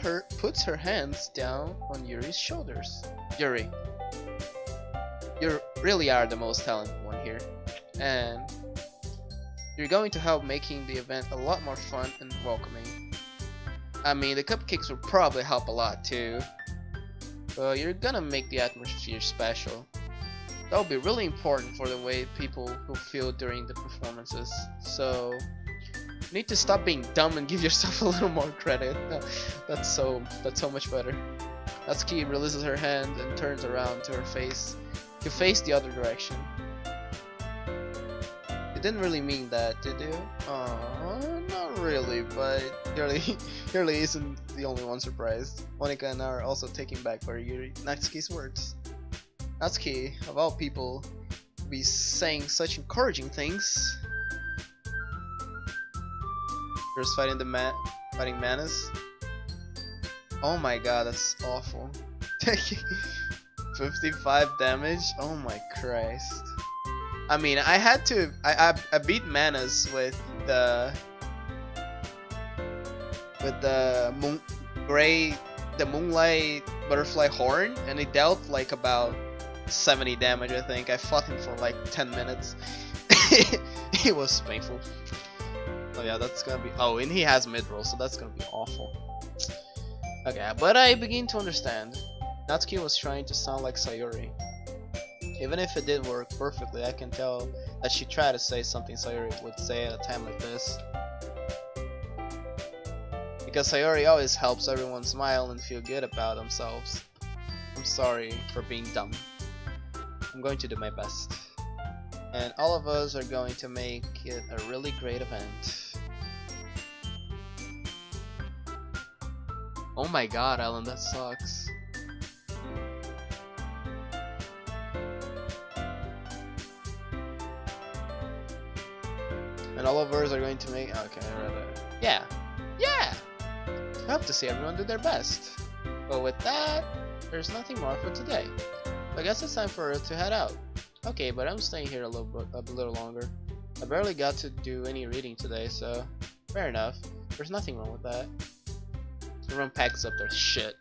her hands down on Yuri's shoulders. Yuri, you really are the most talented one here, and you're going to help making the event a lot more fun and welcoming. I mean, the cupcakes will probably help a lot too, but you're gonna make the atmosphere special. That will be really important for the way people will feel during the performances. So you need to stop being dumb and give yourself a little more credit. That's so much better. Natsuki releases her hand and turns around to her face to face the other direction. You didn't really mean that, did you? Not really, but Yuri isn't the only one surprised. Monika and I are also taken back by Natsuki's words. Natsuki, of all people, to be saying such encouraging things. First fighting Manus. Oh my god, that's awful. 55 damage. Oh my Christ. I mean, I beat Manus with the moonlight butterfly horn, and it dealt like about 70 damage, I think. I fought him for like 10 minutes. It was painful. Oh yeah, that's gonna be... Oh, and he has mid-roll, so that's gonna be awful. Okay, but I begin to understand. Natsuki was trying to sound like Sayori. Even if it did work perfectly, I can tell that she tried to say something Sayori would say at a time like this. Because Sayori always helps everyone smile and feel good about themselves. I'm sorry for being dumb. I'm going to do my best. And all of us are going to make it a really great event. Oh my god, Alan, that sucks. And all of us are going to make... Okay, I read that. Yeah! Yeah! I hope to see everyone do their best. But with that, there's nothing more for today. I guess it's time for us to head out. Okay, but I'm staying here a little longer. I barely got to do any reading today, so fair enough. There's nothing wrong with that. Everyone packs up their shit.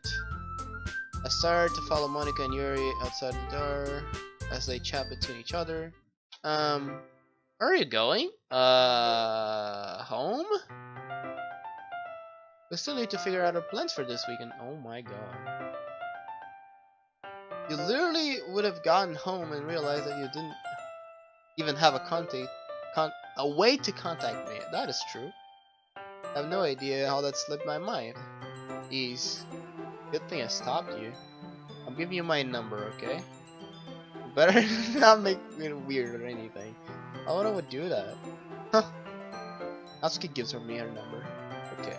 I started to follow Monika and Yuri outside the door as they chat between each other. Where are you going? Home? We still need to figure out our plans for this weekend. Oh my god. You literally would have gotten home and realized that you didn't even have a way to contact me. That is true. I have no idea how that slipped my mind. Jeez. Good thing I stopped you. I'm giving you my number, okay? You better not make it weird or anything. I wouldn't would do that. Huh. Natsuki gives me her number. Okay.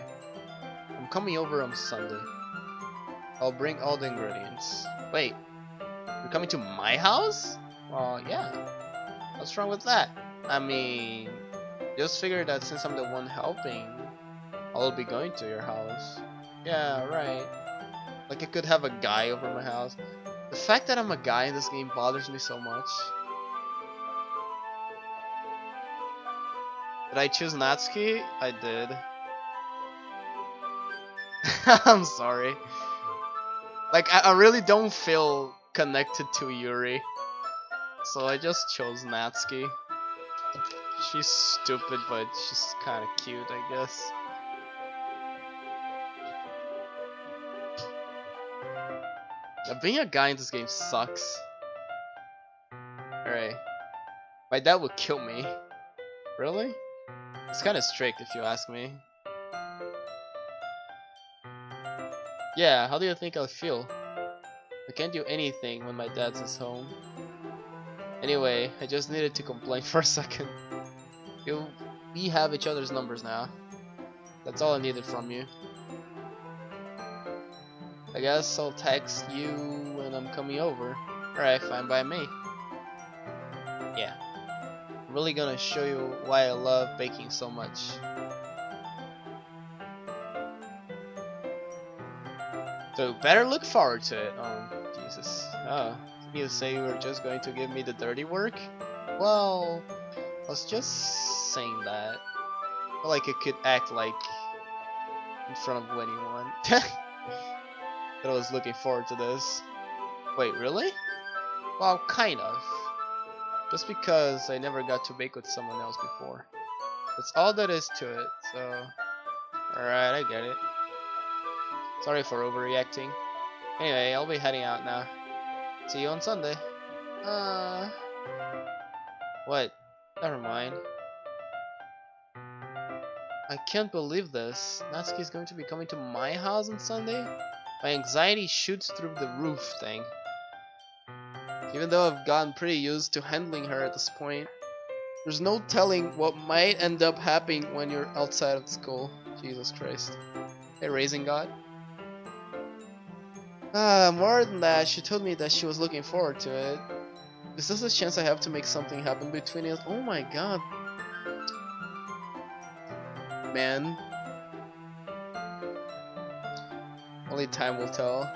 I'm coming over on Sunday. I'll bring all the ingredients. Wait. You're coming to my house? Well, yeah. What's wrong with that? I mean, Just figured that since I'm the one helping, I'll be going to your house. Yeah, right. Like I could have a guy over my house. The fact that I'm a guy in this game bothers me so much. Did I choose Natsuki? I did. I'm sorry. Like I really don't feel connected to Yuri, so I just chose Natsuki. She's stupid, but she's kind of cute, I guess. Being a guy in this game sucks. Alright. My dad would kill me. Really? It's kind of strict if you ask me. Yeah, how do you think I'll feel? I can't do anything when my dad's home. Anyway, I just needed to complain for a second. You, we have each other's numbers now. That's all I needed from you. I guess I'll text you when I'm coming over. Alright, fine by me. Yeah. I'm really gonna show you why I love baking so much. So better look forward to it. Oh, Jesus. Oh, you say you were just going to give me the dirty work? Well, I was just saying that. Like I could act like in front of anyone. That I was looking forward to this. Wait, really? Well, kind of. Just because I never got to bake with someone else before. That's all that is to it, so... Alright, I get it. Sorry for overreacting. Anyway, I'll be heading out now. See you on Sunday. What? Never mind. I can't believe this. Natsuki is going to be coming to my house on Sunday? My anxiety shoots through the roof thing. Even though I've gotten pretty used to handling her at this point, there's no telling what might end up happening when you're outside of school. Jesus Christ. Hey, Raising God. More than that, she told me that she was looking forward to it. Is this a chance I have to make something happen between us? Oh my god. Man. Only time will tell.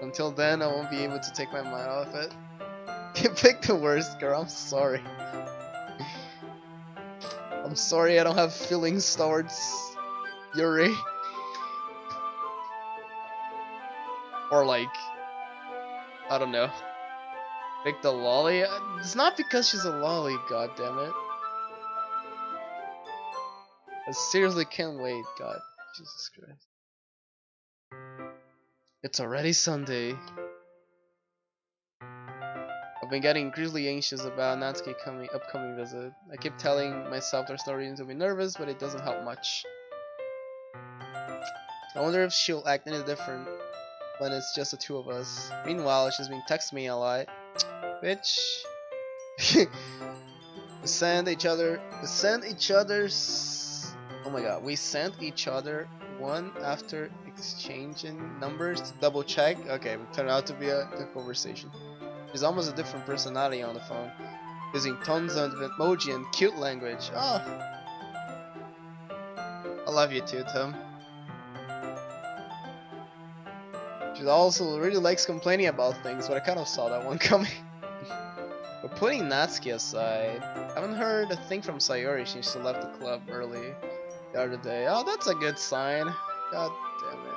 Until then, I won't be able to take my mind off it. You picked the worst, girl. I'm sorry. I'm sorry I don't have feelings towards Yuri. Or like, I don't know. Pick the lolly? It's not because she's a lolly, goddammit. I seriously can't wait, god. Jesus Christ. It's already Sunday. I've been getting increasingly anxious about Natsuki's upcoming visit. I keep telling myself there's no reason to be nervous, but it doesn't help much. I wonder if she'll act any different when it's just the two of us. Meanwhile, she's been texting me a lot. Bitch. we send each other's... Oh my god, we sent each other one after exchanging numbers to double check. Okay, it turned out to be a good conversation. She's almost a different personality on the phone, using tons of emoji and cute language. Oh, I love you too, Tim. She also really likes complaining about things, but I kind of saw that one coming. But putting Natsuki aside, I haven't heard a thing from Sayori since she left the club early the other day. Oh, that's a good sign. God damn it.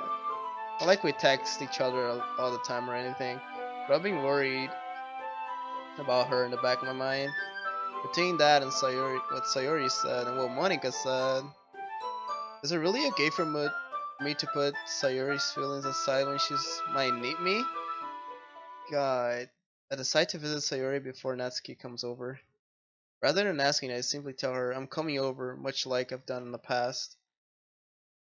Not like we text each other all the time or anything, but I've been worried about her in the back of my mind. Between that and what Sayori said and what Monica said, is it really okay for me to put Sayori's feelings aside when she's might need me? God, I decide to visit Sayori before Natsuki comes over. Rather than asking, I simply tell her I'm coming over, much like I've done in the past.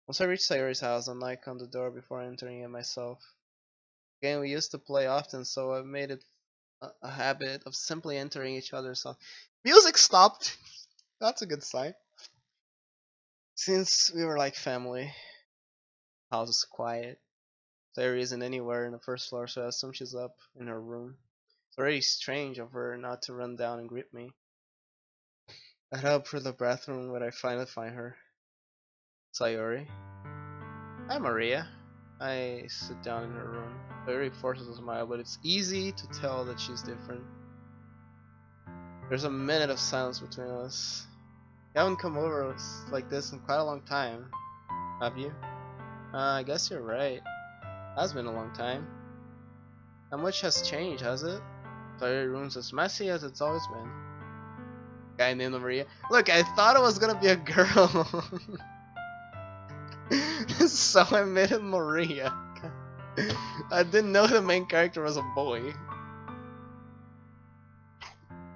Once I reach Sayori's house, I knock on the door before entering it myself. Again, we used to play often, so I've made it a habit of simply entering each other's house. Music stopped! That's a good sign. Since we were like family. House is quiet. Sayori isn't anywhere in the first floor, so I assume she's up in her room. It's already strange of her not to run down and greet me. I head up for the bathroom when I finally find her. Sayori. Hi, Maria. I sit down in her room. Sayori forces a smile, but it's easy to tell that she's different. There's a minute of silence between us. You haven't come over like this in quite a long time, have you? I guess you're right. It has been a long time. Not much has changed, has it? Sayori room's as messy as it's always been. Guy named Maria. Look, I thought it was gonna be a girl. So I made it Maria. I didn't know the main character was a boy.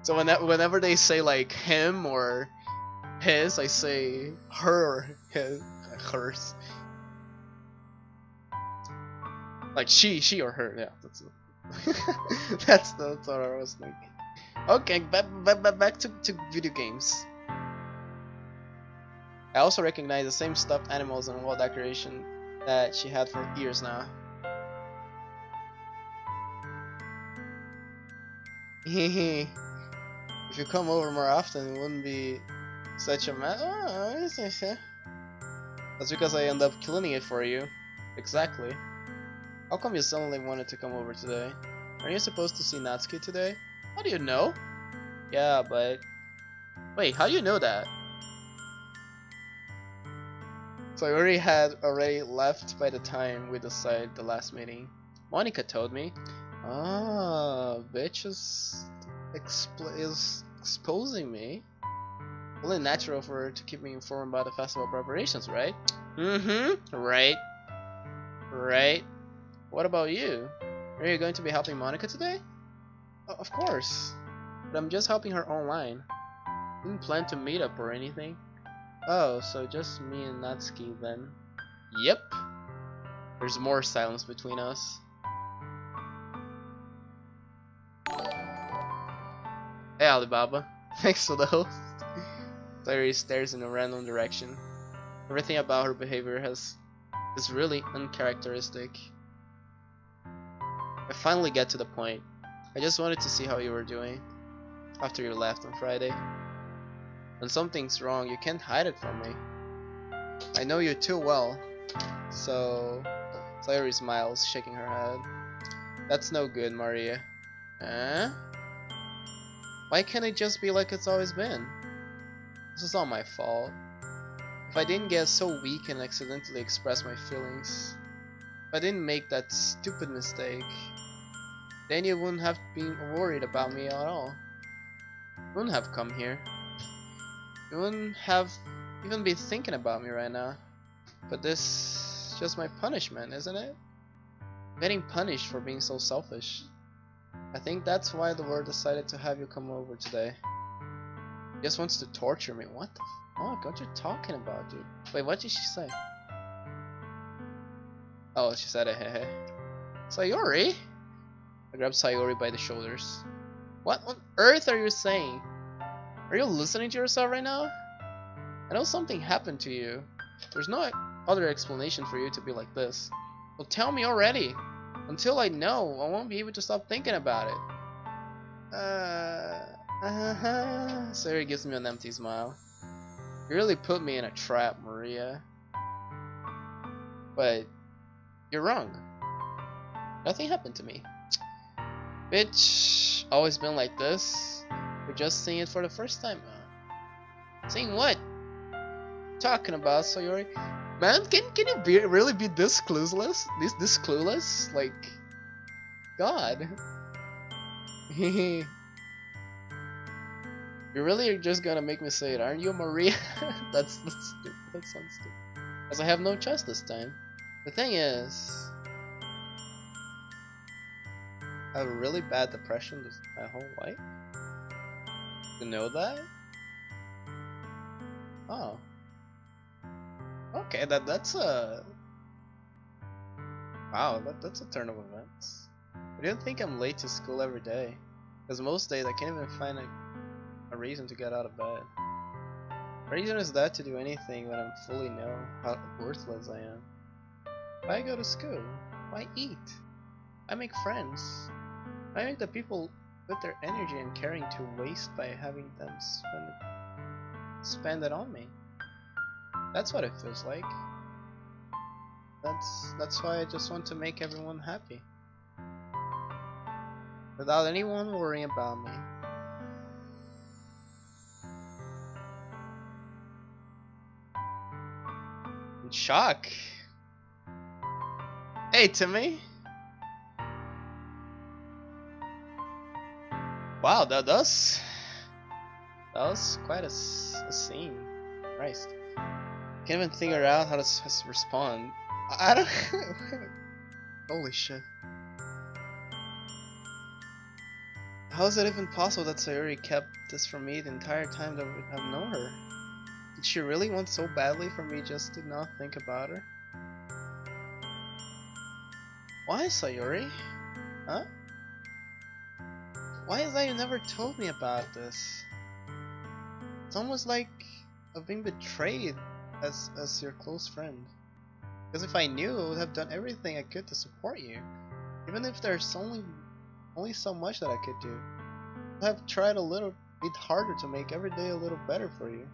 So whenever they say like him or his, I say her or his, hers. Like she or her. Yeah, that's it. that's what I was thinking. Okay, back to video games. I also recognize the same stuffed animals and wall decoration that she had for years now. Hehe. If you come over more often, it wouldn't be such a mess. Oh, that's because I end up cleaning it for you. Exactly. How come you suddenly wanted to come over today? Aren't you supposed to see Natsuki today? How do you know? Yeah, but... Wait, how do you know that? So I already left by the time we decided the last meeting. Monica told me. Ah, bitch is exposing me. Only natural for her to keep me informed about the festival preparations, right? Mm-hmm. Right. Right. What about you? Are you going to be helping Monica today? Of course. But I'm just helping her online. Didn't plan to meet up or anything. Oh, so just me and Natsuki then. Yep. There's more silence between us. Hey Alibaba. Thanks for the host. Sayori stares in a random direction. Everything about her behavior is really uncharacteristic. I finally get to the point. I just wanted to see how you were doing after you left on Friday. When something's wrong, you can't hide it from me. I know you too well. So... Sayori smiles, shaking her head. That's no good, Maria. Huh? Why can't it just be like it's always been? This is all my fault. If I didn't get so weak and accidentally express my feelings, if I didn't make that stupid mistake, then you wouldn't have been worried about me at all. You wouldn't have come here. You wouldn't have even be thinking about me right now. But this is just my punishment, isn't it? I'm getting punished for being so selfish. I think that's why the world decided to have you come over today. He just wants to torture me. What the fuck? What you talking about, dude? Wait, what did she say? Oh, she said hey hey. Sayori? I grabbed Sayori by the shoulders. What on earth are you saying? Are you listening to yourself right now? I know something happened to you. There's no other explanation for you to be like this. Well, tell me already. Until I know, I won't be able to stop thinking about it. Sayori gives me an empty smile. You really put me in a trap, Maria. But you're wrong. Nothing happened to me. Bitch, always been like this. You're just seeing it for the first time. Seeing what? Talking about, Sayori? Man, can you really be this clueless? This clueless? Like, God. You really are just gonna make me say it, aren't you, Maria? that's stupid. That sounds stupid. Because I have no choice this time. The thing is, I have a really bad depression my whole life. You know that? Oh. Okay, that's a... Wow, that's a turn of events. I don't think I'm late to school every day. Because most days I can't even find a reason to get out of bed. What reason is that to do anything when I fully know how worthless I am? Why go to school? Why eat? Why make friends? Why make the people put their energy and caring to waste by having them spend it spend it on me. That's what it feels like. That's why I just want to make everyone happy. Without anyone worrying about me. In shock. Hey, Timmy. Wow, that was quite a scene. Christ. Can't even figure out how to respond. I don't. Holy shit. How is it even possible that Sayori kept this from me the entire time that I've known her? Did she really want so badly for me just to not think about her? Why, Sayori? Huh? Why is that you never told me about this? It's almost like I've been betrayed as your close friend. Because if I knew, I would have done everything I could to support you. Even if there's only so much that I could do. I have tried a little bit harder to make every day a little better for you.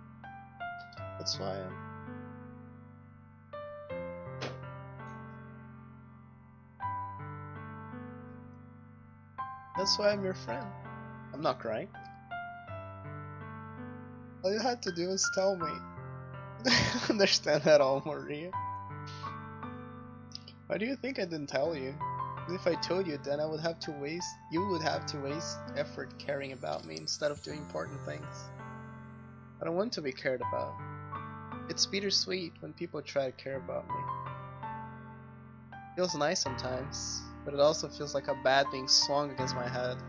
That's why I'm your friend. I'm not crying. All you had to do was tell me. I don't understand at all, Maria. Why do you think I didn't tell you? If I told you, then you would have to waste effort caring about me instead of doing important things. I don't want to be cared about. It's bittersweet when people try to care about me. It feels nice sometimes, but it also feels like a bat being swung against my head.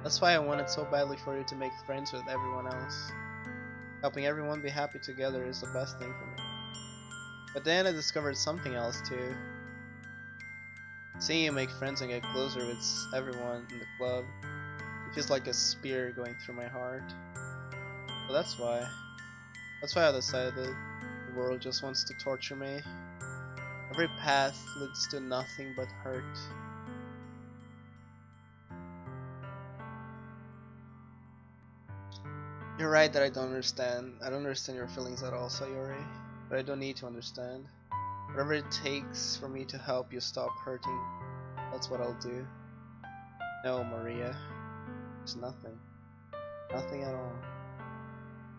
That's why I wanted so badly for you to make friends with everyone else. Helping everyone be happy together is the best thing for me. But then I discovered something else too. Seeing you make friends and get closer with everyone in the club, it feels like a spear going through my heart. So that's why I decided that the world just wants to torture me. Every path leads to nothing but hurt. You're right that I don't understand your feelings at all, Sayori. But I don't need to understand. Whatever it takes for me to help you stop hurting, that's what I'll do. No, Maria. There's nothing. Nothing at all.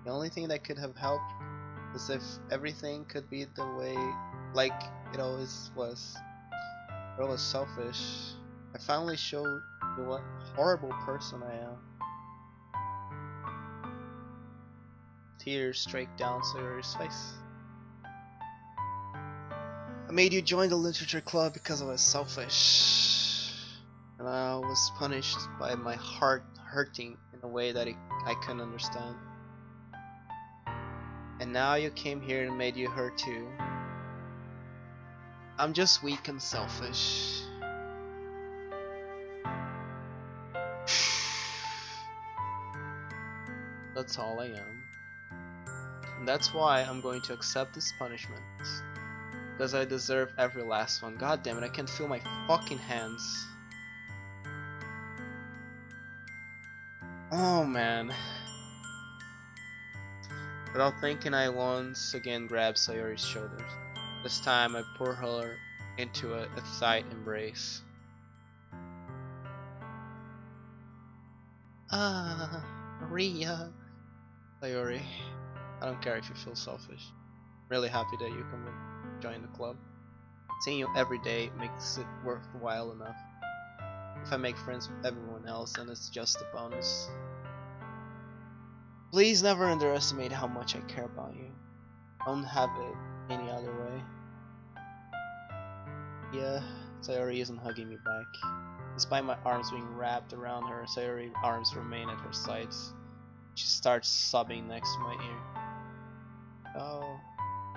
The only thing that could have helped is if everything could be the way like it always was. But I was selfish. I finally showed you what horrible person I am. Tears streaked down Sayori's face. I made you join the literature club because I was selfish. And I was punished by my heart hurting in a way that I couldn't understand. And now you came here and made you hurt too. I'm just weak and selfish. That's all I am. And that's why I'm going to accept this punishment. Because I deserve every last one. God damn it, I can't feel my fucking hands. Oh man. Without thinking, I once again grabbed Sayori's shoulders. This time I pour her into a tight embrace. Ah, Maria. Sayori, I don't care if you feel selfish. I'm really happy that you come and join the club. Seeing you every day makes it worthwhile enough. If I make friends with everyone else, then it's just a bonus. Please never underestimate how much I care about you. I don't have it any other way. Yeah, Sayori isn't hugging me back. Despite my arms being wrapped around her, Sayori's arms remain at her sides. She starts sobbing next to my ear. Oh,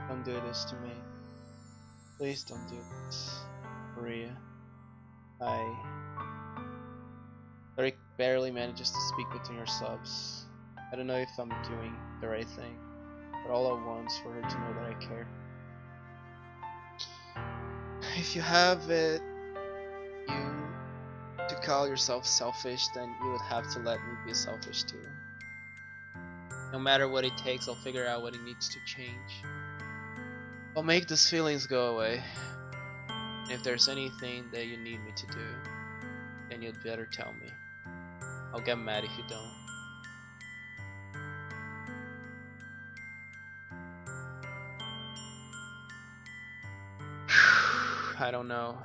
don't do this to me. Please don't do this, Maria. Sayori barely manages to speak between her sobs. I don't know if I'm doing the right thing, but all I want is for her to know that I care. If you have it, you to call yourself selfish, then you would have to let me be selfish too. No matter what it takes, I'll figure out what it needs to change. I'll make these feelings go away. And if there's anything that you need me to do, then you'd better tell me. I'll get mad if you don't. I don't know.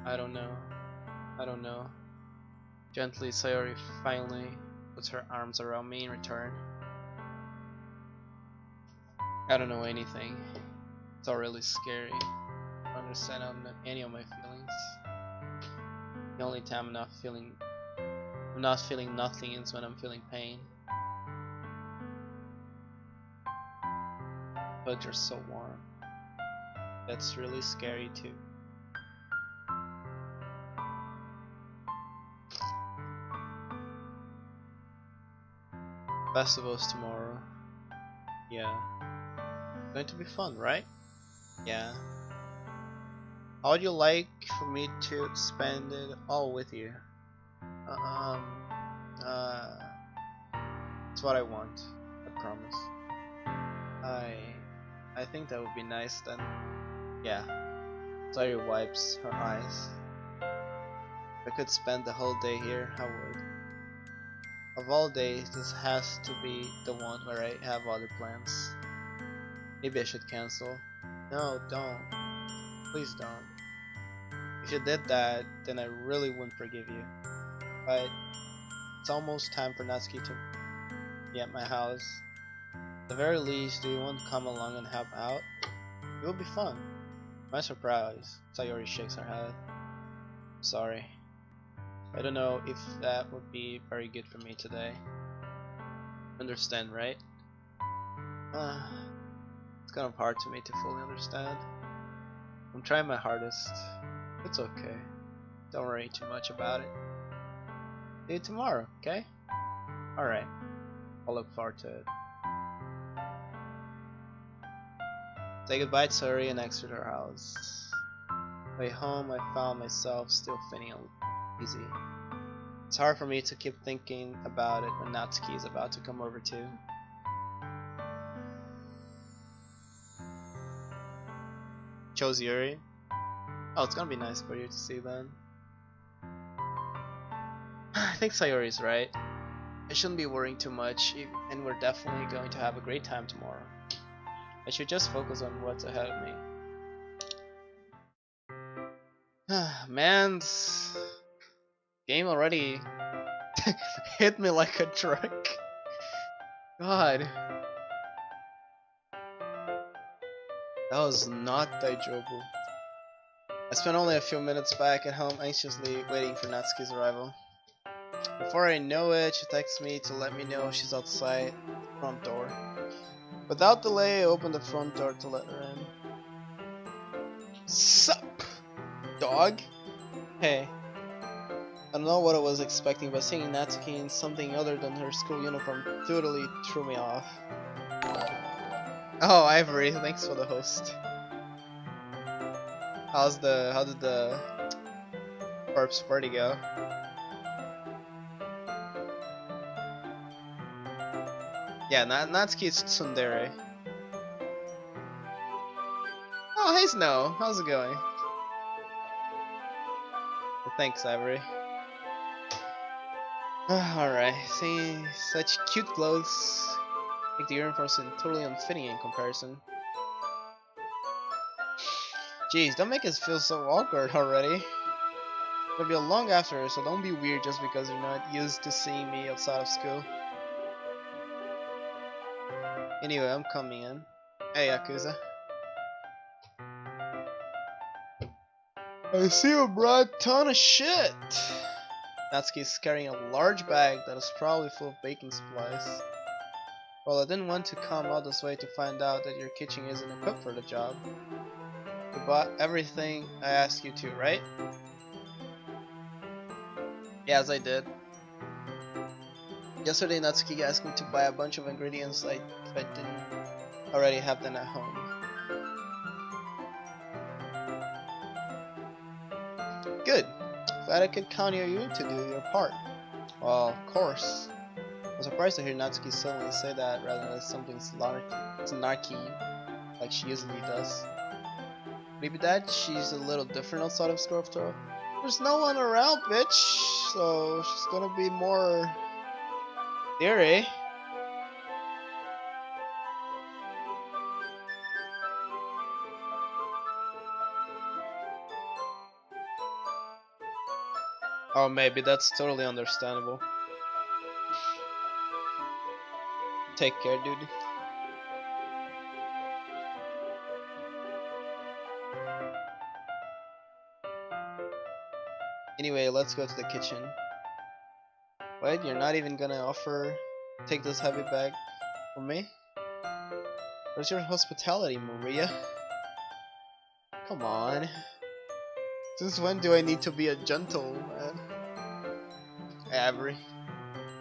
I don't know. I don't know. Gently, Sayori finally puts her arms around me in return. I don't know anything. It's all really scary. I don't understand any of my feelings. The only time I'm not feeling nothing is when I'm feeling pain. But you're so warm. That's really scary too. Festival's tomorrow. Yeah. Going to be fun, right? Yeah. How would you like for me to spend it all with you? It's what I want. I promise. I think that would be nice then. Yeah. Sayori wipes her eyes. If I could spend the whole day here, I would. Of all days, this has to be the one where I have other plans. Maybe I should cancel. No, don't. Please don't. If you did that, then I really wouldn't forgive you. But it's almost time for Natsuki to be at my house. At the very least, do you want to come along and help out? It will be fun. My surprise. Sayori shakes her head. Sorry. I don't know if that would be very good for me today. Understand, right? It's kind of hard for me to fully understand. I'm trying my hardest. It's okay. Don't worry too much about it. See you tomorrow, okay? Alright. I'll look forward to it. Say goodbye to Sayori and exit her house. Way home, I found myself still feeling uneasy. It's hard for me to keep thinking about it when Natsuki is about to come over too. Chose Yuri? Oh, it's gonna be nice for you to see then. I think Sayori's right. I shouldn't be worrying too much, and we're definitely going to have a great time tomorrow. I should just focus on what's ahead of me. Man, this game already hit me like a truck. God. That was not enjoyable. I spent only a few minutes back at home anxiously waiting for Natsuki's arrival. Before I know it, she texts me to let me know she's outside the front door. Without delay, I opened the front door to let her in. Sup, dog? Hey. I don't know what I was expecting, but seeing Natsuki in something other than her school uniform totally threw me off. Oh, Ivory, thanks for the host. How did the corpse party go? Yeah, Natsuki's tsundere. Oh, hey Snow, how's it going? Well, thanks, Ivory. Alright, seeing such cute clothes make the uniform seem totally unfitting in comparison. Jeez, don't make us feel so awkward already. It'll be a long after, so don't be weird just because you're not used to seeing me outside of school. Anyway, I'm coming in. Hey, Yakuza. I see you brought a ton of shit! Natsuki's carrying a large bag that is probably full of baking supplies. Well, I didn't want to come all this way to find out that your kitchen isn't equipped for the job. You bought everything I asked you to, right? Yes, I did. Yesterday, Natsuki asked me to buy a bunch of ingredients I didn't already have them at home. Good. If Glad I could count on you to do your part. Well, of course. I'm surprised to hear Natsuki suddenly say that rather than something snarky like she usually does. Maybe that she's a little different outside of Scorpio. There's no one around, bitch, so she's gonna be more eerie. Oh, maybe that's totally understandable. Take care, dude. Anyway, let's go to the kitchen. Wait, you're not even gonna offer take this heavy bag from me? Where's your hospitality, Maria? Come on. Since when do I need to be a gentleman? Avery.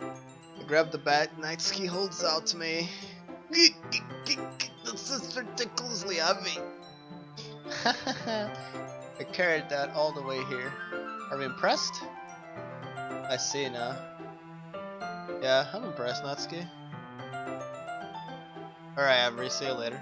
I grab the bag Natsuki holds out to me. This is ridiculously heavy. I carried that all the way here. Are you impressed? I see now. Yeah, I'm impressed, Natsuki. Alright, Avery, see you later.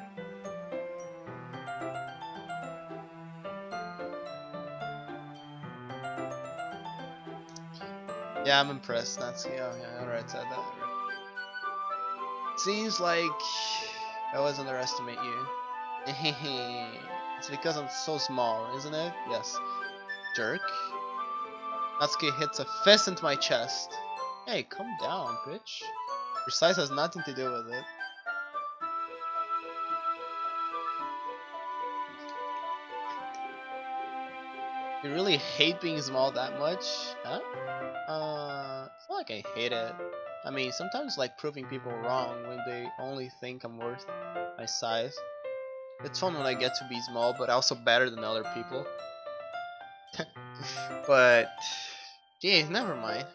Yeah, I'm impressed, Natsuki. Oh, yeah, alright, said that. Seems like I always underestimate you. It's because I'm so small, isn't it? Yes. Jerk. Natsuki hits a fist into my chest. Hey, calm down, bitch. Your size has nothing to do with it. You really hate being small that much? Huh? It's not like I hate it. I mean, sometimes I like proving people wrong when they only think I'm worth my size. It's fun when I get to be small, but also better than other people. But, gee, never mind.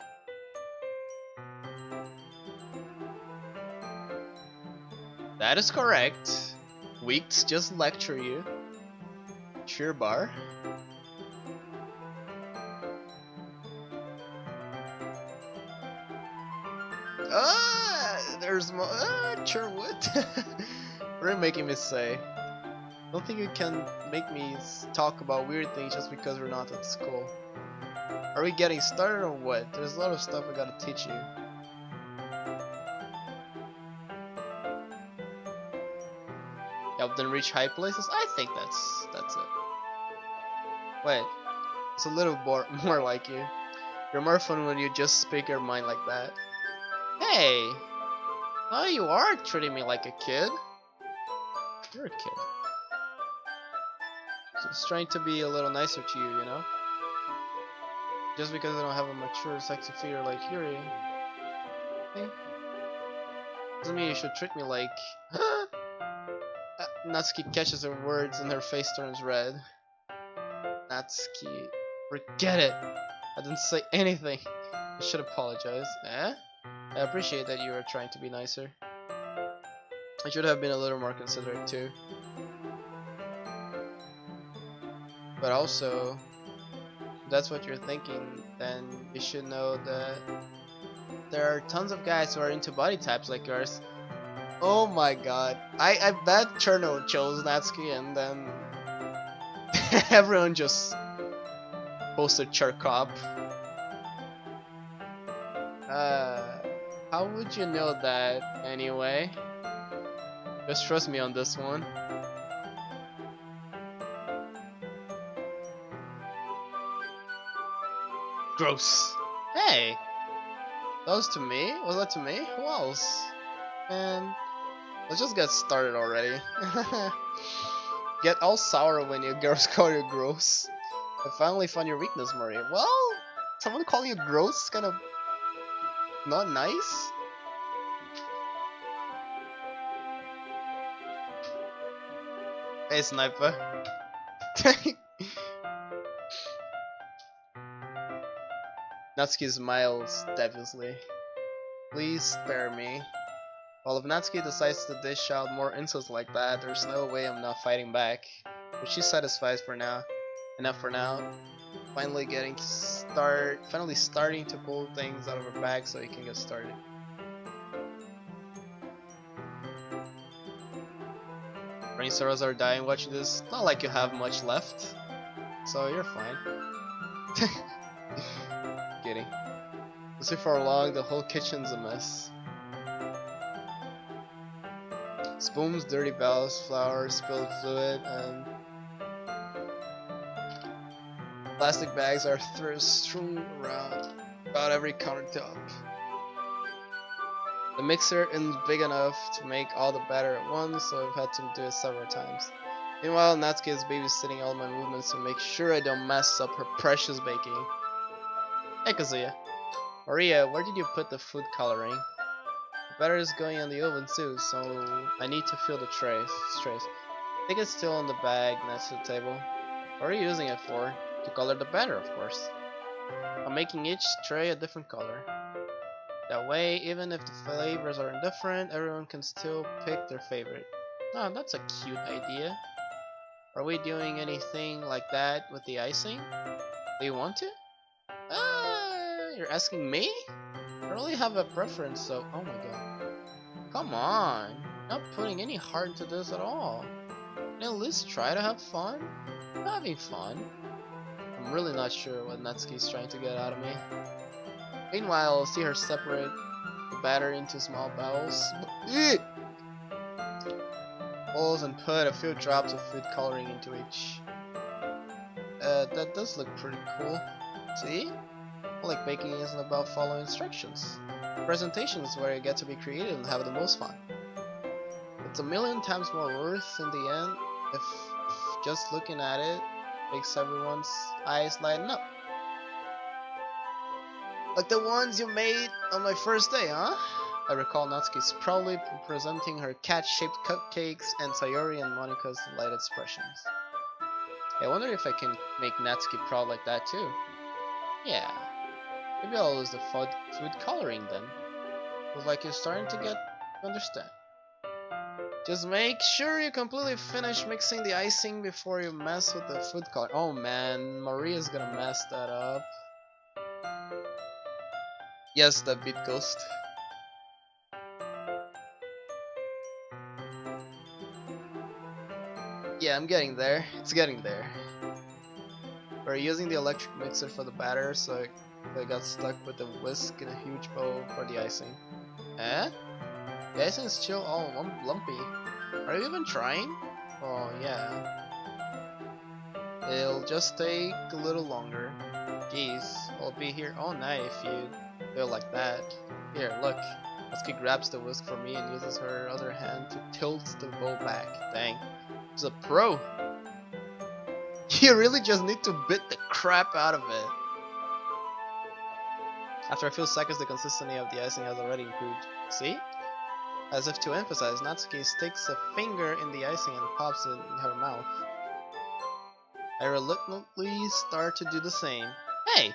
That is correct. Weeks just lecture you. Cheer bar. There's more. Sure what? You're making me say. Don't think you can make me talk about weird things just because we're not at school. Are we getting started or what? There's a lot of stuff I gotta teach you. Help them reach high places? I think that's it. Wait, it's a little more like you. You're more fun when you just speak your mind like that. Hey! Oh, you are treating me like a kid. You're a kid. Just trying to be a little nicer to you, you know? Just because I don't have a mature, sexy figure like Yuri. Hey? Doesn't mean you should treat me like... Natsuki catches her words and her face turns red. Natsuki... Forget it! I didn't say anything. I should apologize. Eh? I appreciate that you are trying to be nicer. I should have been a little more considerate too. But also, if that's what you're thinking, then you should know that there are tons of guys who are into body types like yours. Oh my god. I bet Cherno chose Natsuki and then everyone just posted Cherkop. How would you know that anyway? Just trust me on this one. Gross. Hey! That was to me? Was that to me? Who else? Man, let's just get started already. Get all sour when your girls call you gross. I finally found your weakness, Maria. Well, someone calling you gross is kind of not nice. Hey, sniper. Natsuki smiles deviously. Please spare me. Well, if Natsuki decides to dish out more insults like that, there's no way I'm not fighting back. But she's satisfied for now. Enough for now. Finally starting to pull things out of her bag so he can get started. Brain cells are dying watching this. Not like you have much left, so you're fine. Kidding. Before long, the whole kitchen's a mess. Spoons, dirty bowls, flour, spilled fluid, and plastic bags are strewn around about every countertop. The mixer isn't big enough to make all the batter at once, so I've had to do it several times. Meanwhile, Natsuki is babysitting all my movements to make sure I don't mess up her precious baking. Hey Kazuya. Maria, where did you put the food coloring? The batter is going in the oven too, so I need to fill the trays. I think it's still in the bag next to the table. What are you using it for? To color the batter, of course. I'm making each tray a different color. That way, even if the flavors are different, everyone can still pick their favorite. Oh, that's a cute idea. Are we doing anything like that with the icing? Do you want to? You're asking me? I don't really have a preference, so... Oh my god. Come on! Not putting any heart into this at all. Can you at least try to have fun? I'm having fun. I'm really not sure what Natsuki's trying to get out of me. Meanwhile, I'll see her separate the batter into small bowls. Bowls and put a few drops of food coloring into each. That does look pretty cool. See? I like baking isn't about following instructions. Presentation is where you get to be creative and have the most fun. It's a million times more worth in the end if just looking at it makes everyone's eyes lighten up. Like the ones you made on my first day, huh? I recall Natsuki proudly presenting her cat-shaped cupcakes and Sayori and Monika's delighted expressions. I wonder if I can make Natsuki proud like that too. Yeah. Maybe I'll use the food coloring then. Looks like you're starting to understand. Just make sure you completely finish mixing the icing before you mess with the food color. Oh man, Maria's gonna mess that up. Yes, that beat ghost. Yeah, I'm getting there. It's getting there. We're using the electric mixer for the batter, so I got stuck with the whisk in a huge bowl for the icing. Eh? The icing is still all lumpy. Are you even trying? Oh yeah. It'll just take a little longer. Jeez, I'll be here all night if you feel like that. Here, look. Natsuki grabs the whisk for me and uses her other hand to tilt the bowl back. Dang. She's a pro. You really just need to beat the crap out of it. After a few seconds, the consistency of the icing has already improved. See? As if to emphasize, Natsuki sticks a finger in the icing and pops it in her mouth. I reluctantly start to do the same. Hey!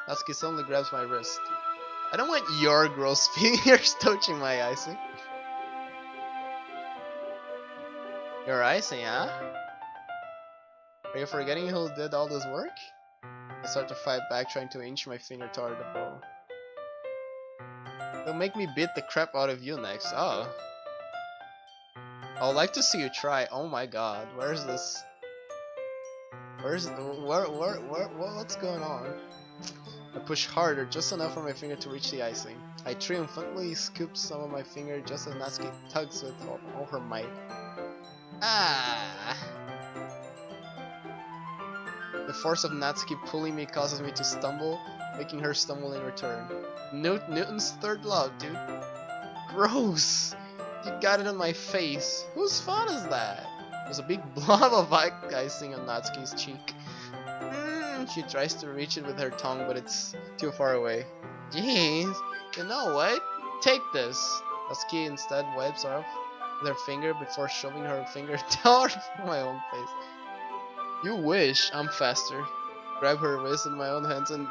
Natsuki suddenly grabs my wrist. I don't want your gross fingers touching my icing. Your icing, huh? Are you forgetting who did all this work? I start to fight back, trying to inch my finger toward the bowl. It'll make me beat the crap out of you next. Oh. I would like to see you try. Oh my god, where's this? What's going on? I push harder, just enough for my finger to reach the icing. I triumphantly scoop some of my finger just as Natsuki tugs with all her might. Ah! The force of Natsuki pulling me causes me to stumble, making her stumble in return. Newton's third law, dude. Gross! You got it on my face. Whose fault is that? There's a big blob of icing on Natsuki's cheek. She tries to reach it with her tongue, but it's too far away. Jeez, you know what? Take this. Natsuki instead wipes off with her finger before shoving her finger down my own face. You wish. I'm faster. Grab her wrist in my own hands and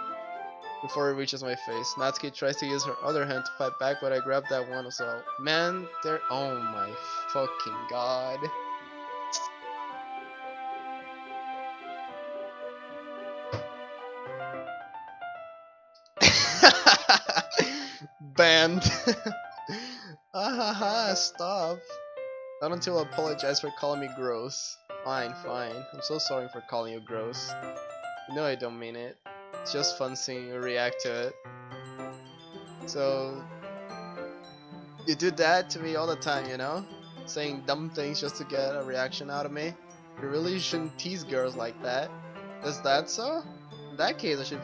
before it reaches my face. Natsuki tries to use her other hand to fight back, but I grab that one as well. Man, they're... Oh my fucking god. can't. Ahaha, stop. Not until I apologize for calling me gross. Fine, fine. I'm so sorry for calling you gross. You know I don't mean it. It's just fun seeing you react to it. So, you do that to me all the time, you know? Saying dumb things just to get a reaction out of me. You really shouldn't tease girls like that. Is that so? In that case, I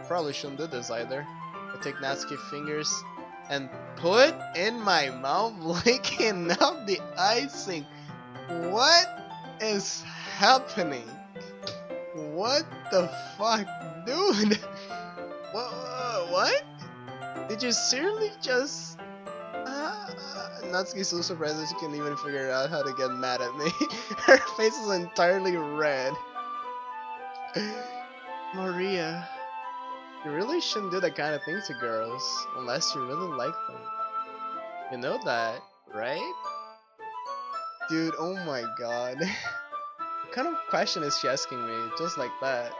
probably shouldn't do this either. I take Natsuki's fingers and put in my mouth, licking up the icing. What is happening? What the fuck, dude? What? Did you seriously just? Natsuki's so surprised that she can't even figure out how to get mad at me. Her face is entirely red. Maria, you really shouldn't do that kind of thing to girls, unless you really like them. You know that, right? Dude, oh my god. What kind of question is she asking me, just like that?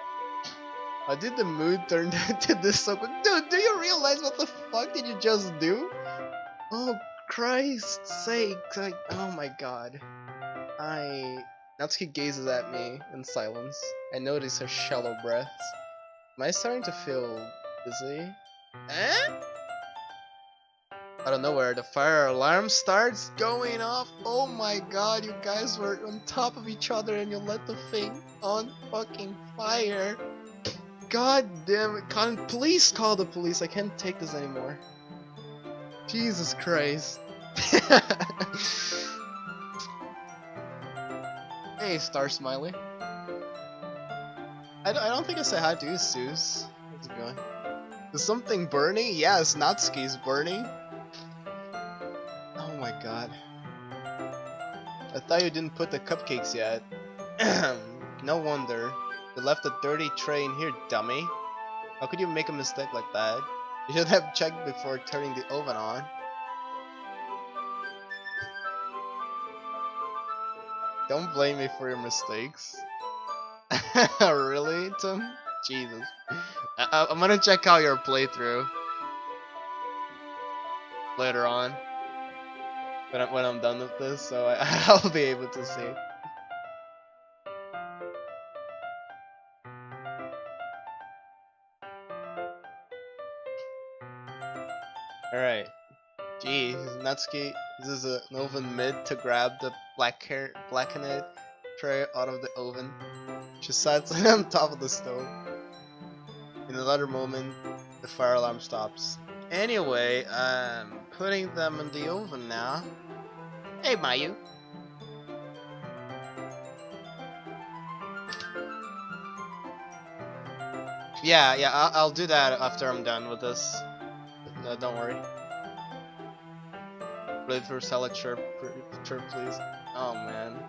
How did the mood turn into this so quick? Dude, do you realize what the fuck did you just do? Oh, Christ's sake, like, oh my god. Natsuki gazes at me in silence. I notice her shallow breaths. Am I starting to feel dizzy? Eh? Out of nowhere, the fire alarm starts going off. Oh my god, you guys were on top of each other and you let the thing on fucking fire. God damn it, please call the police. I can't take this anymore. Jesus Christ. Hey, Star Smiley. I don't think I said hi to you, Zeus. How's it going? Is something burning? Yes, Natsuki's burning. Oh my god. I thought you didn't put the cupcakes yet. No wonder. You left a dirty tray in here, dummy. How could you make a mistake like that? You should have checked before turning the oven on. Don't blame me for your mistakes. Really, Tim? Jesus. I'm gonna check out your playthrough later on when I'm done with this, so I'll be able to see. Alright. Geez, Natsuki uses an oven mitt to grab the blackened tray out of the oven. She sits on top of the stove. In another moment, the fire alarm stops. Anyway, I'm putting them in the oven now. Hey, Mayu. Yeah, I'll do that after I'm done with this. No, don't worry. Flavor salad chirp, please. Oh man.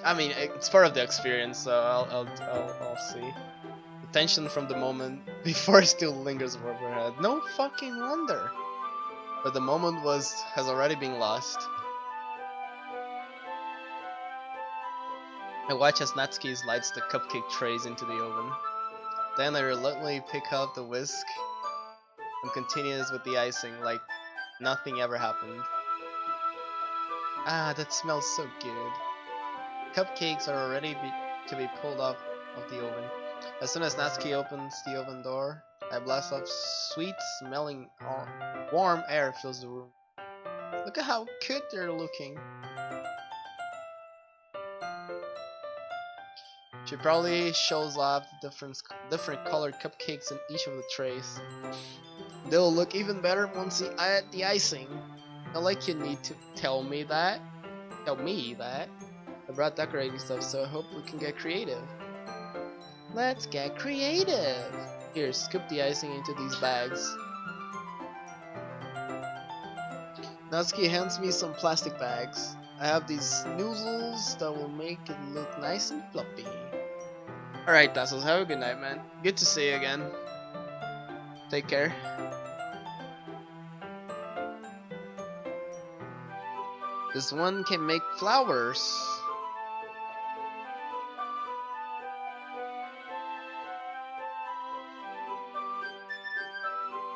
I mean, it's part of the experience, so I'll see. The tension from the moment before still lingers over her head. No fucking wonder. But the moment has already been lost. I watch as Natsuki slides the cupcake trays into the oven. Then I reluctantly pick up the whisk and continues with the icing like nothing ever happened. Ah, that smells so good. Cupcakes are ready to be pulled off of the oven. As soon as Natsuki opens the oven door, I blast off sweet smelling warm air fills the room. Look at how good they're looking. She probably shows off the different colored cupcakes in each of the trays. They'll look even better once you add the icing. Not like you need to tell me that. I brought decorating stuff, so I hope we can get creative. Let's get creative! Here, scoop the icing into these bags. Natsuki hands me some plastic bags. I have these noodles that will make it look nice and fluffy. Alright, Tassels, have a good night, man. Good to see you again. Take care. This one can make flowers.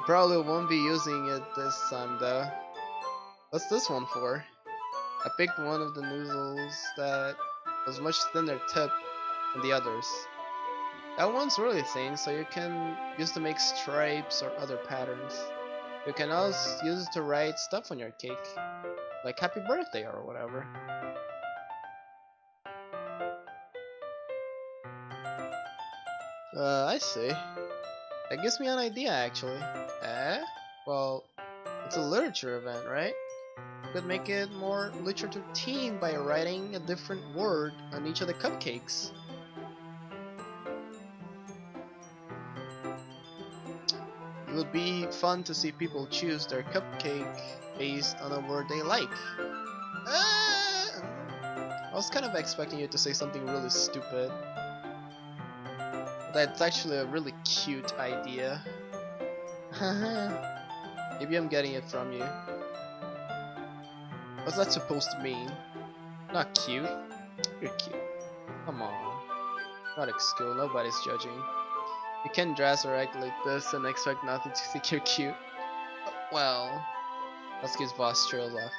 Probably won't be using it this time though. What's this one for? I picked one of the noodles that was much thinner tip than the others. That one's really thin, so you can use to make stripes or other patterns. You can also use it to write stuff on your cake, like happy birthday or whatever. I see. That gives me an idea actually. Eh? Well, it's a literature event, right? You could make it more literature themed by writing a different word on each of the cupcakes. It would be fun to see people choose their cupcake based on a word they like. I was kind of expecting you to say something really stupid. That's actually a really cute idea. Maybe I'm getting it from you. What's that supposed to mean? Not cute. You're cute. Come on. Not at school, nobody's judging. You can't dress or act like this and expect nothing to think you're cute. Well, let's give boss trail left.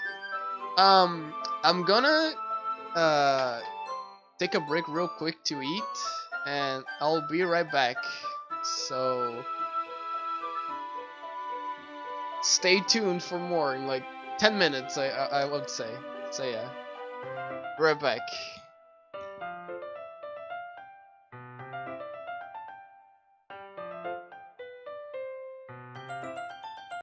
I'm gonna take a break real quick to eat, and I'll be right back. So stay tuned for more in like 10 minutes. I would say. So yeah, right back.